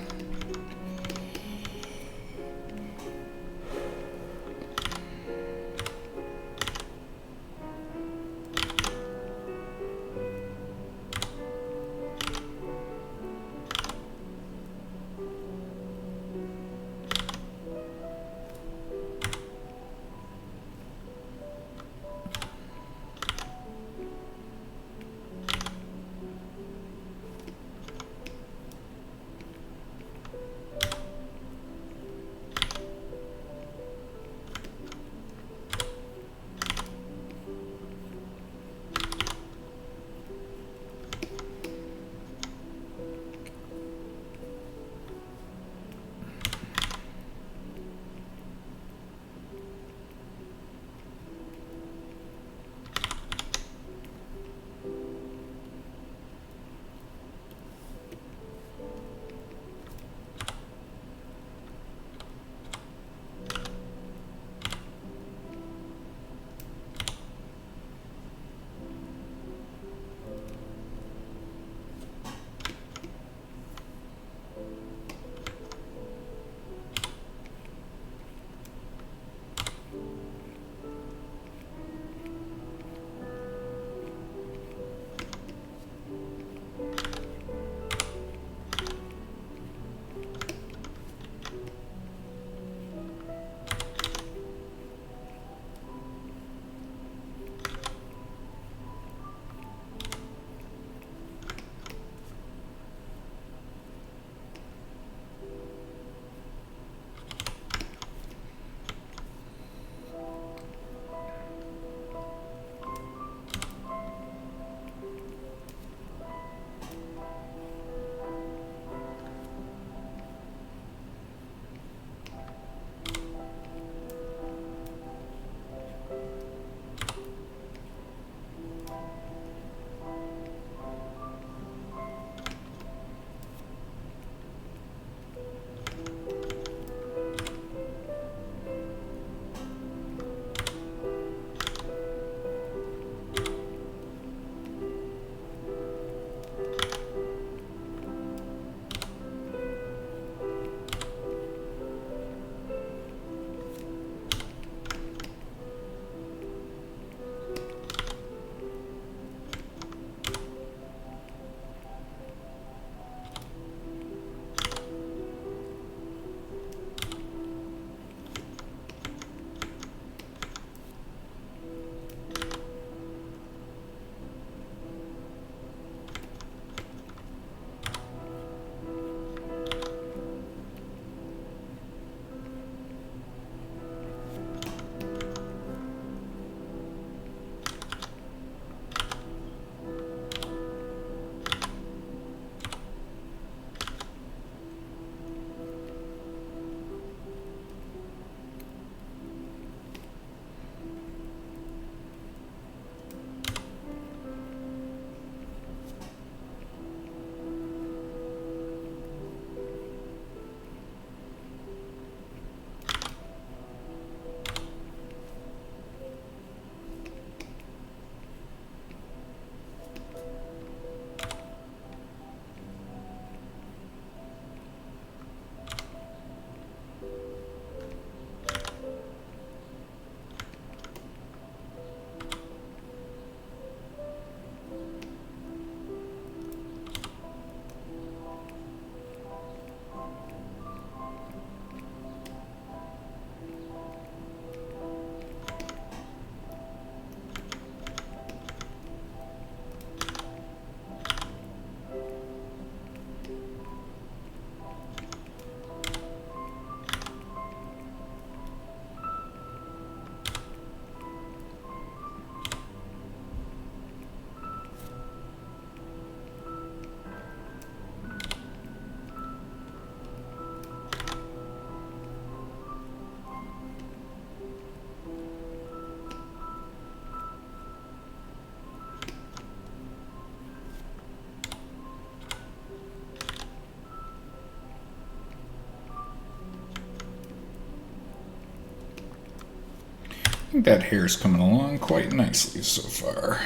think that hair's coming along quite nicely so far.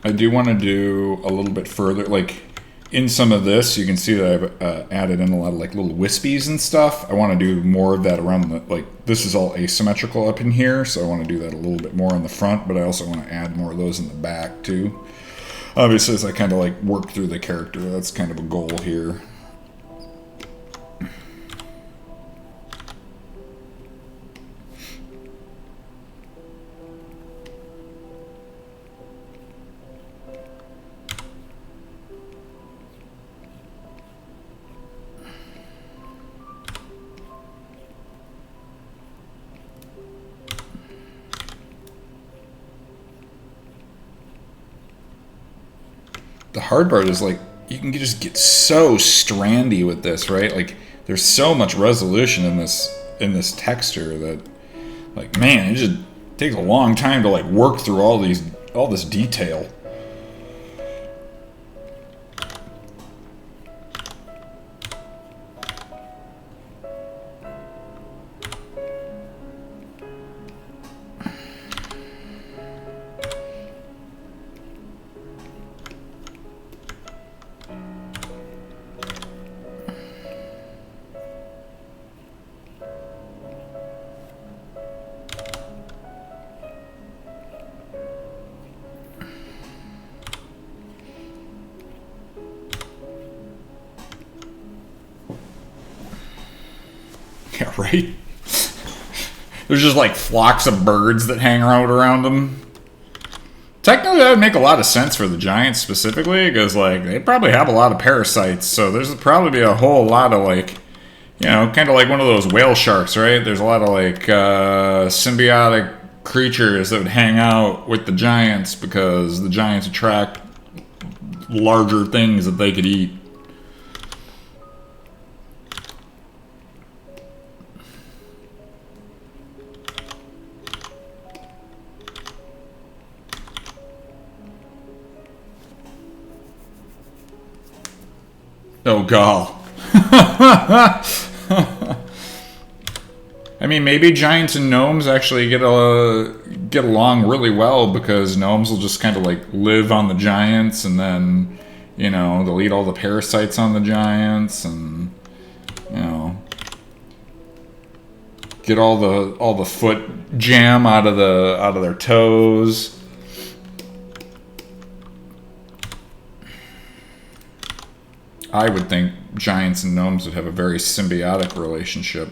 I do want to do a little bit further, like in some of this, you can see that I've added in a lot of like little wispies and stuff. I want to do more of that around the, like this is all asymmetrical up in here, so I want to do that a little bit more in the front, but I also want to add more of those in the back too. Obviously, as I kind of like work through the character, that's kind of a goal here. The hard part is like you can just get so strandy with this, right? Like there's so much resolution in this texture that, like, man, it just takes a long time to like work through all this detail. Yeah, right? There's just like flocks of birds that hang out around them. Technically, that would make a lot of sense for the giants specifically, because like they probably have a lot of parasites, so there's probably be a whole lot of like, you know, kind of like one of those whale sharks, right? There's a lot of like symbiotic creatures that would hang out with the giants because the giants attract larger things that they could eat. Oh, God. I mean, maybe giants and gnomes actually get along really well because gnomes will just kind of like live on the giants, and then, you know, they'll eat all the parasites on the giants, and, you know, get all the foot jam out of their toes. I would think giants and gnomes would have a very symbiotic relationship.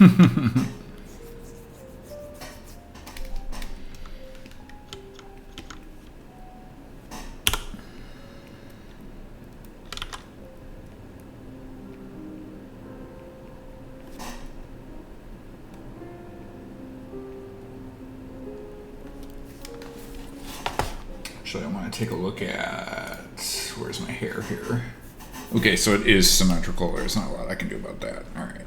Actually, I want to take a look at... Where's my hair here? Okay, so it is symmetrical. There's not a lot I can do about that. All right.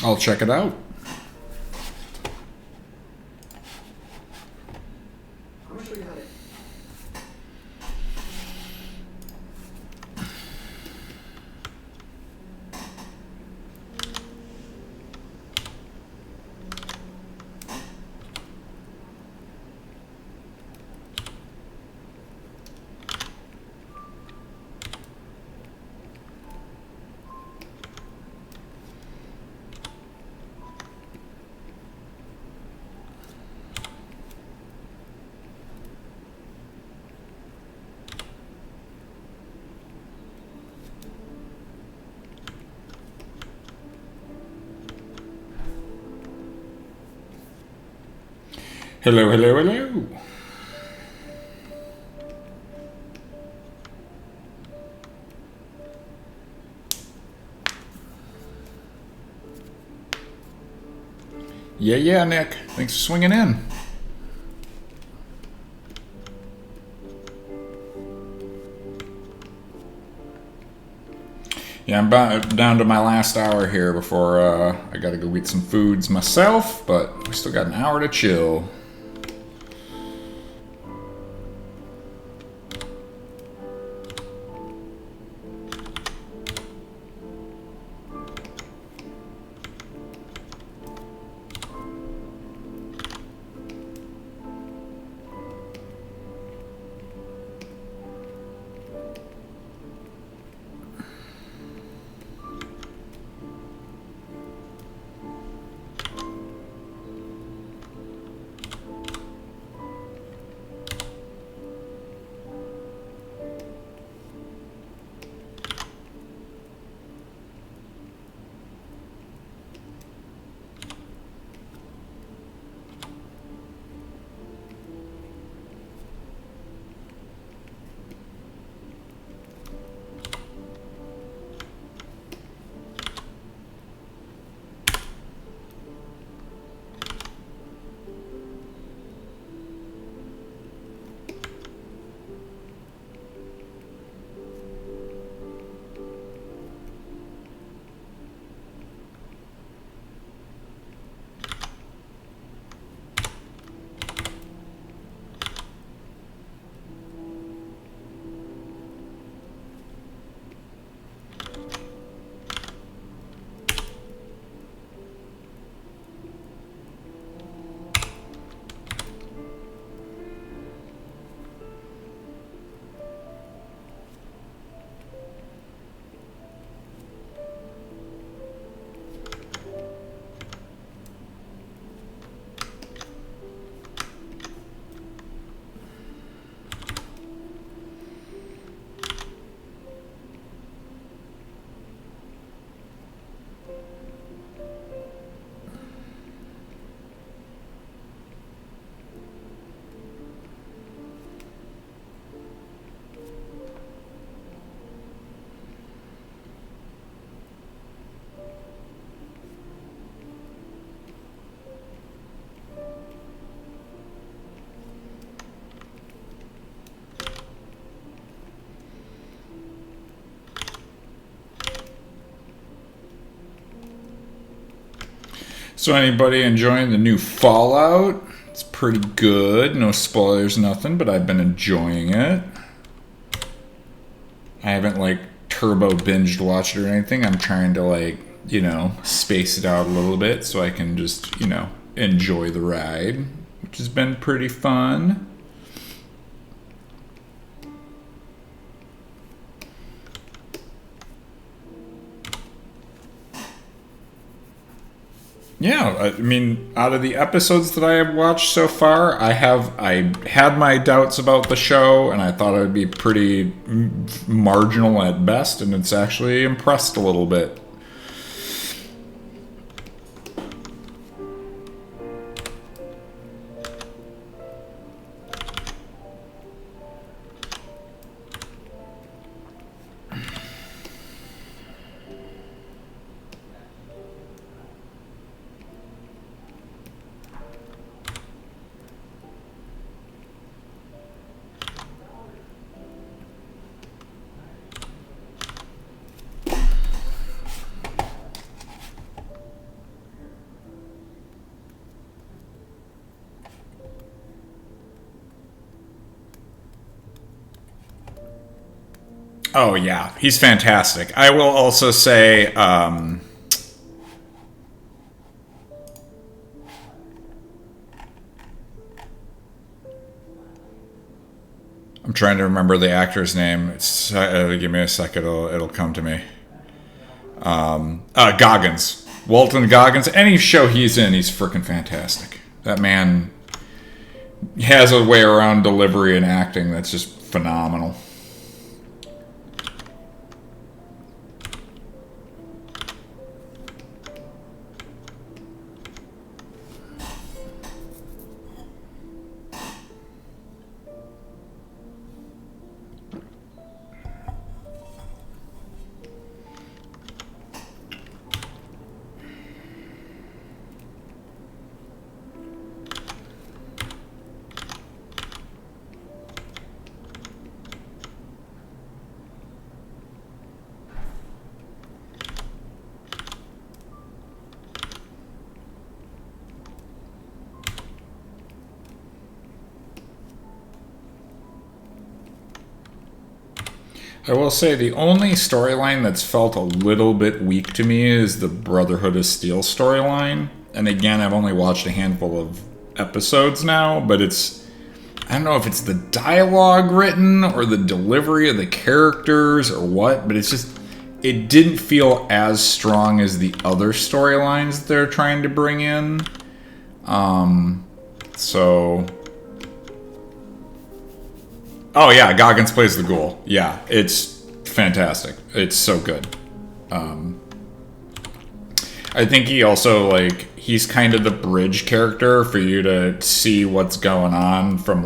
I'll check it out. Hello, hello, hello. Yeah, Nick. Thanks for swinging in. Yeah, I'm down to my last hour here before I gotta go eat some foods myself, but we still got an hour to chill. So anybody enjoying the new Fallout? It's pretty good. No spoilers, nothing, but I've been enjoying it. I haven't like turbo binged watched it or anything. I'm trying to like, you know, space it out a little bit so I can just, you know, enjoy the ride, which has been pretty fun. Yeah, I mean, out of the episodes that I have watched so far, I had my doubts about the show, and I thought it would be pretty marginal at best, and it's actually impressed a little bit. Oh yeah, he's fantastic. I will also say, I'm trying to remember the actor's name. Give me a sec; it'll come to me. Goggins, Walton Goggins. Any show he's in, he's freaking fantastic. That man has a way around delivery and acting that's just phenomenal. I will say the only storyline that's felt a little bit weak to me is the Brotherhood of Steel storyline. And again, I've only watched a handful of episodes now, but I don't know if it's the dialogue written or the delivery of the characters or what, but it didn't feel as strong as the other storylines that they're trying to bring in. Oh yeah, Goggins plays the ghoul. Yeah, it's fantastic. It's so good. I think he also he's kind of the bridge character for you to see what's going on from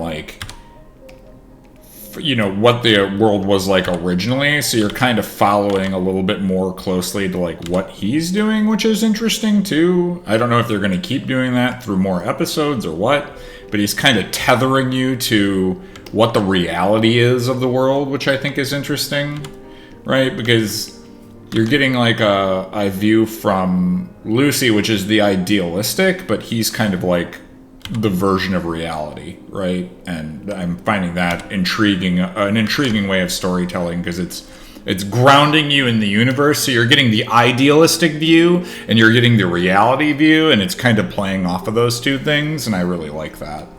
you know, what the world was like originally. So you're kind of following a little bit more closely to what he's doing, which is interesting too. I don't know if they're going to keep doing that through more episodes or what, but he's kind of tethering you to what the reality is of the world, which I think is interesting, right? Because you're getting a view from Lucy, which is the idealistic, but he's kind of the version of reality, right? And I'm finding that intriguing, an intriguing way of storytelling, because it's grounding you in the universe. So you're getting the idealistic view and you're getting the reality view, and it's kind of playing off of those two things, and I really like that.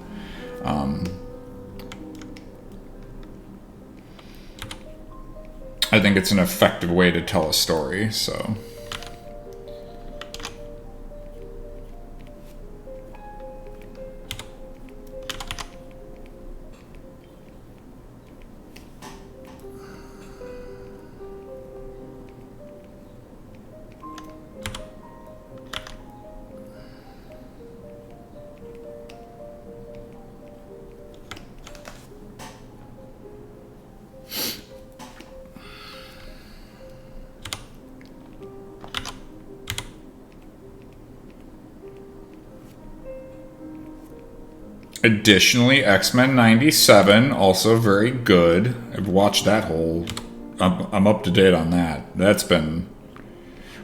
I think it's an effective way to tell a story, so... Additionally, X-Men 97, also very good. I've watched that whole... I'm up to date on that. That's been...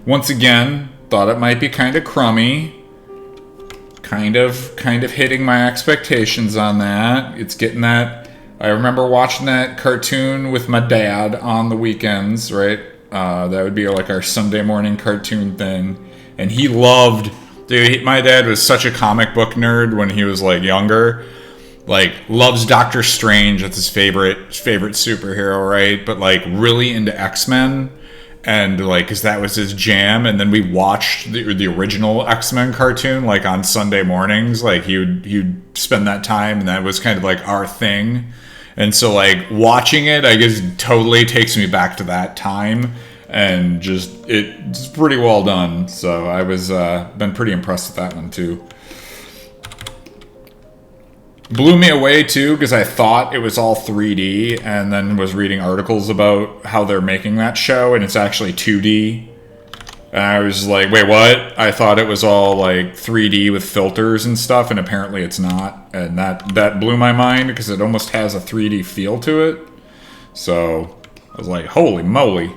Once again, thought it might be kind of crummy. kind of hitting my expectations on that. It's getting that. I remember watching that cartoon with my dad on the weekends, right? That would be like our Sunday morning cartoon thing. And he loved, dude, my dad was such a comic book nerd when he was like younger. Like, loves Doctor Strange, that's his favorite superhero, right? But like really into X-Men. And like, cause that was his jam. And then we watched the original X-Men cartoon, like on Sunday mornings. Like he'd spend that time, and that was kind of like our thing. And so like watching it, I guess totally takes me back to that time, and just it's pretty well done. So I was been pretty impressed with that one too. Blew me away too, because I thought it was all 3D, and then was reading articles about how they're making that show, and it's actually 2D. And I was like, wait, what? I thought it was all like 3D with filters and stuff, and apparently it's not. And that blew my mind, because it almost has a 3D feel to it. So I was like, holy moly.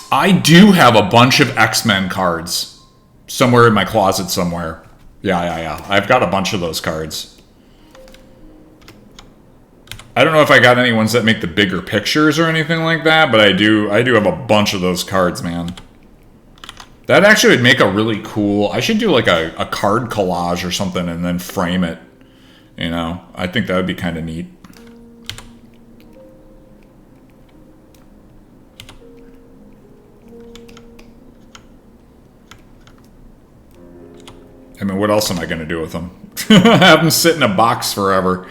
I do have a bunch of X-Men cards. Somewhere in my closet somewhere. Yeah. I've got a bunch of those cards. I don't know if I got any ones that make the bigger pictures or anything like that, but I do have a bunch of those cards, man. That actually would make a really cool... I should do like a card collage or something and then frame it. You know? I think that would be kind of neat. I mean, what else am I going to do with them? Have them sit in a box forever.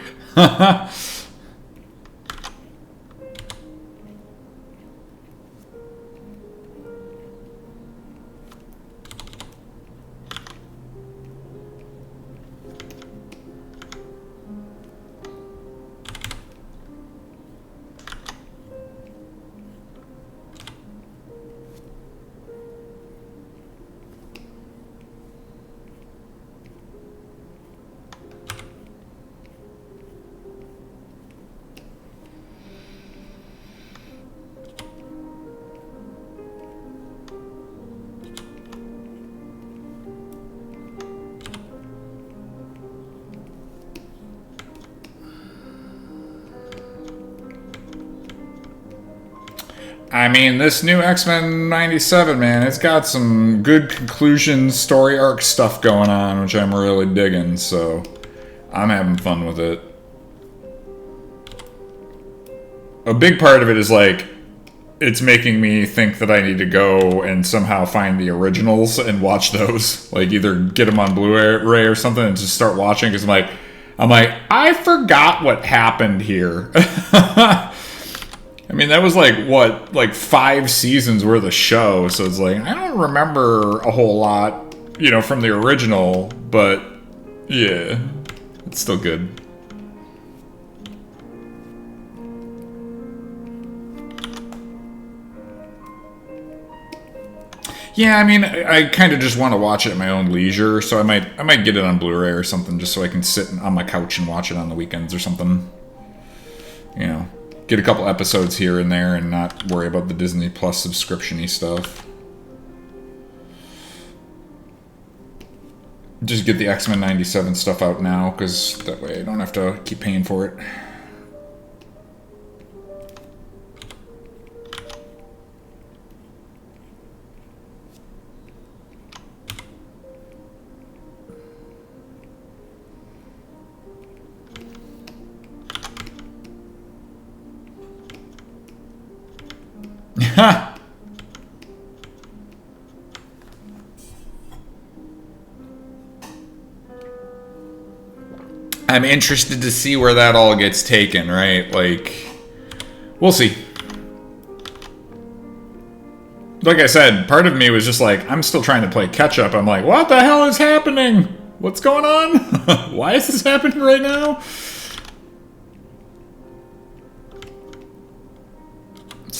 I mean, this new X-Men 97, man, it's got some good conclusion, story arc stuff going on, which I'm really digging, so I'm having fun with it. A big part of it is, like, it's making me think that I need to go and somehow find the originals and watch those. Like, either get them on Blu-ray or something and just start watching, because I'm like, I forgot what happened here. I mean, that was like, what, like 5 seasons worth of show, so it's like, I don't remember a whole lot, you know, from the original, but yeah, it's still good. Yeah, I mean, I kind of just want to watch it at my own leisure, so I might get it on Blu-ray or something, just so I can sit on my couch and watch it on the weekends or something. You know, get a couple episodes here and there and not worry about the Disney Plus subscription-y stuff. Just get the X-Men 97 stuff out now, because that way I don't have to keep paying for it. Ha! I'm interested to see where that all gets taken, right? Like, we'll see. Like I said, part of me was just like, I'm still trying to play catch up. I'm like, what the hell is happening? What's going on? Why is this happening right now?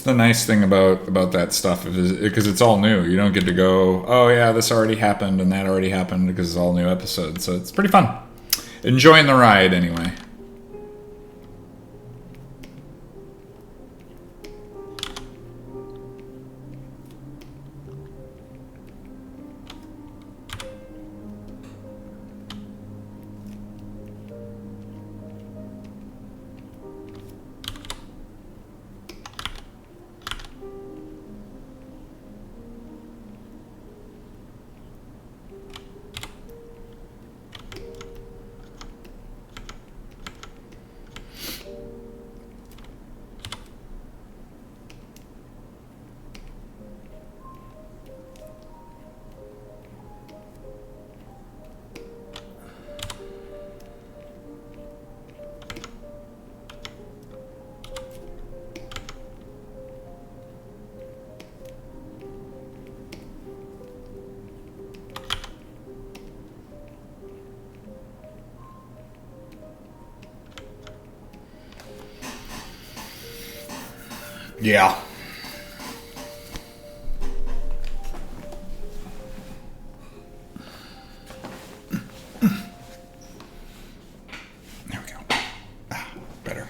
The nice thing about that stuff is because it's all new. You don't get to go, oh yeah, this already happened and that already happened, because it's all new episodes. So it's pretty fun. Enjoying the ride anyway. Yeah. There we go. Better.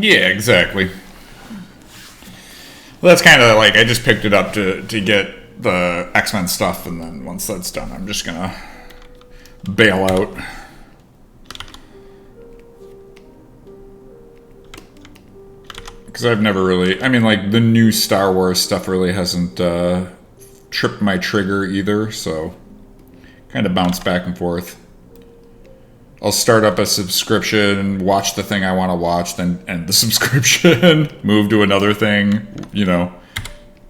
Yeah, exactly. Well, that's kind of like, I just picked it up to get the X-Men stuff, and then once that's done, I'm just gonna bail out. Because I've never really, I mean, like, the new Star Wars stuff really hasn't tripped my trigger either, so kind of bounce back and forth. I'll start up a subscription, watch the thing I want to watch, then end the subscription, move to another thing, you know.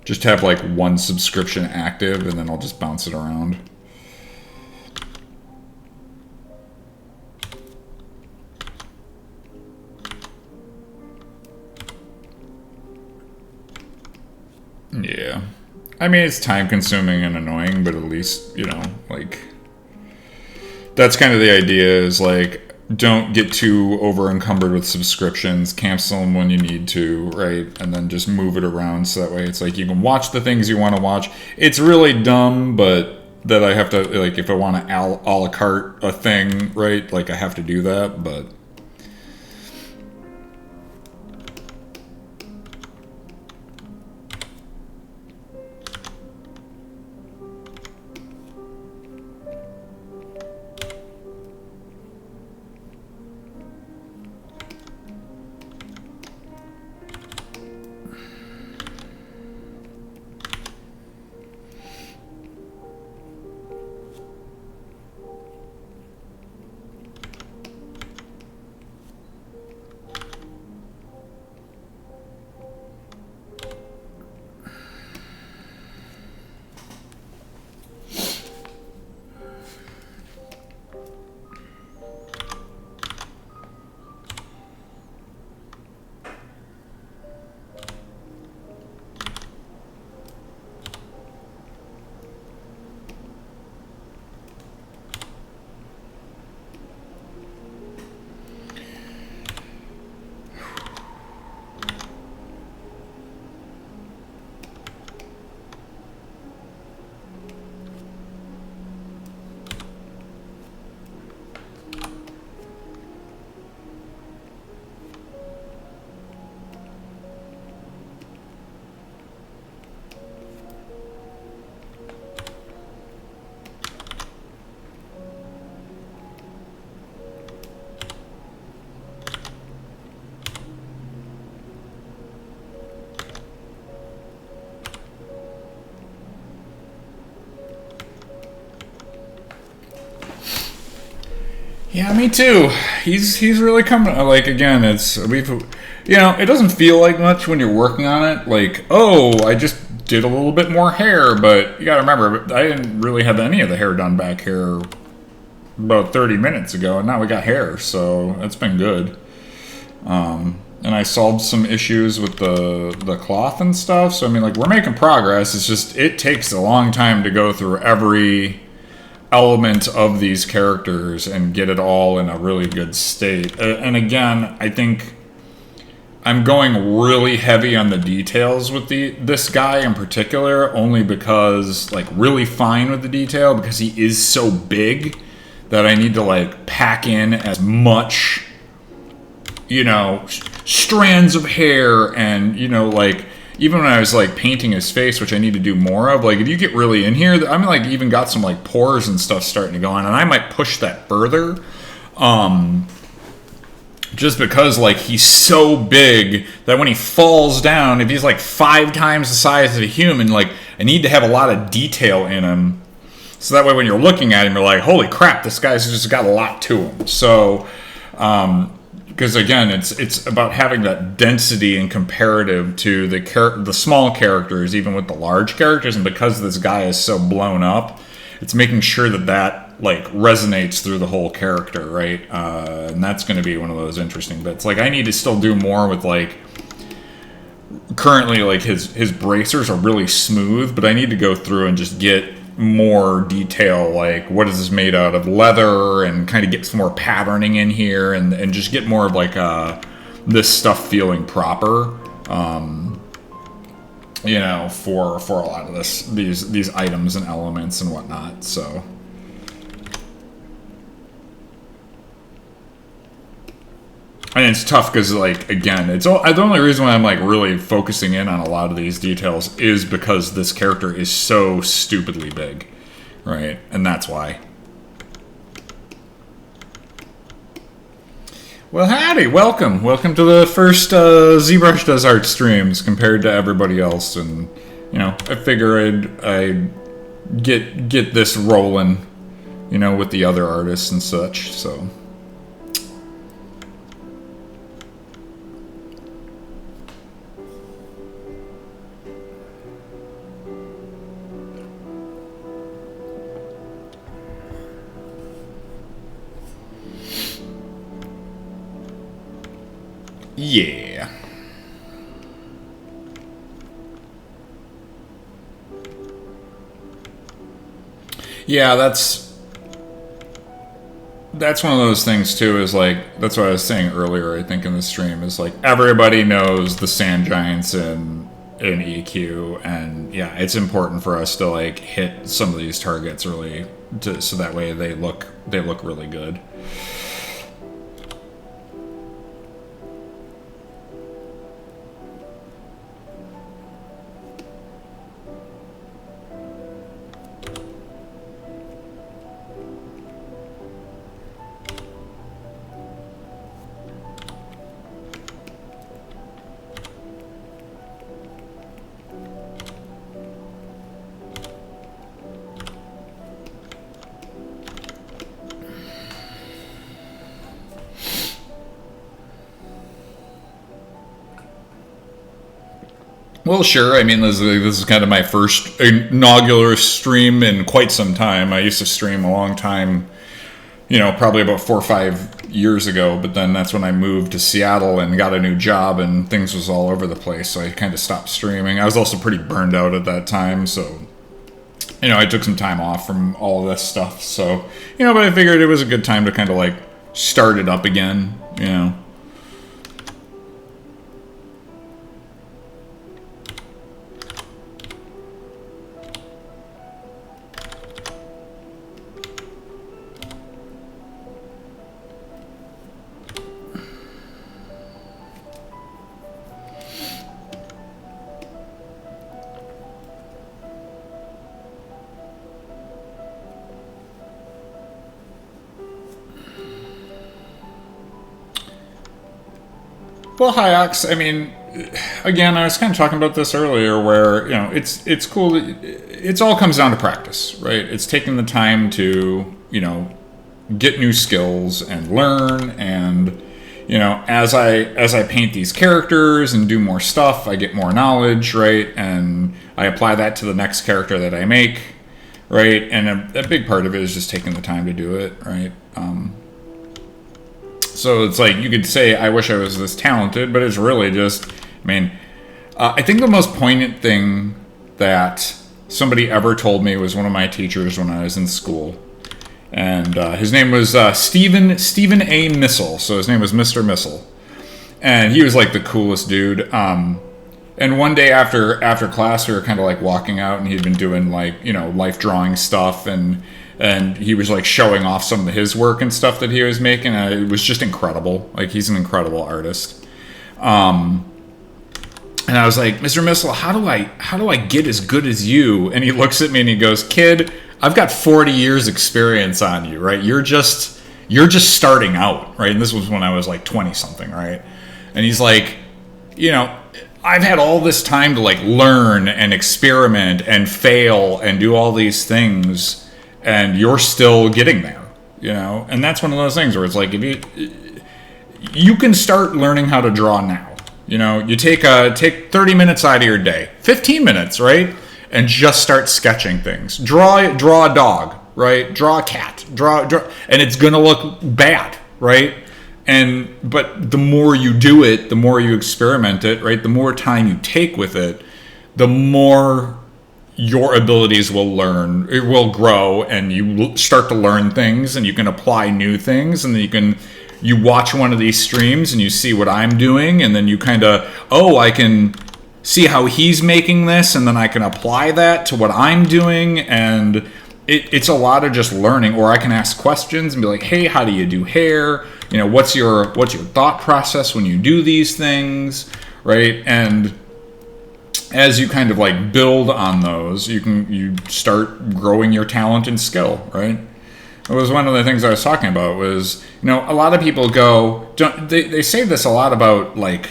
Just have like one subscription active, and then I'll just bounce it around. Yeah. I mean, it's time consuming and annoying, but at least, you know, like, that's kind of the idea, is like, don't get too over encumbered with subscriptions, cancel them when you need to, right? And then just move it around, so that way it's like you can watch the things you want to watch. It's really dumb, but that I have to, like, if I want to a la carte a thing, right? Like, I have to do that, but yeah, me too. He's really coming. Like, again, you know, it doesn't feel like much when you're working on it. Like, oh, I just did a little bit more hair, but you gotta remember, I didn't really have any of the hair done back here about 30 minutes ago, and now we got hair, so that's been good. And I solved some issues with the cloth and stuff, so I mean, like, we're making progress. It's just, it takes a long time to go through every element of these characters and get it all in a really good state. And again, I think I'm going really heavy on the details with this guy in particular, only because, like, really fine with the detail, because he is so big that I need to, like, pack in as much, you know, strands of hair, and, you know, like, even when I was, like, painting his face, which I need to do more of, like, if you get really in here, I mean, like, even got some, like, pores and stuff starting to go on, and I might push that further, just because, like, he's so big that when he falls down, if he's, like, 5 times the size of a human, like, I need to have a lot of detail in him, So that way when you're looking at him, you're like, holy crap, this guy's just got a lot to him. So, because again, it's about having that density and comparative to the small characters, even with the large characters. And because this guy is so blown up, it's making sure that like resonates through the whole character, right? And that's going to be one of those interesting bits. Like, I need to still do more with like, currently like his bracers are really smooth, but I need to go through and just get more detail, like what is this made out of, leather, and kind of get some more patterning in here, and just get more of like this stuff feeling proper, you know, for a lot of these items and elements and whatnot. So and it's tough because, like, again, it's all, the only reason why I'm like really focusing in on a lot of these details is because this character is so stupidly big, right? And that's why. Well, howdy, welcome to the first Zbrushed Does Art streams compared to everybody else, and you know, I figure I'd get this rolling, you know, with the other artists and such. So. Yeah. Yeah, that's one of those things too, is like, that's what I was saying earlier, I think in the stream, is like everybody knows the sand giants in EQ, and yeah, it's important for us to like hit some of these targets really so that way they look really good. Well, sure. I mean, this is kind of my first inaugural stream in quite some time. I used to stream a long time, you know, probably about 4 or 5 years ago, but then that's when I moved to Seattle and got a new job, and things was all over the place, so I kind of stopped streaming. I was also pretty burned out at that time, so, you know, I took some time off from all of this stuff, so, you know, but I figured it was a good time to kind of, like, start it up again, you know. Well, hi, Ox. I mean, again, I was kind of talking about this earlier, where, you know, it's cool. It all comes down to practice, right? It's taking the time to, you know, get new skills and learn, and, you know, as I paint these characters and do more stuff, I get more knowledge, right? And I apply that to the next character that I make, right? And a big part of it is just taking the time to do it, right? So it's like, you could say, I wish I was this talented, but it's really just, I mean, I think the most poignant thing that somebody ever told me was one of my teachers when I was in school. And his name was Stephen A. Missile. So his name was Mr. Missile. And he was like the coolest dude. And one day after class, we were kind of like walking out, and he'd been doing like, you know, life drawing stuff, and he was like showing off some of his work and stuff that he was making. And it was just incredible. Like, he's an incredible artist. And I was like, Mr. Missile, how do I get as good as you? And he looks at me and he goes, kid, I've got 40 years experience on you, right? You're just starting out, right? And this was when I was like 20 something, right? And he's like, you know, I've had all this time to like learn and experiment and fail and do all these things. and you're still getting there, you know? And that's one of those things where it's like, if you can start learning how to draw now. You know, you take 30 minutes out of your day, 15 minutes, right? And just start sketching things. Draw a dog, right? Draw a cat, draw, and it's gonna look bad, right? But the more you do it, the more you experiment it, right? The more time you take with it, the more your abilities will grow, and you start to learn things, and you can apply new things, and then you watch one of these streams and you see what I'm doing, and then you kind of, I can see how he's making this, and then I can apply that to what I'm doing, and it's a lot of just learning. Or I can ask questions and be like, hey, how do you do hair? You know, what's your thought process when you do these things, right? And as you kind of like build on those, you start growing your talent and skill, right? It was one of the things I was talking about was, you know, a lot of people they say this a lot about like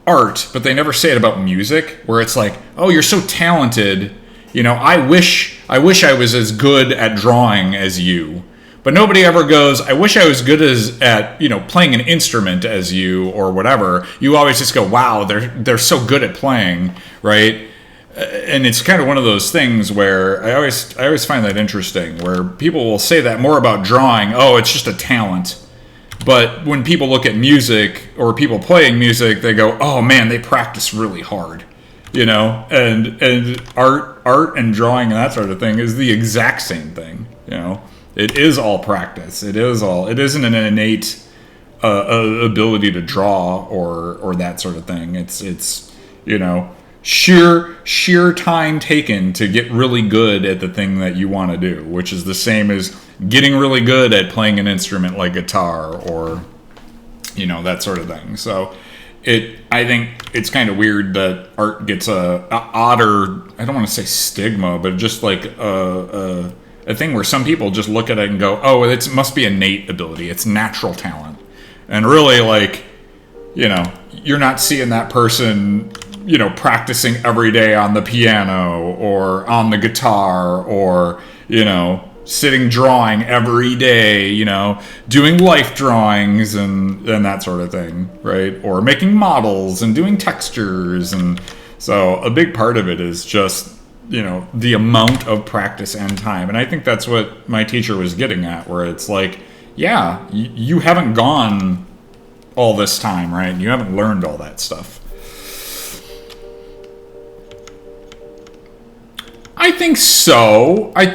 art, but they never say it about music, where it's like, oh, you're so talented, you know, I wish I was as good at drawing as you. But nobody ever goes, I wish I was good at, you know, playing an instrument as you, or whatever. You always just go, wow, they're so good at playing, right? And it's kind of one of those things where I always find that interesting, where people will say that more about drawing, oh, it's just a talent. But when people look at music or people playing music, they go, oh man, they practice really hard, you know? And art and drawing and that sort of thing is the exact same thing, you know? It is all practice. It isn't an innate ability to draw or that sort of thing. It's you know, sheer time taken to get really good at the thing that you want to do, which is the same as getting really good at playing an instrument like guitar, or, you know, that sort of thing. So I think it's kind of weird that art gets a odder, I don't want to say stigma, but just like a thing where some people just look at it and go, oh, it must be innate ability, it's natural talent. And really, like, you know, you're not seeing that person, you know, practicing every day on the piano or on the guitar, or, you know, sitting drawing every day, you know, doing life drawings and that sort of thing, right? Or making models and doing textures. And so a big part of it is just, you know, the amount of practice and time. And I think that's what my teacher was getting at, where it's like, yeah, you haven't gone all this time, right? You haven't learned all that stuff. I think so. I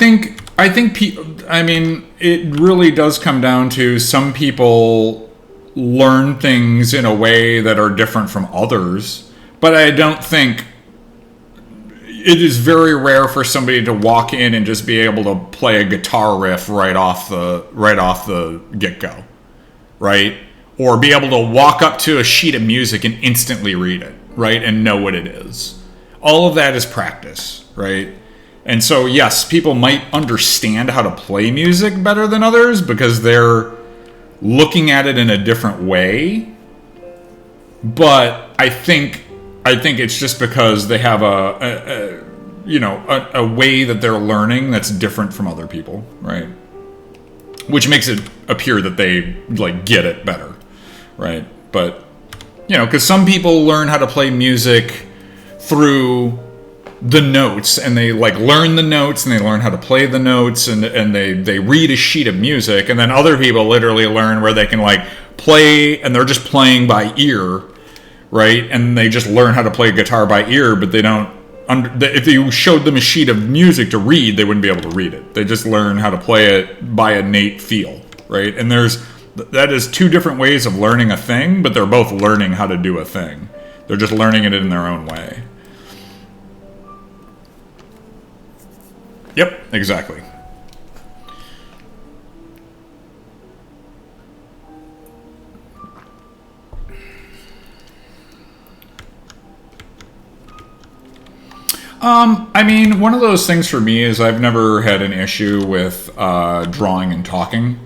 mean, it really does come down to some people learn things in a way that are different from others, but I don't think it is very rare for somebody to walk in and just be able to play a guitar riff right off the get-go, right? Or be able to walk up to a sheet of music and instantly read it, right? And know what it is. All of that is practice, right? And so, yes, people might understand how to play music better than others because they're looking at it in a different way. But I think it's just because they have a way that they're learning that's different from other people, right? Which makes it appear that they like get it better, right? But, you know, because some people learn how to play music through the notes, and they like learn the notes and they learn how to play the notes, and they read a sheet of music, and then other people literally learn where they can like play and they're just playing by ear, right? And they just learn how to play guitar by ear, but they don't if you showed them a sheet of music to read, they wouldn't be able to read it. They just learn how to play it by innate feel, right? And that is two different ways of learning a thing, but they're both learning how to do a thing. They're just learning it in their own way. Yep, exactly. I mean, one of those things for me is I've never had an issue with drawing and talking.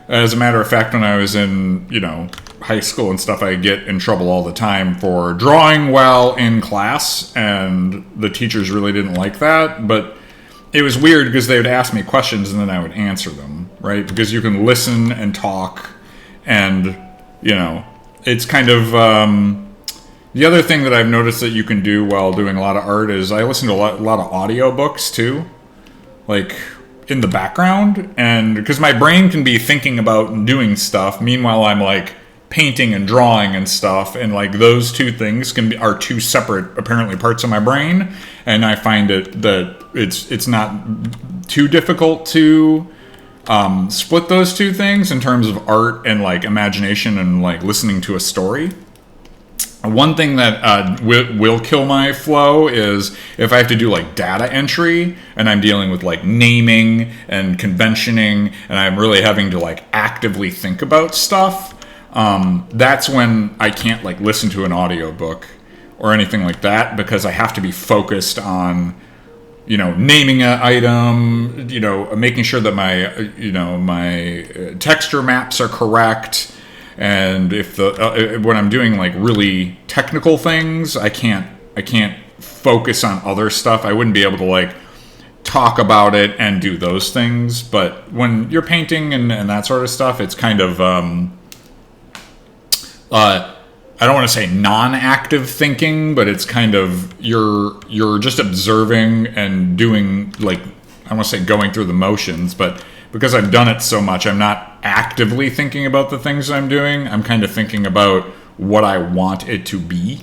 As a matter of fact, when I was in, you know, high school and stuff, I get in trouble all the time for drawing well in class, and the teachers really didn't like that. But it was weird because they would ask me questions and then I would answer them, right? Because you can listen and talk, and it's kind of the other thing that I've noticed that you can do while doing a lot of art is I listen to a lot of audio books too, like in the background, and because my brain can be thinking about doing stuff meanwhile I'm like painting and drawing and stuff, and like those two things are two separate apparently parts of my brain, and I find that it's not too difficult to split those two things in terms of art and like imagination and like listening to a story. One thing that will kill my flow is if I have to do like data entry and I'm dealing with like naming and conventioning and I'm really having to like actively think about stuff. That's when I can't like listen to an audiobook or anything like that, because I have to be focused on naming an item, making sure that my texture maps are correct. And if when I'm doing like really technical things, I can't focus on other stuff. I wouldn't be able to like talk about it and do those things. But when you're painting and that sort of stuff, it's kind of I don't want to say non-active thinking, but it's kind of you're just observing and doing, like, I don't want to say going through the motions, but because I've done it so much, I'm not actively thinking about the things I'm doing. I'm kind of thinking about what I want it to be.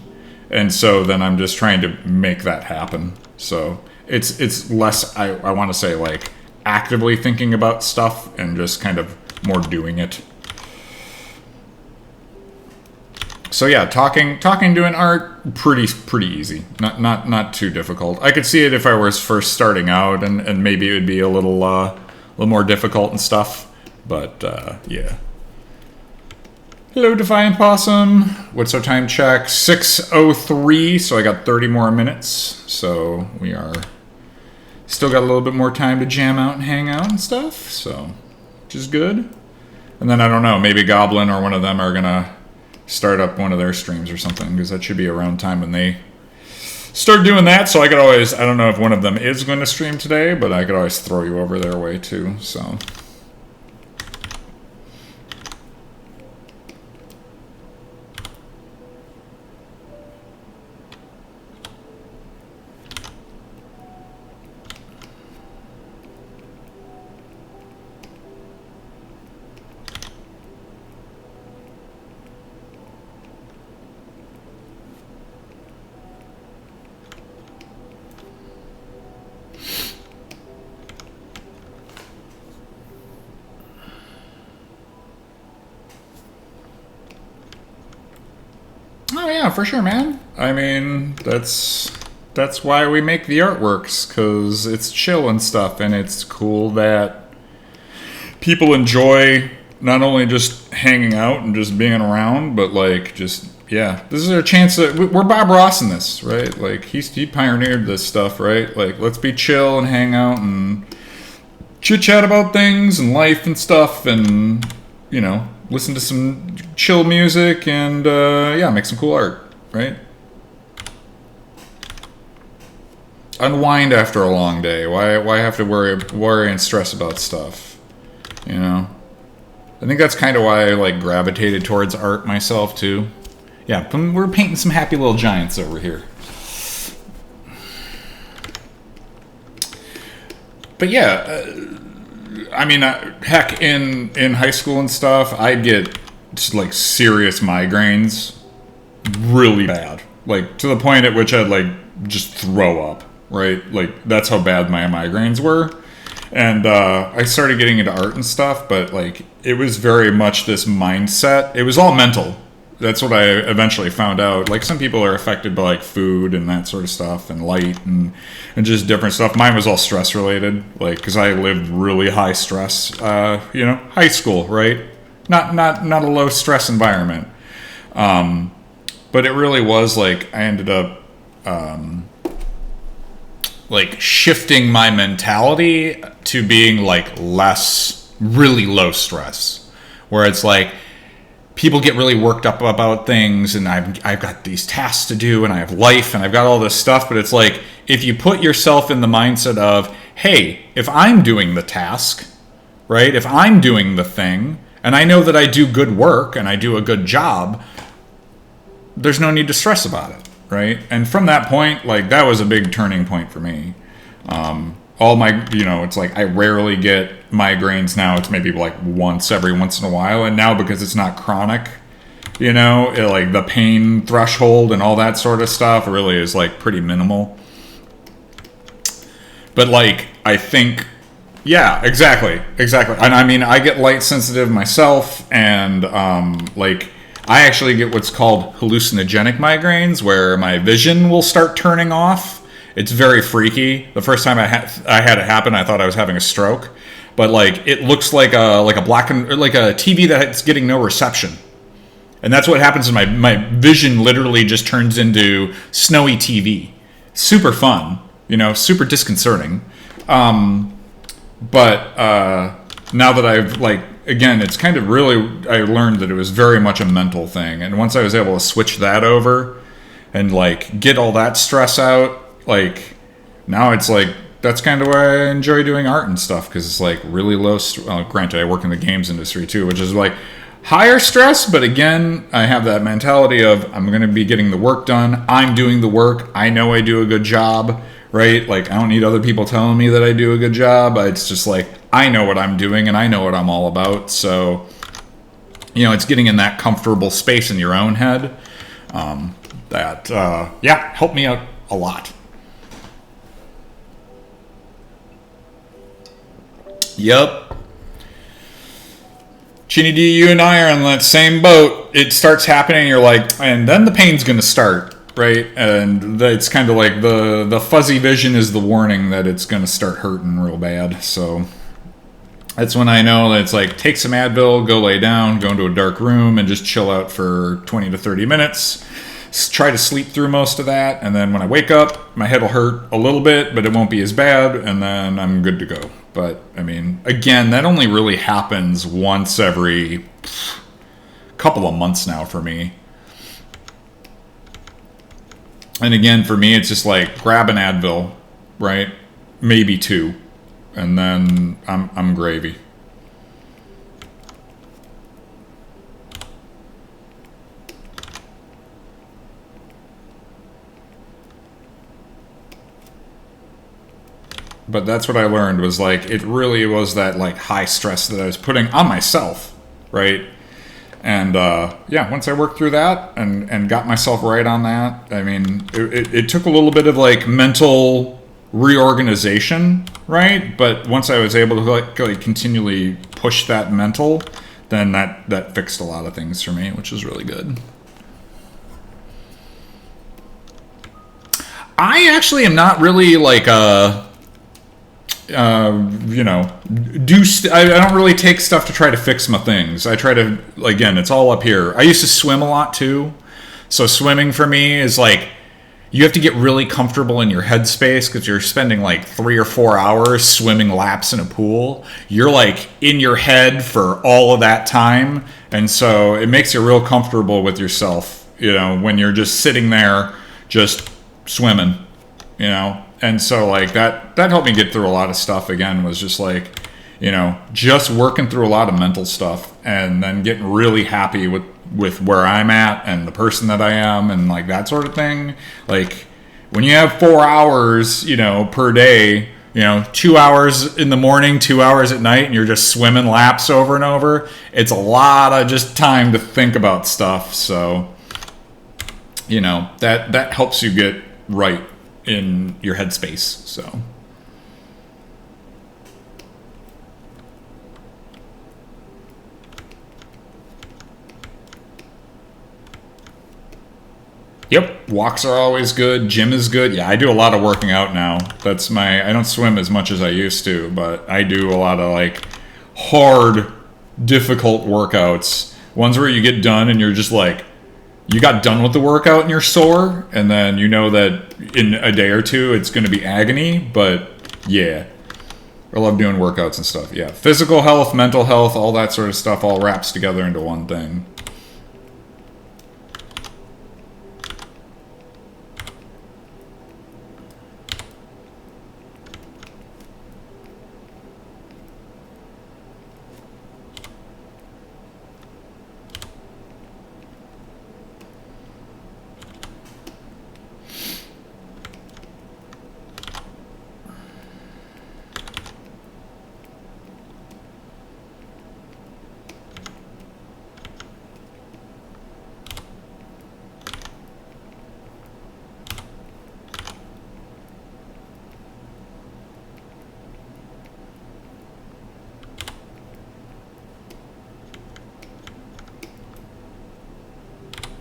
And so then I'm just trying to make that happen. So it's less, I want to say, like, actively thinking about stuff and just kind of more doing it. So yeah, talking, doing art, pretty easy. Not too difficult. I could see it if I was first starting out, and maybe it would be a little more difficult and stuff. But yeah. Hello, Defiant Possum. What's our time check? 6:03. So I got 30 more minutes. So we are still got a little bit more time to jam out and hang out and stuff. So, which is good. And then I don't know, maybe Goblin or one of them are gonna start up one of their streams or something, because that should be around time when they start doing that. So I could always, I don't know if one of them is going to stream today, but I could always throw you over their way too. So for sure, man. I mean, that's why we make the artworks, because it's chill and stuff, and it's cool that people enjoy not only just hanging out and just being around, but like just, yeah, this is our chance that we're Bob Ross in this, right? Like he pioneered this stuff, right? Like, let's be chill and hang out and chit chat about things and life and stuff, and listen to some chill music and yeah, make some cool art, right? Unwind after a long day. Why have to worry and stress about stuff? I think that's kind of why I like gravitated towards art myself too. Yeah, we're painting some happy little giants over here. But yeah, I mean, heck, in high school and stuff, I'd get just like serious migraines, really bad, like to the point at which I'd like just throw up, right? Like that's how bad my migraines were. And I started getting into art and stuff, but like it was very much this mindset. It was all mental. That's what I eventually found out. Like, some people are affected by like food and that sort of stuff, and light and just different stuff. Mine was all stress related, like, because I lived really high stress, high school, right? Not a low stress environment. But it really was like I ended up like shifting my mentality to being like really low stress, where it's like people get really worked up about things, and I've got these tasks to do, and I have life, and I've got all this stuff, but it's like if you put yourself in the mindset of, hey, if I'm doing the task, right? If I'm doing the thing, and I know that I do good work and I do a good job, there's no need to stress about it, right? And from that point, like, that was a big turning point for me. All my, it's like I rarely get migraines now. It's maybe like every once in a while. And now because it's not chronic, like the pain threshold and all that sort of stuff really is like pretty minimal. But like, I think, yeah, exactly. And I mean, I get light sensitive myself, and like, I actually get what's called hallucinogenic migraines, where my vision will start turning off. It's very freaky. The first time I had it happen, I thought I was having a stroke, but like, it looks like a TV that's getting no reception, and that's what happens in my vision. Literally, just turns into snowy TV. Super fun, super disconcerting. But now that I've, like, again, it's kind of really, I learned that it was very much a mental thing. And once I was able to switch that over and, like, get all that stress out, like, now it's like, that's kind of why I enjoy doing art and stuff, because it's, like, really low, granted, I work in the games industry, too, which is, like, higher stress, but again, I have that mentality of, I'm going to be getting the work done, I'm doing the work, I know I do a good job, right? Like, I don't need other people telling me that I do a good job. It's just like, I know what I'm doing and I know what I'm all about. So, it's getting in that comfortable space in your own head that helped me out a lot. Yep. Chinny D, you and I are on that same boat. It starts happening, you're like, and then the pain's going to start. Right, and it's kind of like the fuzzy vision is the warning that it's going to start hurting real bad. So that's when I know that it's like, take some Advil, go lay down, go into a dark room, and just chill out for 20 to 30 minutes. Try to sleep through most of that, and then when I wake up, my head will hurt a little bit, but it won't be as bad, and then I'm good to go. But, I mean, again, that only really happens once every couple of months now for me. And again, for me, it's just like, grab an Advil, right? Maybe 2. And then I'm gravy. But that's what I learned, was like, it really was that like high stress that I was putting on myself, right? And once I worked through that and got myself right on that, I mean, it took a little bit of like mental reorganization, right? But once I was able to like continually push that mental, then that fixed a lot of things for me, which was really good. I actually am not really like I don't really take stuff to try to fix my things. I try to, again, it's all up here. I used to swim a lot too. So swimming for me is like, you have to get really comfortable in your headspace, because you're spending like 3 or 4 hours swimming laps in a pool. You're like in your head for all of that time. And so it makes you real comfortable with yourself, when you're just sitting there, just swimming, And so like that helped me get through a lot of stuff. Again, was just like, just working through a lot of mental stuff, and then getting really happy with where I'm at and the person that I am, and like that sort of thing. Like, when you have 4 hours, per day, 2 hours in the morning, 2 hours at night, and you're just swimming laps over and over, it's a lot of just time to think about stuff. So, that helps you get right in your headspace. So yep, walks are always good, gym is good. Yeah, I do a lot of working out now. I don't swim as much as I used to, but I do a lot of like hard, difficult workouts, ones where you get done and you're just like, you got done with the workout and you're sore, and then you know that in a day or two it's going to be agony. But yeah, I love doing workouts and stuff. Yeah, physical health, mental health, all that sort of stuff all wraps together into one thing.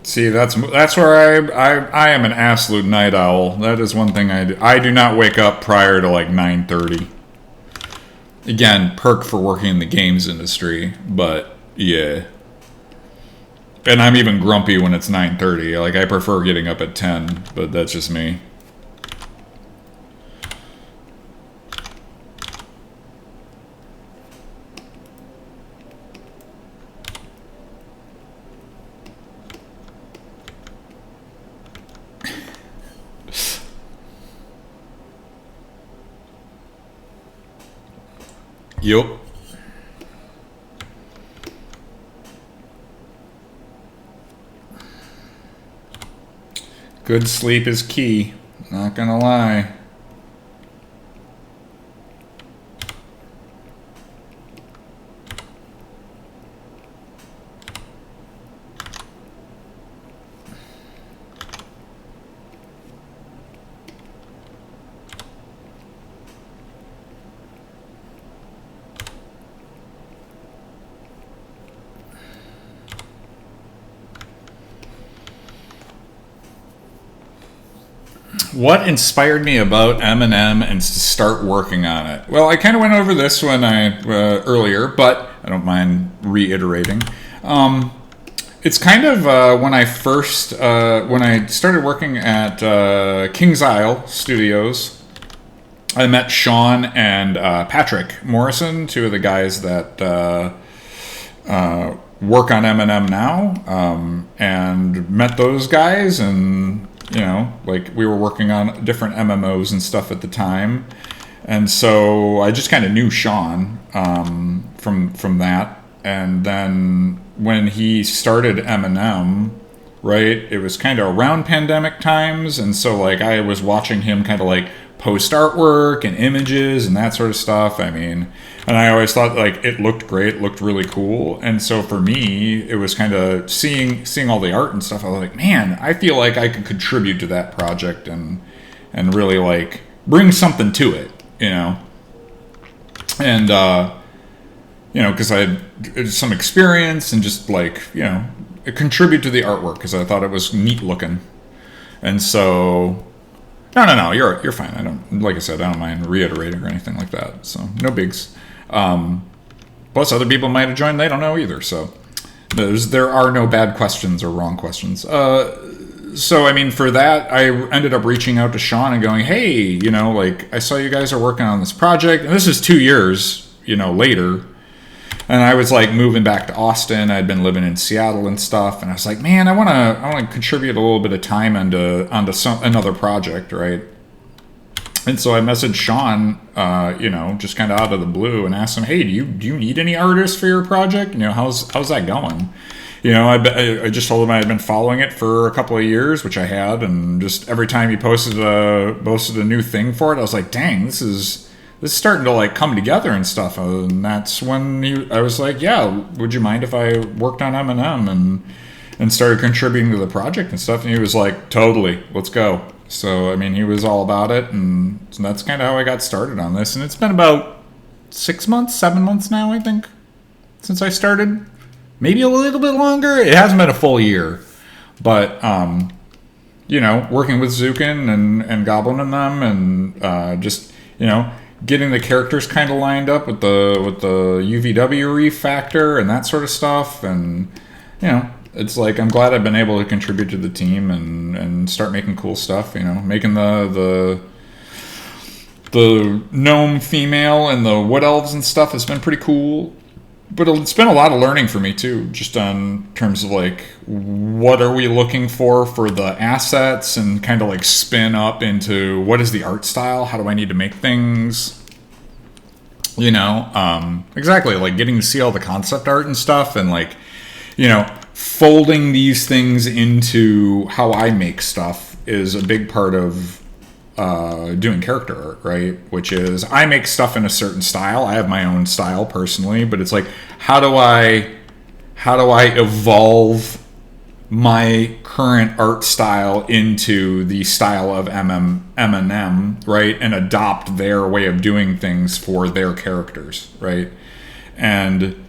See, that's where I am an absolute night owl. That is one thing I do. I do not wake up prior to like 9:30. Again, perk for working in the games industry, but yeah. And I'm even grumpy when it's 9:30. Like, I prefer getting up at 10, but that's just me. Yup. Good sleep is key. Not gonna lie. What inspired me about M&M and to start working on it? Well, I kind of went over this when earlier, but I don't mind reiterating. It's kind of when I started working at King's Isle Studios. I met Sean and Patrick Morrison, two of the guys that work on M&M now, and met those guys, and like, we were working on different MMOs and stuff at the time, and so I just kind of knew Sean from that. And then when he started M&M, right, it was kind of around pandemic times, and so like I was watching him kind of like post artwork and images and that sort of stuff. I mean, and I always thought like it looked great, looked really cool. And so for me, it was kind of seeing all the art and stuff. I was like, man, I feel like I could contribute to that project and really like bring something to it, and because I had some experience and just like contribute to the artwork because I thought it was neat looking. And so no, you're fine. I don't, like I said, I don't mind reiterating or anything like that. So no bigs. Plus, other people might have joined; they don't know either. So there are no bad questions or wrong questions. So I mean, for that, I ended up reaching out to Sean and going, "Hey, like I saw you guys are working on this project, and this is 2 years, later." And I was like moving back to Austin. I'd been living in Seattle and stuff, and I was like, man, I want to contribute a little bit of time onto another project, right? And so I messaged Sean, just kind of out of the blue, and asked him, hey, do you need any artists for your project? How's that going? I just told him I had been following it for a couple of years, which I had, and just every time he posted a new thing for it, I was like, dang, this is starting to like come together and stuff. And that's when I was like, yeah, would you mind if I worked on M&M and started contributing to the project and stuff? And he was like, totally, let's go. So I mean, he was all about it, and so that's kind of how I got started on this. And it's been about 7 months now, I think, since I started. Maybe a little bit longer. It hasn't been a full year, but working with Zukin and Goblin and them, and just getting the characters kind of lined up with the UVW refactor and that sort of stuff. And it's like, I'm glad I've been able to contribute to the team and start making cool stuff. Making the gnome female and the wood elves and stuff has been pretty cool. But it's been a lot of learning for me too, just on terms of like, what are we looking for the assets, and kind of like spin up into what is the art style? How do I need to make things? Exactly, like getting to see all the concept art and stuff, and like, folding these things into how I make stuff is a big part of doing character art, right? Which is, I make stuff in a certain style. I have my own style personally, but it's like, how do I evolve my current art style into the style of M&M, right? And adopt their way of doing things for their characters, right? And,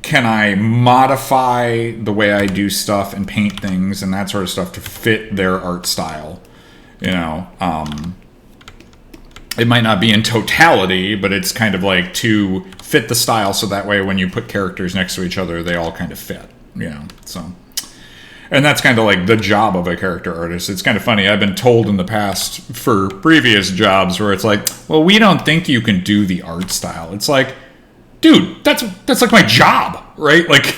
can I modify the way I do stuff and paint things and that sort of stuff to fit their art style? You know, it might not be in totality, but it's kind of like to fit the style so that way when you put characters next to each other, they all kind of fit, you know, so. And that's kind of like the job of a character artist. It's kind of funny. I've been told in the past for previous jobs where it's like, well, we don't think you can do the art style. It's like, dude, that's like my job, right? Like,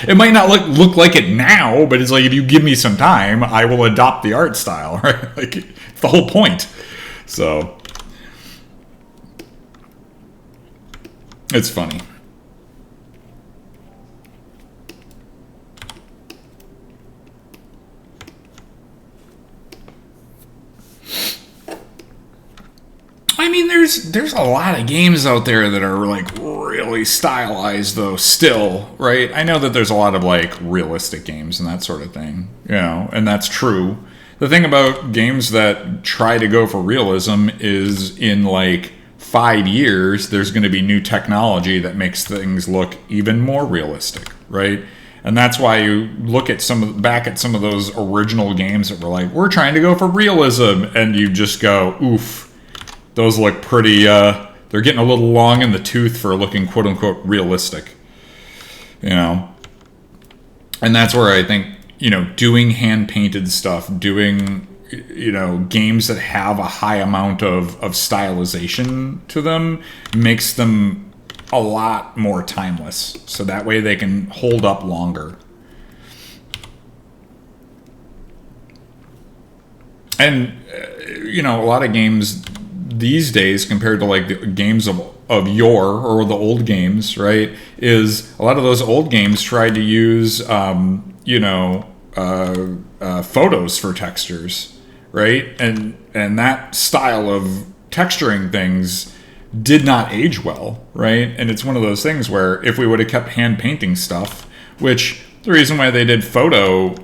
it might not look like it now, but it's like, if you give me some time, I will adopt the art style, right? Like, it's the whole point. So, it's funny. I mean, there's a lot of games out there that are like really stylized though still, right? I know that there's a lot of like realistic games and that sort of thing, you know, and that's true. The thing about games that try to go for realism is in like 5 years, there's going to be new technology that makes things look even more realistic, right? And that's why you look at some of those original games that were like, we're trying to go for realism, and you just go, oof. Those look pretty, they're getting a little long in the tooth for looking quote-unquote realistic, you know? And that's where I think, you know, doing hand-painted stuff, doing, you know, games that have a high amount of stylization to them makes them a lot more timeless. So that way they can hold up longer. And, you know, a lot of games these days compared to like the games of yore or the old games, right, is a lot of those old games tried to use photos for textures, right, and that style of texturing things did not age well, right? And it's one of those things where if we would have kept hand painting stuff, which the reason why they did photo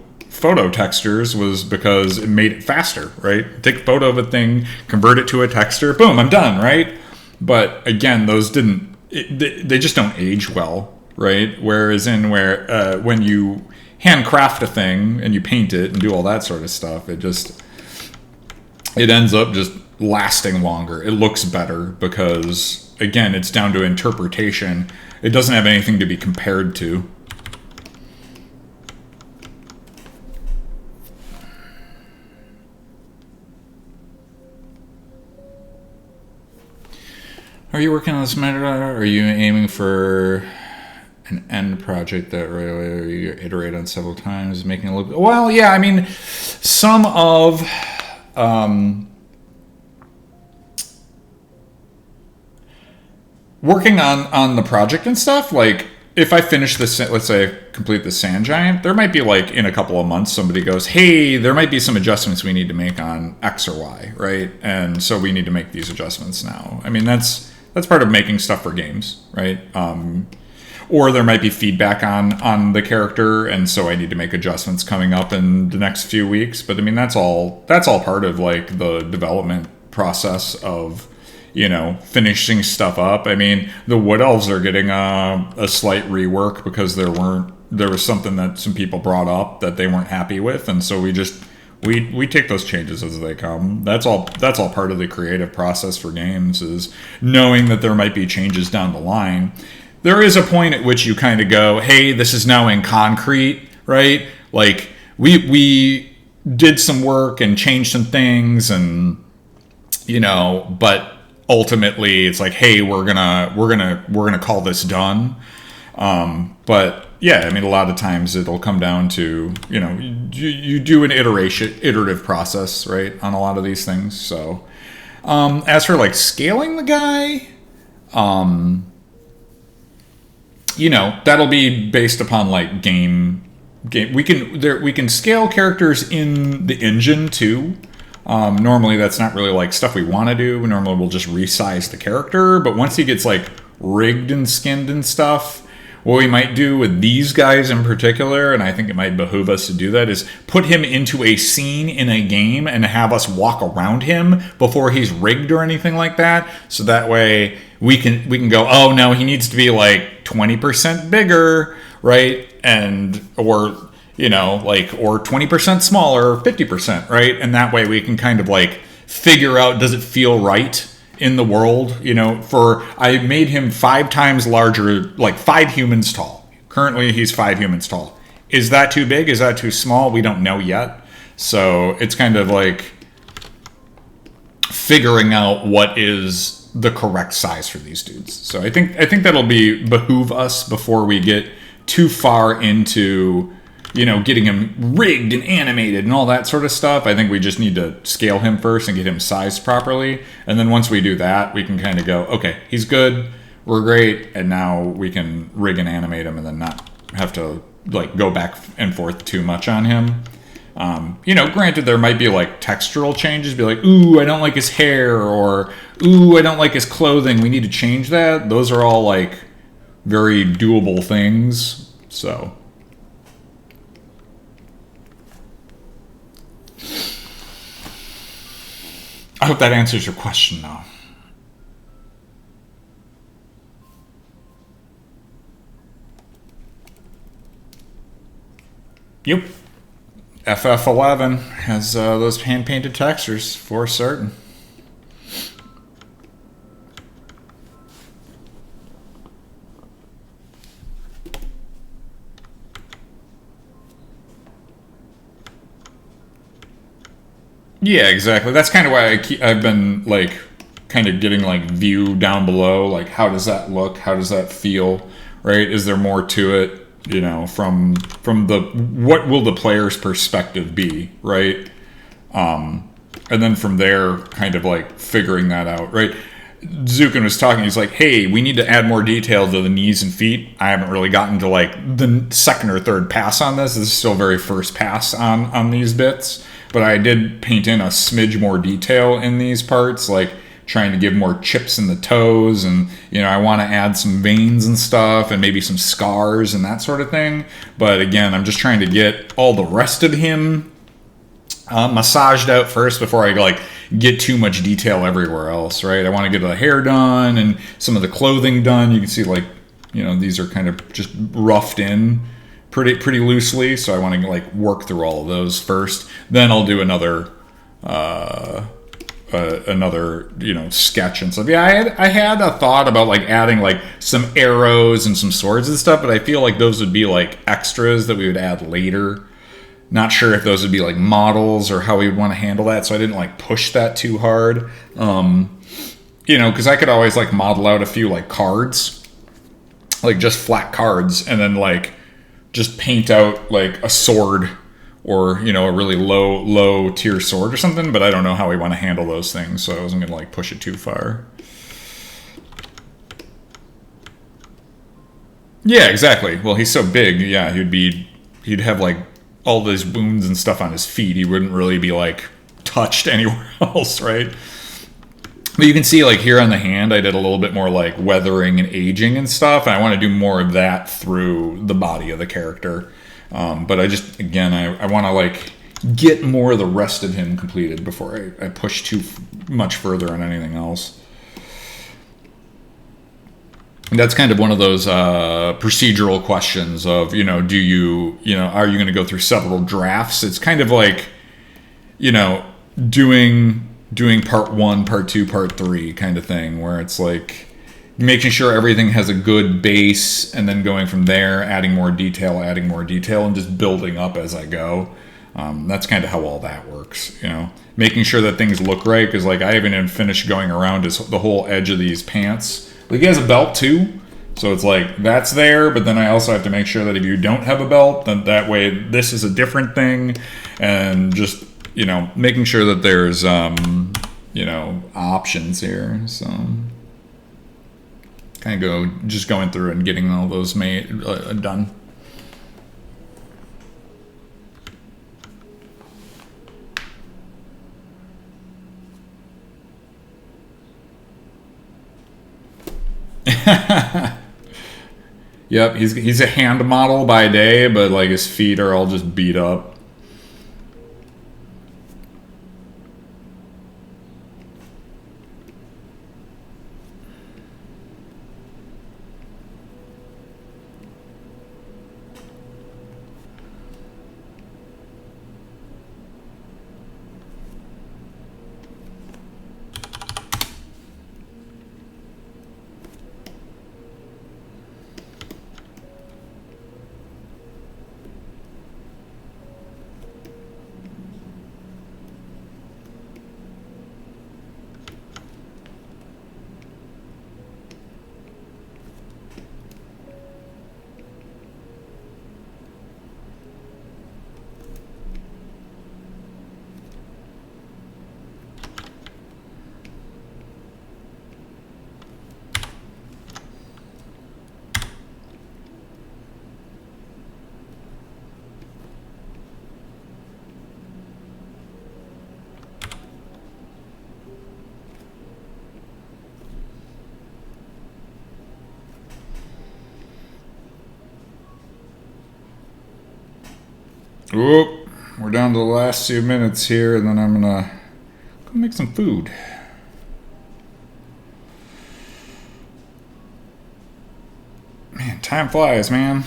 textures was because it made it faster, right? Take a photo of a thing, convert it to a texture, boom, I'm done, right? But again, those they just don't age well, right? Whereas when you handcraft a thing and you paint it and do all that sort of stuff, it ends up just lasting longer. It looks better because, again, it's down to interpretation. It doesn't have anything to be compared to. Are you working on this matter? Are you aiming for an end project that really you iterate on several times, making it look... Well, yeah, I mean, some of... working on the project and stuff, like, if I finish this, let's say I complete the Sand Giant, there might be like in a couple of months somebody goes, hey, there might be some adjustments we need to make on X or Y, right? And so we need to make these adjustments now. I mean, that's part of making stuff for games, right? Or there might be feedback on the character, and so I need to make adjustments coming up in the next few weeks. But I mean, that's all part of like the development process of, you know, finishing stuff up. I mean, the Wood Elves are getting a slight rework because there was something that some people brought up that they weren't happy with, and so we take those changes as they come. That's all part of the creative process for games, is knowing that there might be changes down the line. There is a point at which you kind of go, hey, this is now in concrete, right? Like we did some work and changed some things, and you know, but ultimately it's like, hey, we're gonna call this done. But yeah, I mean, a lot of times it'll come down to, you know, you do an iterative process, right, on a lot of these things. So as for like scaling the guy, you know, that'll be based upon like game. We can scale characters in the engine too. Normally that's not really like stuff we want to do. Normally we'll just resize the character, but once he gets like rigged and skinned and stuff, what we might do with these guys in particular, and I think it might behoove us to do that, is put him into a scene in a game and have us walk around him before he's rigged or anything like that. So that way we can go, oh no, he needs to be like 20% bigger, right? And, or, you know, like, or 20% smaller, 50%, right? And that way we can kind of like figure out, does it feel right in the world? You know, I made him 5 times larger, like 5 humans tall. Currently he's 5 humans tall. Is that too big? Is that too small? We don't know yet. So it's kind of like figuring out what is the correct size for these dudes. So I think that'll behoove us before we get too far into, you know, getting him rigged and animated and all that sort of stuff. I think we just need to scale him first and get him sized properly. And then once we do that, we can kind of go, okay, he's good, we're great, and now we can rig and animate him and then not have to like go back and forth too much on him. You know, granted, there might be like textural changes, be like, ooh, I don't like his hair, or ooh, I don't like his clothing, we need to change that. Those are all like very doable things. So I hope that answers your question, though. Yep. FF11 has those hand-painted textures for certain. Yeah, exactly. That's kind of why I've been like kind of getting like view down below, like how does that look? How does that feel? Right? Is there more to it? You know, from the what will the player's perspective be, right? And then from there, kind of like figuring that out, right? Zukin was talking. He's like, "Hey, we need to add more detail to the knees and feet." I haven't really gotten to like the second or third pass on this. This is still very first pass on these bits, but I did paint in a smidge more detail in these parts, like trying to give more chips in the toes, and you know, I want to add some veins and stuff and maybe some scars and that sort of thing. But again, I'm just trying to get all the rest of him massaged out first before I like get too much detail everywhere else, right? I want to get the hair done and some of the clothing done. You can see like, you know, these are kind of just roughed in pretty loosely, so I want to like work through all of those first. Then I'll do another you know, sketch and stuff. Yeah, I had a thought about like adding like some arrows and some swords and stuff, but I feel like those would be like extras that we would add later. Not sure if those would be like models or how we would want to handle that, so I didn't like push that too hard. You know, because I could always like model out a few like cards, like just flat cards, and then like just paint out like a sword, or, you know, a really low tier sword or something, but I don't know how we want to handle those things, so I wasn't going to like push it too far. Yeah, exactly. Well, he's so big, yeah, he'd have like all those wounds and stuff on his feet. He wouldn't really be like touched anywhere else, right? But you can see like here on the hand, I did a little bit more like weathering and aging and stuff, and I want to do more of that through the body of the character. But I just, again, I want to like get more of the rest of him completed before I push too much further on anything else. And that's kind of one of those procedural questions of, you know, do you, you know, are you going to go through several drafts? It's kind of like, you know, doing part 1, part 2, part 3 kind of thing, where it's like making sure everything has a good base, and then going from there, adding more detail, and just building up as I go. That's kind of how all that works, you know. Making sure that things look right, because like I haven't even finished going around the whole edge of these pants. Like he has a belt too, so it's like that's there, but then I also have to make sure that if you don't have a belt, then that way this is a different thing, and just, you know, making sure that there's you know, options here. So kind of just going through and getting all those made done. Yep, he's a hand model by day, but like his feet are all just beat up. Oop, we're down to the last few minutes here, and then I'm gonna go make some food. Man, time flies, man.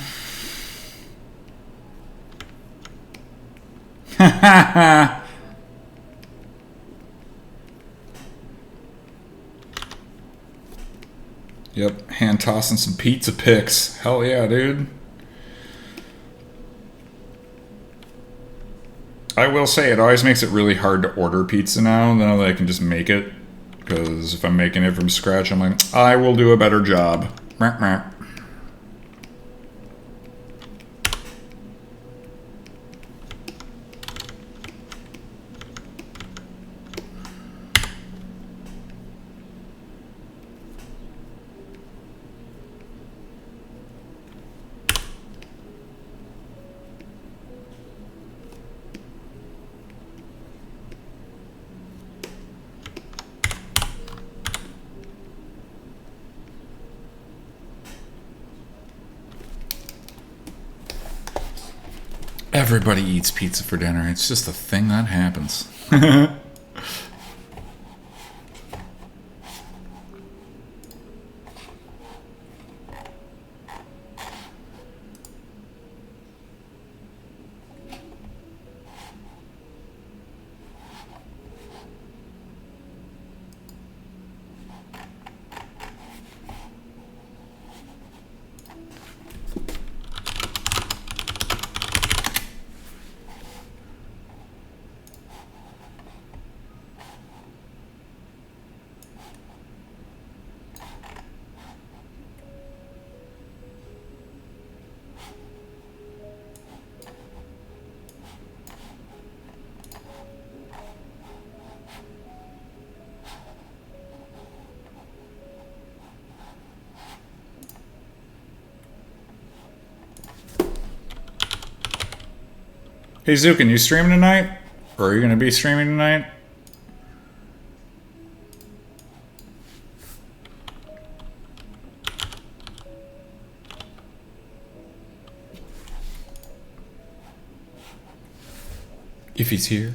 Yep, hand tossing some pizza picks. Hell yeah, dude. I will say it always makes it really hard to order pizza now that I can just make it. Because if I'm making it from scratch, I'm like, I will do a better job. Everybody eats pizza for dinner. It's just a thing that happens. Hey, Zukin, you streaming tonight? Or are you going to be streaming tonight? If he's here.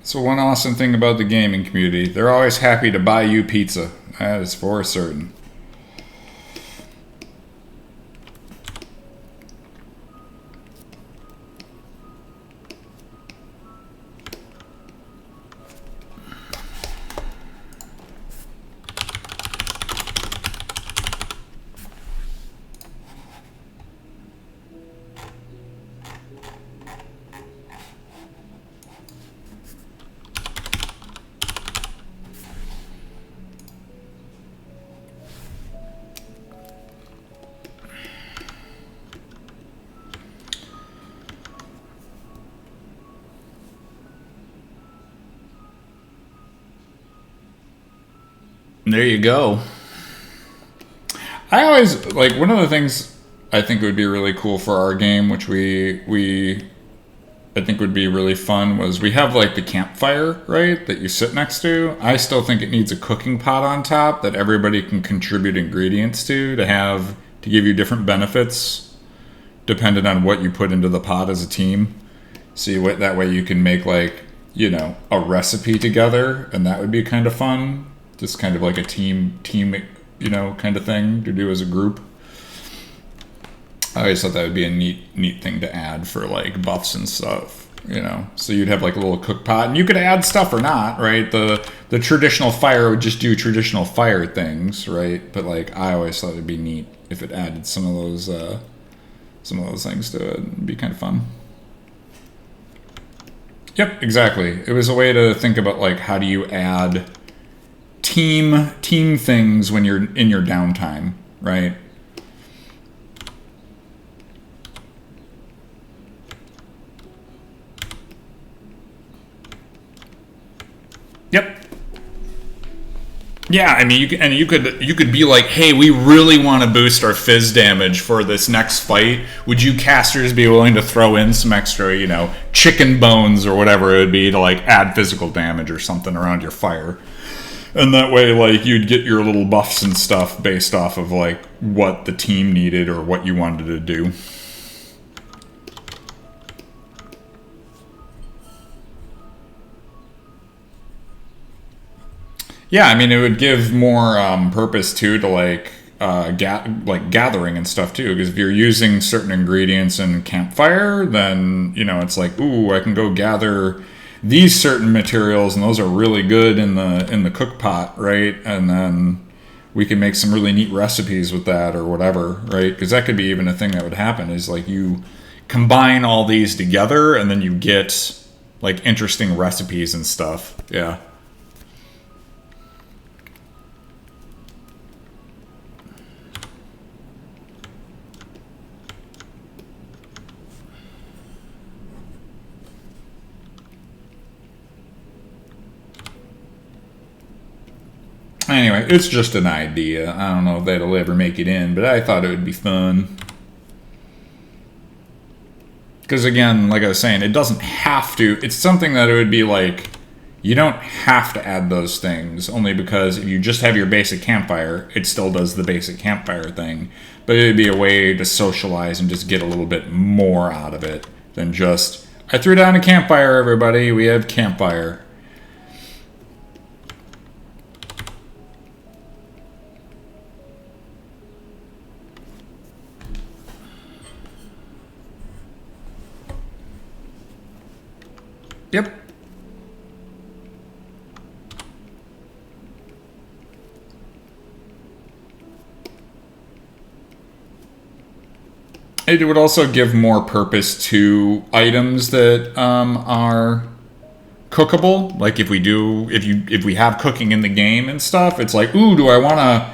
So one awesome thing about the gaming community, they're always happy to buy you pizza. That is for certain. There you go. I always, like, one of the things I think would be really cool for our game, which I think would be really fun, was we have, like, the campfire, right, that you sit next to. I still think it needs a cooking pot on top that everybody can contribute ingredients to give you different benefits depending on what you put into the pot as a team. See, that way you can make, like, you know, a recipe together, and that would be kind of fun. Just kind of like a team, you know, kind of thing to do as a group. I always thought that would be a neat thing to add for like buffs and stuff, you know. So you'd have like a little cook pot, and you could add stuff or not, right? The traditional fire would just do traditional fire things, right? But like I always thought it'd be neat if it added some of those things to it. It'd be kind of fun. Yep, exactly. It was a way to think about like how do you add team things when you're in your downtime, right? Yep. Yeah, I mean, you could be like, hey, we really want to boost our fizz damage for this next fight. Would you casters be willing to throw in some extra, chicken bones or whatever it would be to like add physical damage or something around your fire? And that way, like, you'd get your little buffs and stuff based off of like what the team needed or what you wanted to do. Yeah, I mean, it would give more purpose too to like gathering and stuff too. Because if you're using certain ingredients in campfire, then it's like, ooh, I can go gather these certain materials, and those are really good in the cook pot, right? And then we can make some really neat recipes with that or whatever, right? Because that could be even a thing that would happen is like you combine all these together, and then you get like interesting recipes and stuff. Yeah. Anyway, it's just an idea. I don't know if that'll ever make it in, but I thought it would be fun. Because again, like I was saying, it doesn't have to. It's something that it would be like, you don't have to add those things, only because if you just have your basic campfire, it still does the basic campfire thing. But it would be a way to socialize and just get a little bit more out of it than just, I threw down a campfire, everybody, we have campfire. Yep. It would also give more purpose to items that are cookable. Like if we have cooking in the game and stuff, it's like, ooh, do I want to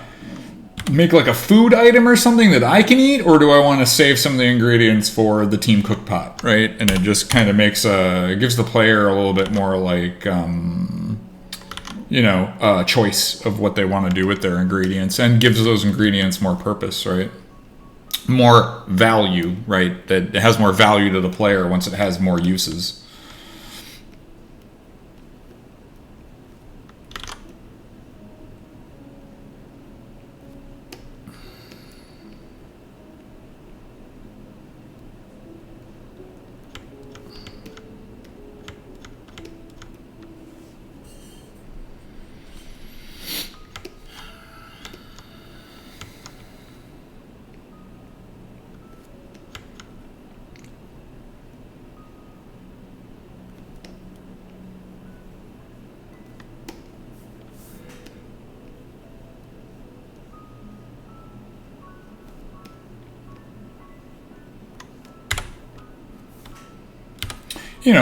make like a food item or something that I can eat, or do I want to save some of the ingredients for the team cook pot, right? And it just kind of it gives the player a little bit more like choice of what they want to do with their ingredients, and gives those ingredients more purpose, right? More value, right? That it has more value to the player once it has more uses.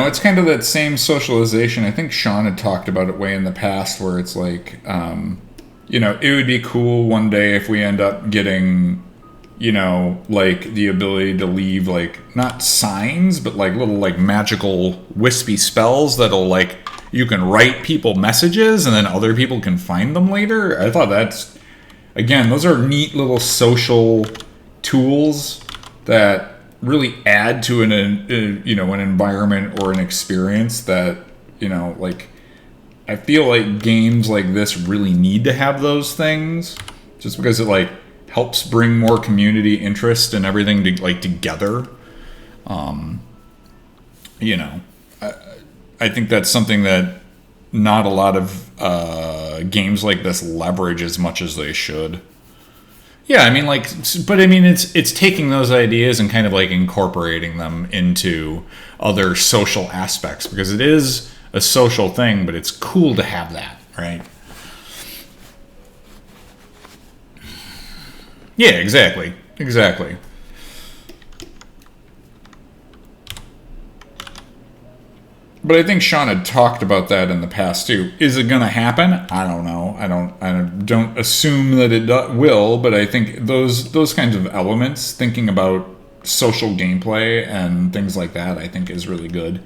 It's kind of that same socialization. I think Sean had talked about it way in the past, where it's like, it would be cool one day if we end up getting, like the ability to leave, like, not signs, but like little, like, magical wispy spells that'll, like, you can write people messages and then other people can find them later. I thought that's, again, those are neat little social tools that really add to an environment or an experience that like, I feel like games like this really need to have those things, just because it like helps bring more community interest and everything to like together. I think that's something that not a lot of games like this leverage as much as they should. Yeah, I mean, like, but I mean, it's taking those ideas and kind of like incorporating them into other social aspects, because it is a social thing, but it's cool to have that, right? Yeah, exactly. But I think Sean had talked about that in the past too. Is it going to happen? I don't know. I don't assume that it will, but I think those kinds of elements, thinking about social gameplay and things like that, I think is really good.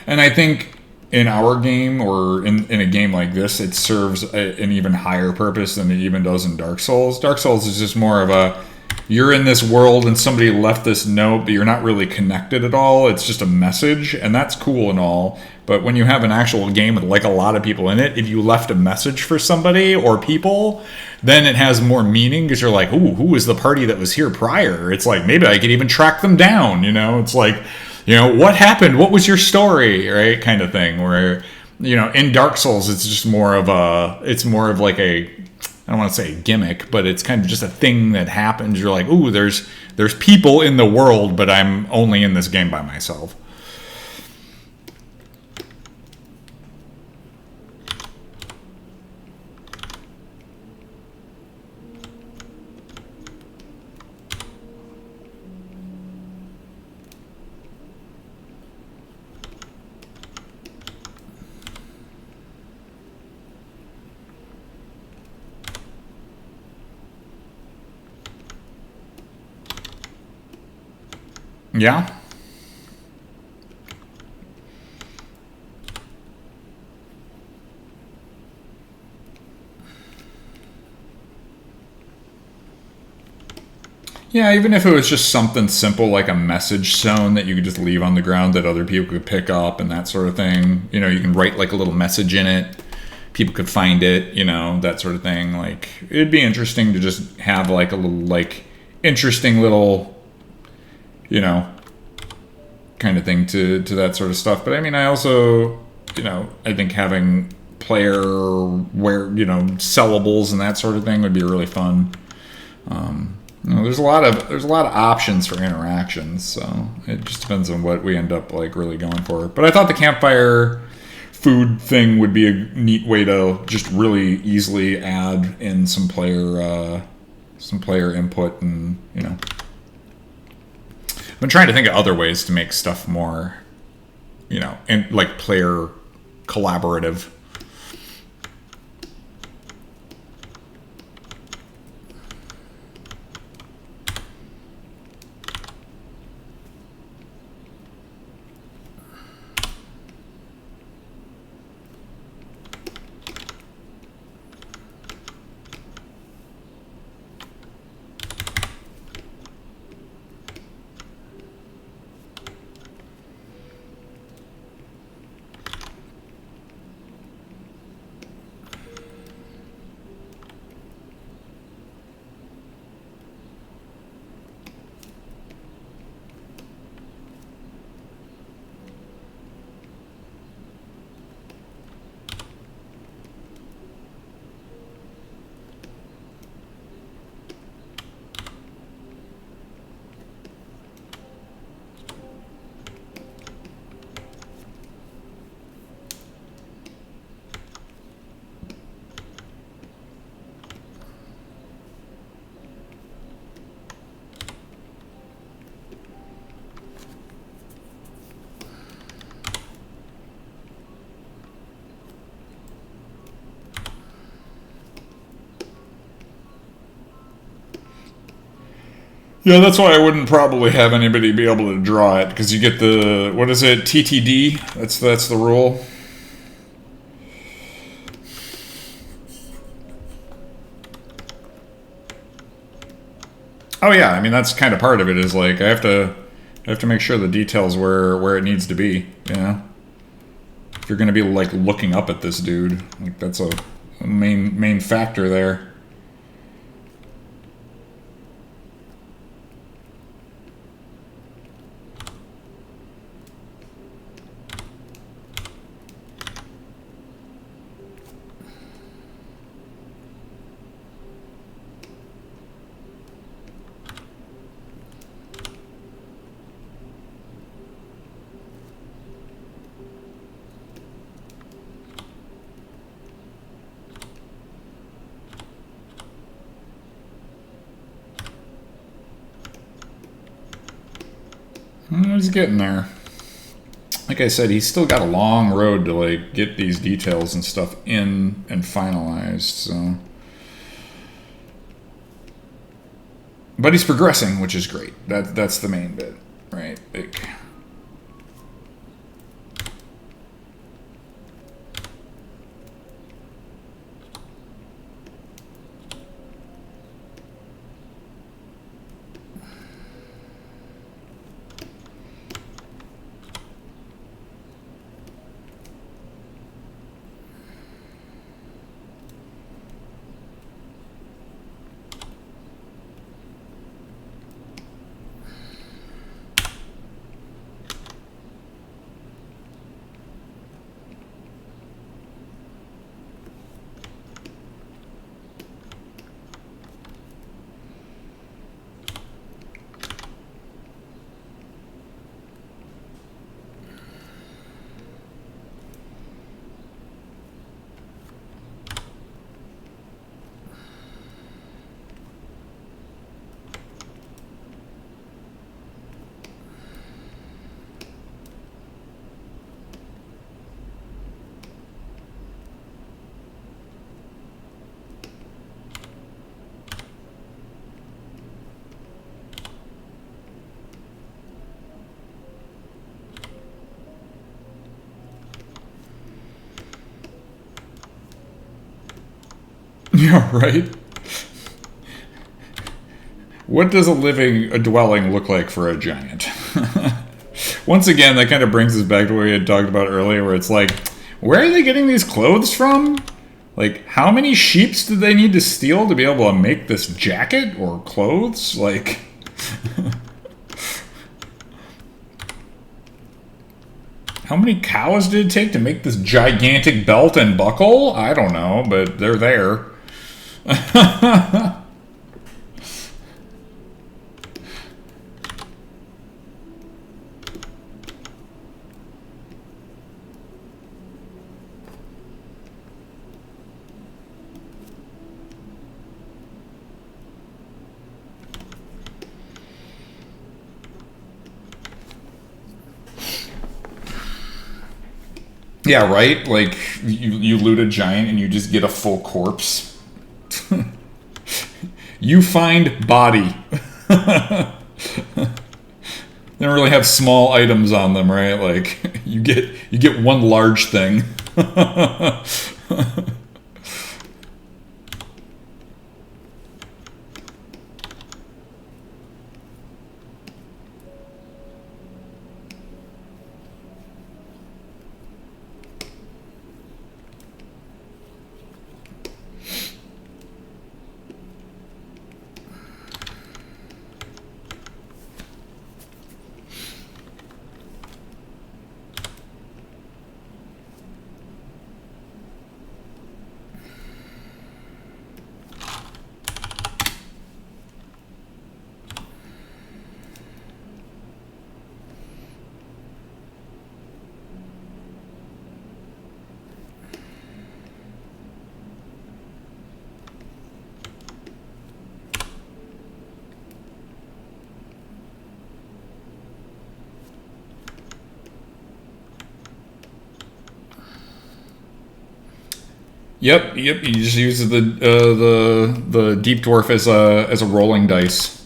And I think in our game, or in a game like this, it serves an even higher purpose than it even does in Dark Souls. Dark Souls is just more of a, you're in this world and somebody left this note, but you're not really connected at all. It's just a message, and that's cool and all. But when you have an actual game with like a lot of people in it, if you left a message for somebody or people, then it has more meaning, because you're like, ooh, who was the party that was here prior? It's like, maybe I could even track them down, you know? It's like, you know, what happened? What was your story? Right? Kind of thing. Where, you know, in Dark Souls, it's just more of like a, I don't want to say a gimmick, but it's kind of just a thing that happens. You're like, ooh, there's people in the world, but I'm only in this game by myself. Yeah. Yeah, even if it was just something simple like a message zone that you could just leave on the ground that other people could pick up and that sort of thing. You know, you can write like a little message in it. People could find it, you know, that sort of thing. Like, it'd be interesting to just have like a little, like, interesting little, you know, kind of thing to that sort of stuff. But I mean, I also, you know, I think having player you know, sellables and that sort of thing would be really fun. You know, there's a lot of options for interactions, so it just depends on what we end up like really going for. But I thought the campfire food thing would be a neat way to just really easily add in some player input, and you know, I've been trying to think of other ways to make stuff more, you know, and like player collaborative. Yeah, that's why I wouldn't probably have anybody be able to draw it, because you get the, what is it, TTD? That's the rule. Oh yeah, I mean that's kind of part of it, is like I have to make sure the details where it needs to be, you know. If you're going to be like looking up at this dude, like that's a main factor there. He's getting there. I like I said, he's still got a long road to like get these details and stuff in and finalized. So, but he's progressing, which is great. That's the main bit, right? Like, yeah, right? What does a dwelling look like for a giant? Once again, that kind of brings us back to what we had talked about earlier, where it's like, where are they getting these clothes from? Like, how many sheeps did they need to steal to be able to make this jacket or clothes? Like, how many cows did it take to make this gigantic belt and buckle? I don't know, but they're there. Yeah, right? Like, you loot a giant and you just get a full corpse. You find body. They don't really have small items on them, right? Like, you get one large thing. Yep. You just use the deep dwarf as a rolling dice.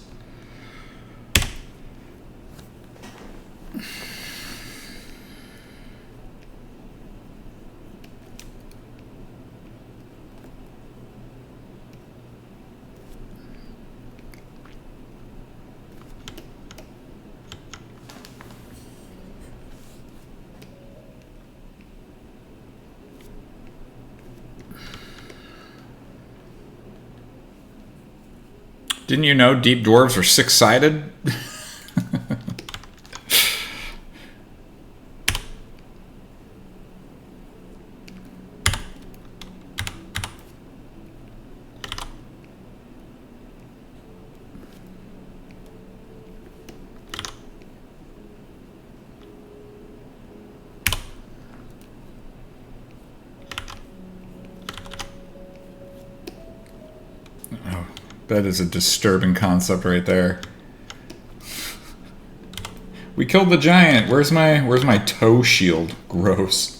Didn't you know deep dwarves are six-sided? That is a disturbing concept right there. We killed the giant. Where's my toe shield? Gross.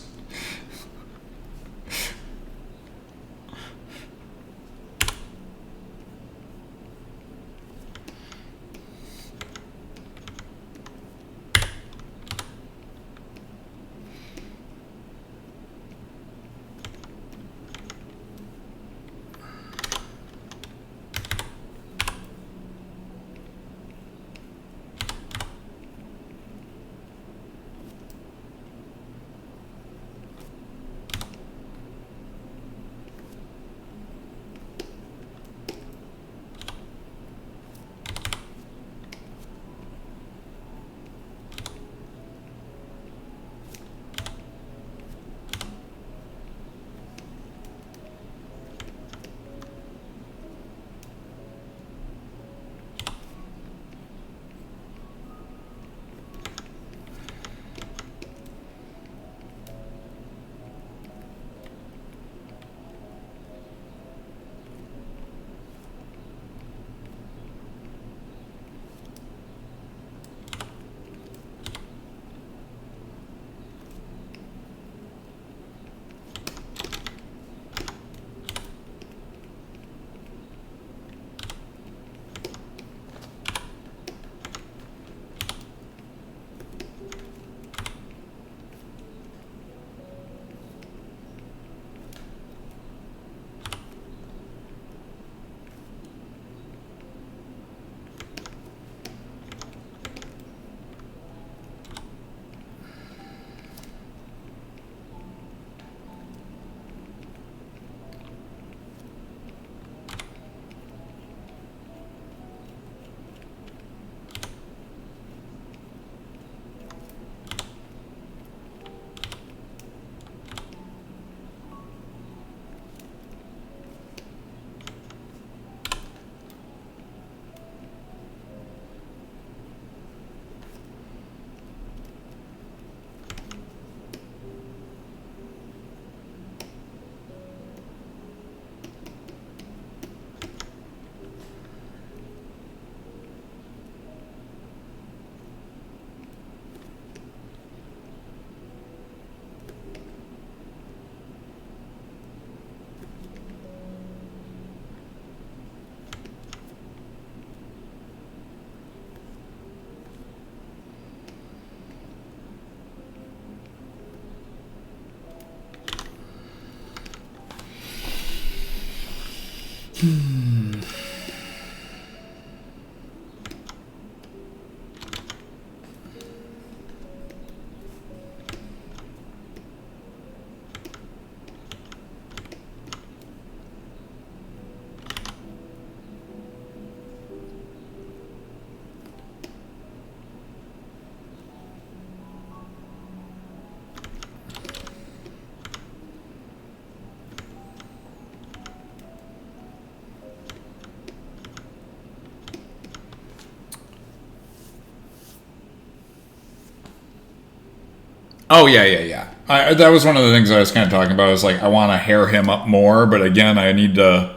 Oh yeah. That was one of the things I was kind of talking about. Is like I want to hair him up more, but again, I need to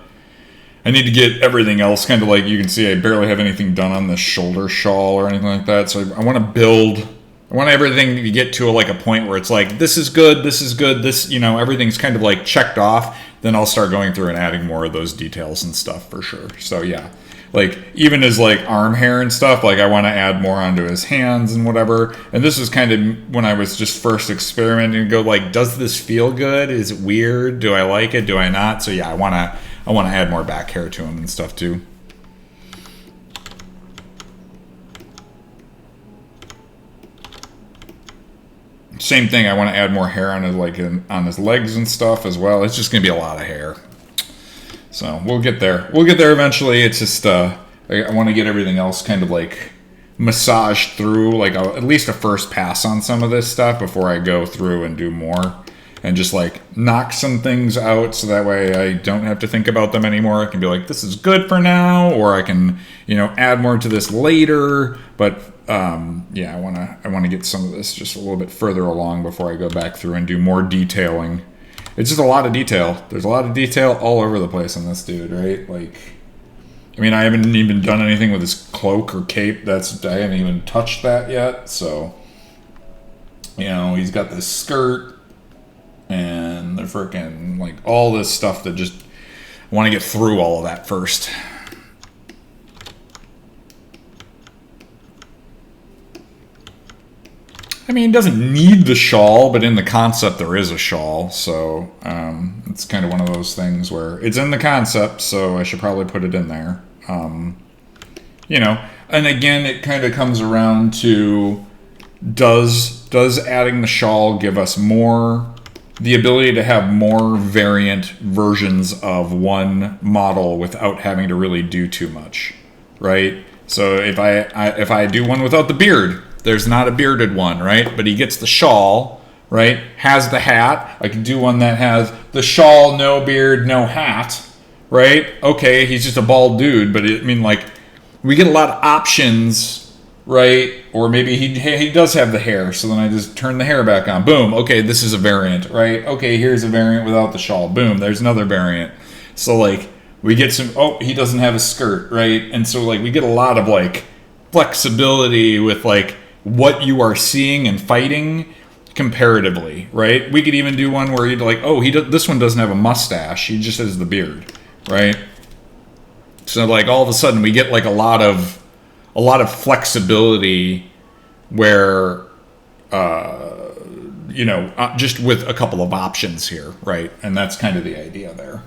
get everything else kind of like you can see. I barely have anything done on the shoulder shawl or anything like that. So I want to build. I want everything to get to like a point where it's like this is good, this everything's kind of like checked off. Then I'll start going through and adding more of those details and stuff for sure. So yeah. Like, even his, like, arm hair and stuff, like, I want to add more onto his hands and whatever. And this was kind of when I was just first experimenting, go, like, does this feel good? Is it weird? Do I like it? Do I not? So, yeah, I want to add more back hair to him and stuff, too. Same thing, I want to add more hair on his, like, on his legs and stuff as well. It's just going to be a lot of hair. So we'll get there. We'll get there eventually. It's just I want to get everything else kind of like massaged through, like at least a first pass on some of this stuff before I go through and do more and just like knock some things out so that way I don't have to think about them anymore. I can be like, this is good for now, or I can, add more to this later. But yeah, I want to get some of this just a little bit further along before I go back through and do more detailing. It's just a lot of detail. There's a lot of detail all over the place on this dude, right? Like, I mean, I haven't even done anything with his cloak or cape. I haven't even touched that yet. So, you know, he's got this skirt and the freaking, like, all this stuff that just, I want to get through all of that first. I mean, he doesn't need the shawl, but in the concept there is a shawl, so it's kind of one of those things where it's in the concept, so I should probably put it in there. You know, and again, it kind of comes around to does adding the shawl give us the ability to have more variant versions of one model without having to really do too much, right? So if I do one without the beard, there's not a bearded one, right? But he gets the shawl, right? Has the hat. I can do one that has the shawl, no beard, no hat, right? Okay, he's just a bald dude, but I mean, like, we get a lot of options, right? Or maybe he does have the hair, so then I just turn the hair back on. Boom, okay, this is a variant, right? Okay, here's a variant without the shawl. Boom, there's another variant. So, like, we get some, he doesn't have a skirt, right? And so, like, we get a lot of, like, flexibility with, like, what you are seeing and fighting comparatively, right? We could even do one where you'd like, this one doesn't have a mustache, he just has the beard, right? So, like, all of a sudden we get, like, a lot of flexibility where you know, just with a couple of options here, right? And that's kind of the idea there.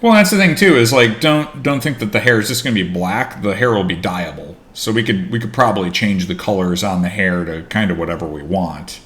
Well, that's the thing too. Is like don't think that the hair is just going to be black. The hair will be dyeable, so we could probably change the colors on the hair to kind of whatever we want.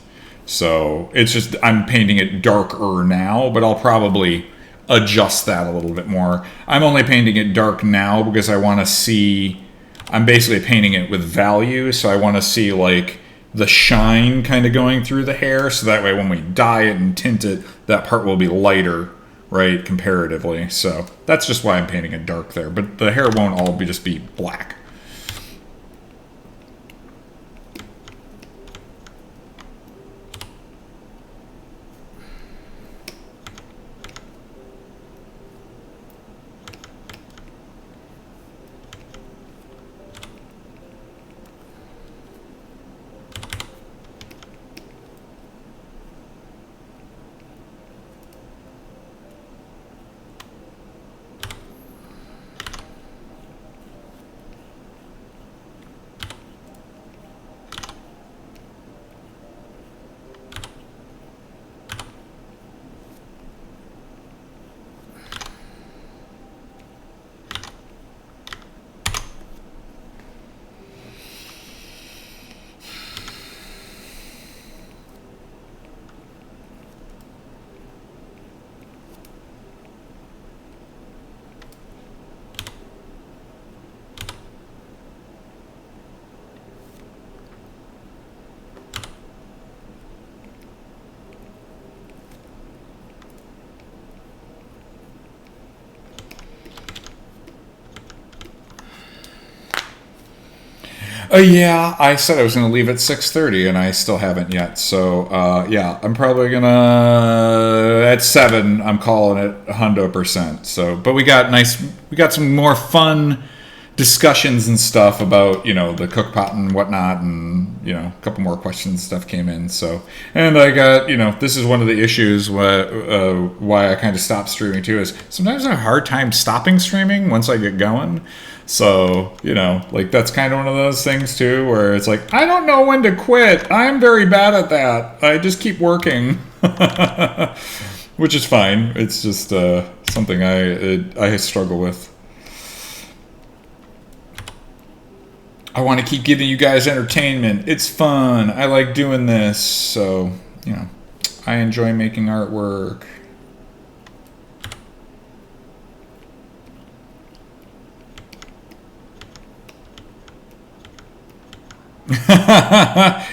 So it's just I'm painting it darker now, but I'll probably adjust that a little bit more. I'm only painting it dark now because I want to see. I'm basically painting it with value, so I want to see like the shine kind of going through the hair, so that way when we dye it and tint it, that part will be lighter. Right, comparatively. So that's just why I'm painting it dark there. But the hair won't all just be black. Yeah, I said I was going to leave at 6:30, and I still haven't yet. So, yeah, I'm probably going to, at 7, I'm calling it 100%. So, but we got some more fun discussions and stuff about, you know, the cookpot and whatnot, and, you know, a couple more questions and stuff came in. So, and I got, you know, this is one of the issues why I kind of stopped streaming too, is sometimes I have a hard time stopping streaming once I get going. So, you know, like that's kind of one of those things too, where it's like, I don't know when to quit. I'm very bad at that. I just keep working, which is fine. It's just something I struggle with. I want to keep giving you guys entertainment. It's fun. I like doing this. So, you know, I enjoy making artwork.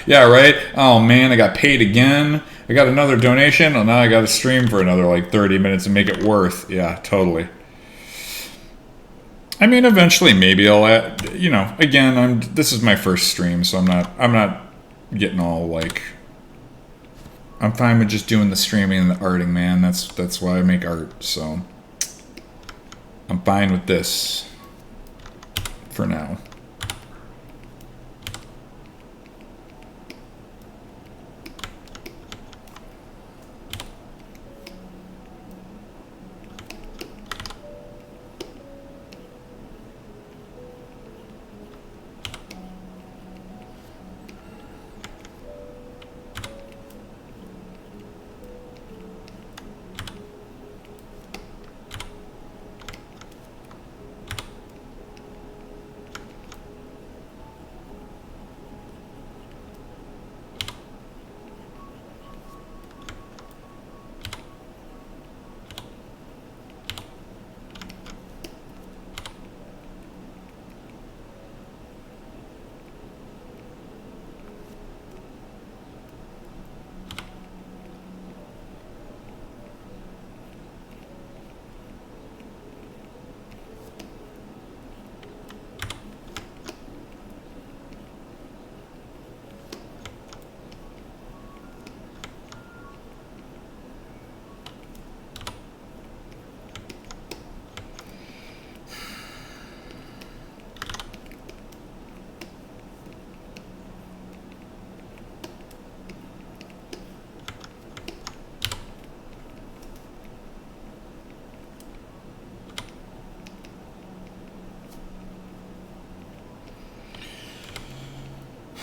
Yeah, right? Oh man, I got paid again. I got another donation. Well, now I got to stream for another like 30 minutes and make it worth. Yeah, totally. I mean, eventually maybe I'll add, you know, again, this is my first stream, so I'm not getting all like, I'm fine with just doing the streaming and the arting, man. That's why I make art, so I'm fine with this for now.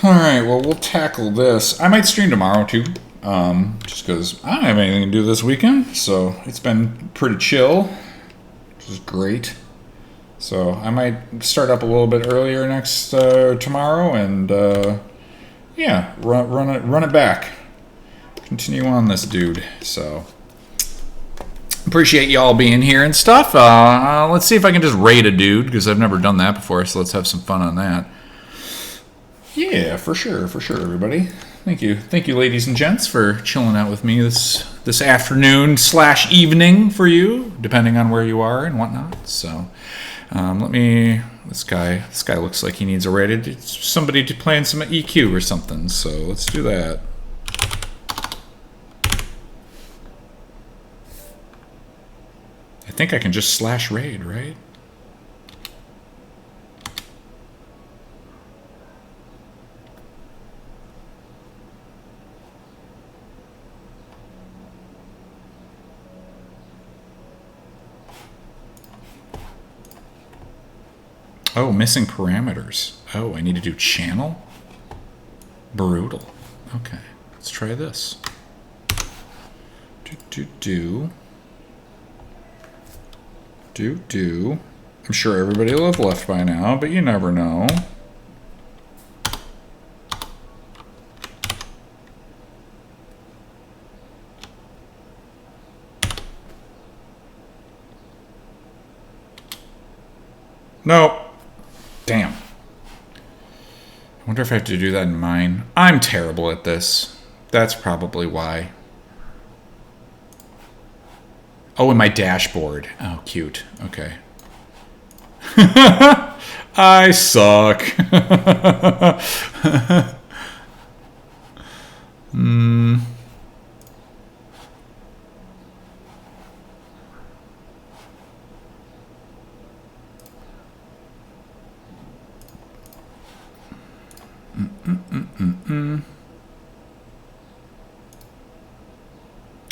Alright, well, we'll tackle this. I might stream tomorrow, too. Just because I don't have anything to do this weekend. So, it's been pretty chill. Which is great. So, I might start up a little bit earlier tomorrow. And, yeah, run it back. Continue on this dude. So, appreciate y'all being here and stuff. Let's see if I can just raid a dude. Because I've never done that before. So, let's have some fun on that. Yeah, for sure, everybody. Thank you, ladies and gents, for chilling out with me this afternoon / evening for you, depending on where you are and whatnot. So, This guy looks like he needs a rated. It's somebody to play in some EQ or something. So let's do that. I think I can just / raid, right? Oh, missing parameters. Oh, I need to do channel? Brutal. Okay, let's try this. I'm sure everybody will have left by now, but you never know. No. Damn. I wonder if I have to do that in mine. I'm terrible at this. That's probably why. Oh, in my dashboard. Oh, cute. Okay. I suck.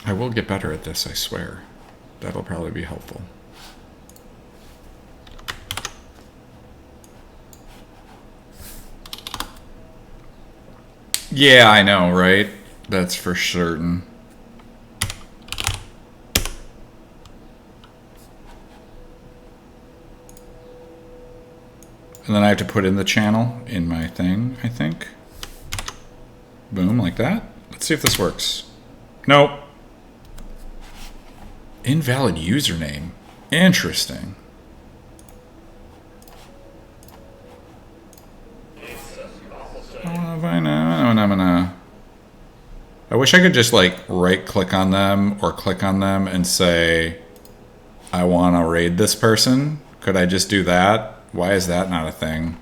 I will get better at this, I swear. That'll probably be helpful. Yeah, I know, right? That's for certain. And then I have to put in the channel in my thing, I think. Boom, like that. Let's see if this works. Nope. Invalid username. Interesting. I wish I could just like right click on them or click on them and say I want to raid this person, Could I just do that? Why is that not a thing?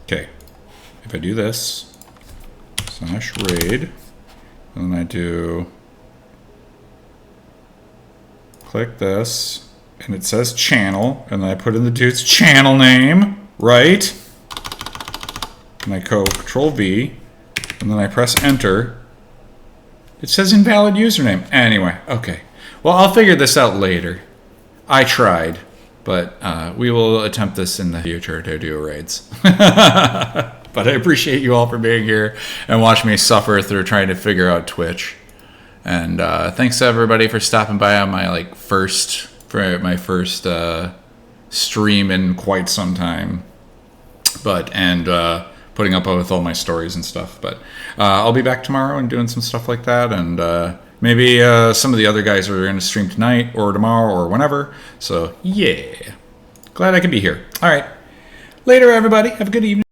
Okay, if I do this, slash raid, and then I do, click this, and it says channel, and then I put in the dude's channel name, right? And I go Control V, and then I press enter. It says invalid username. Anyway, okay. Well, I'll figure this out later. I tried. But we will attempt this in the future to do raids. But I appreciate you all for being here and watching me suffer through trying to figure out Twitch. And thanks to everybody for stopping by on my first stream in quite some time. And putting up with all my stories and stuff. But I'll be back tomorrow and doing some stuff like that. And maybe some of the other guys are going to stream tonight or tomorrow or whenever. So, yeah. Glad I could be here. All right. Later, everybody. Have a good evening.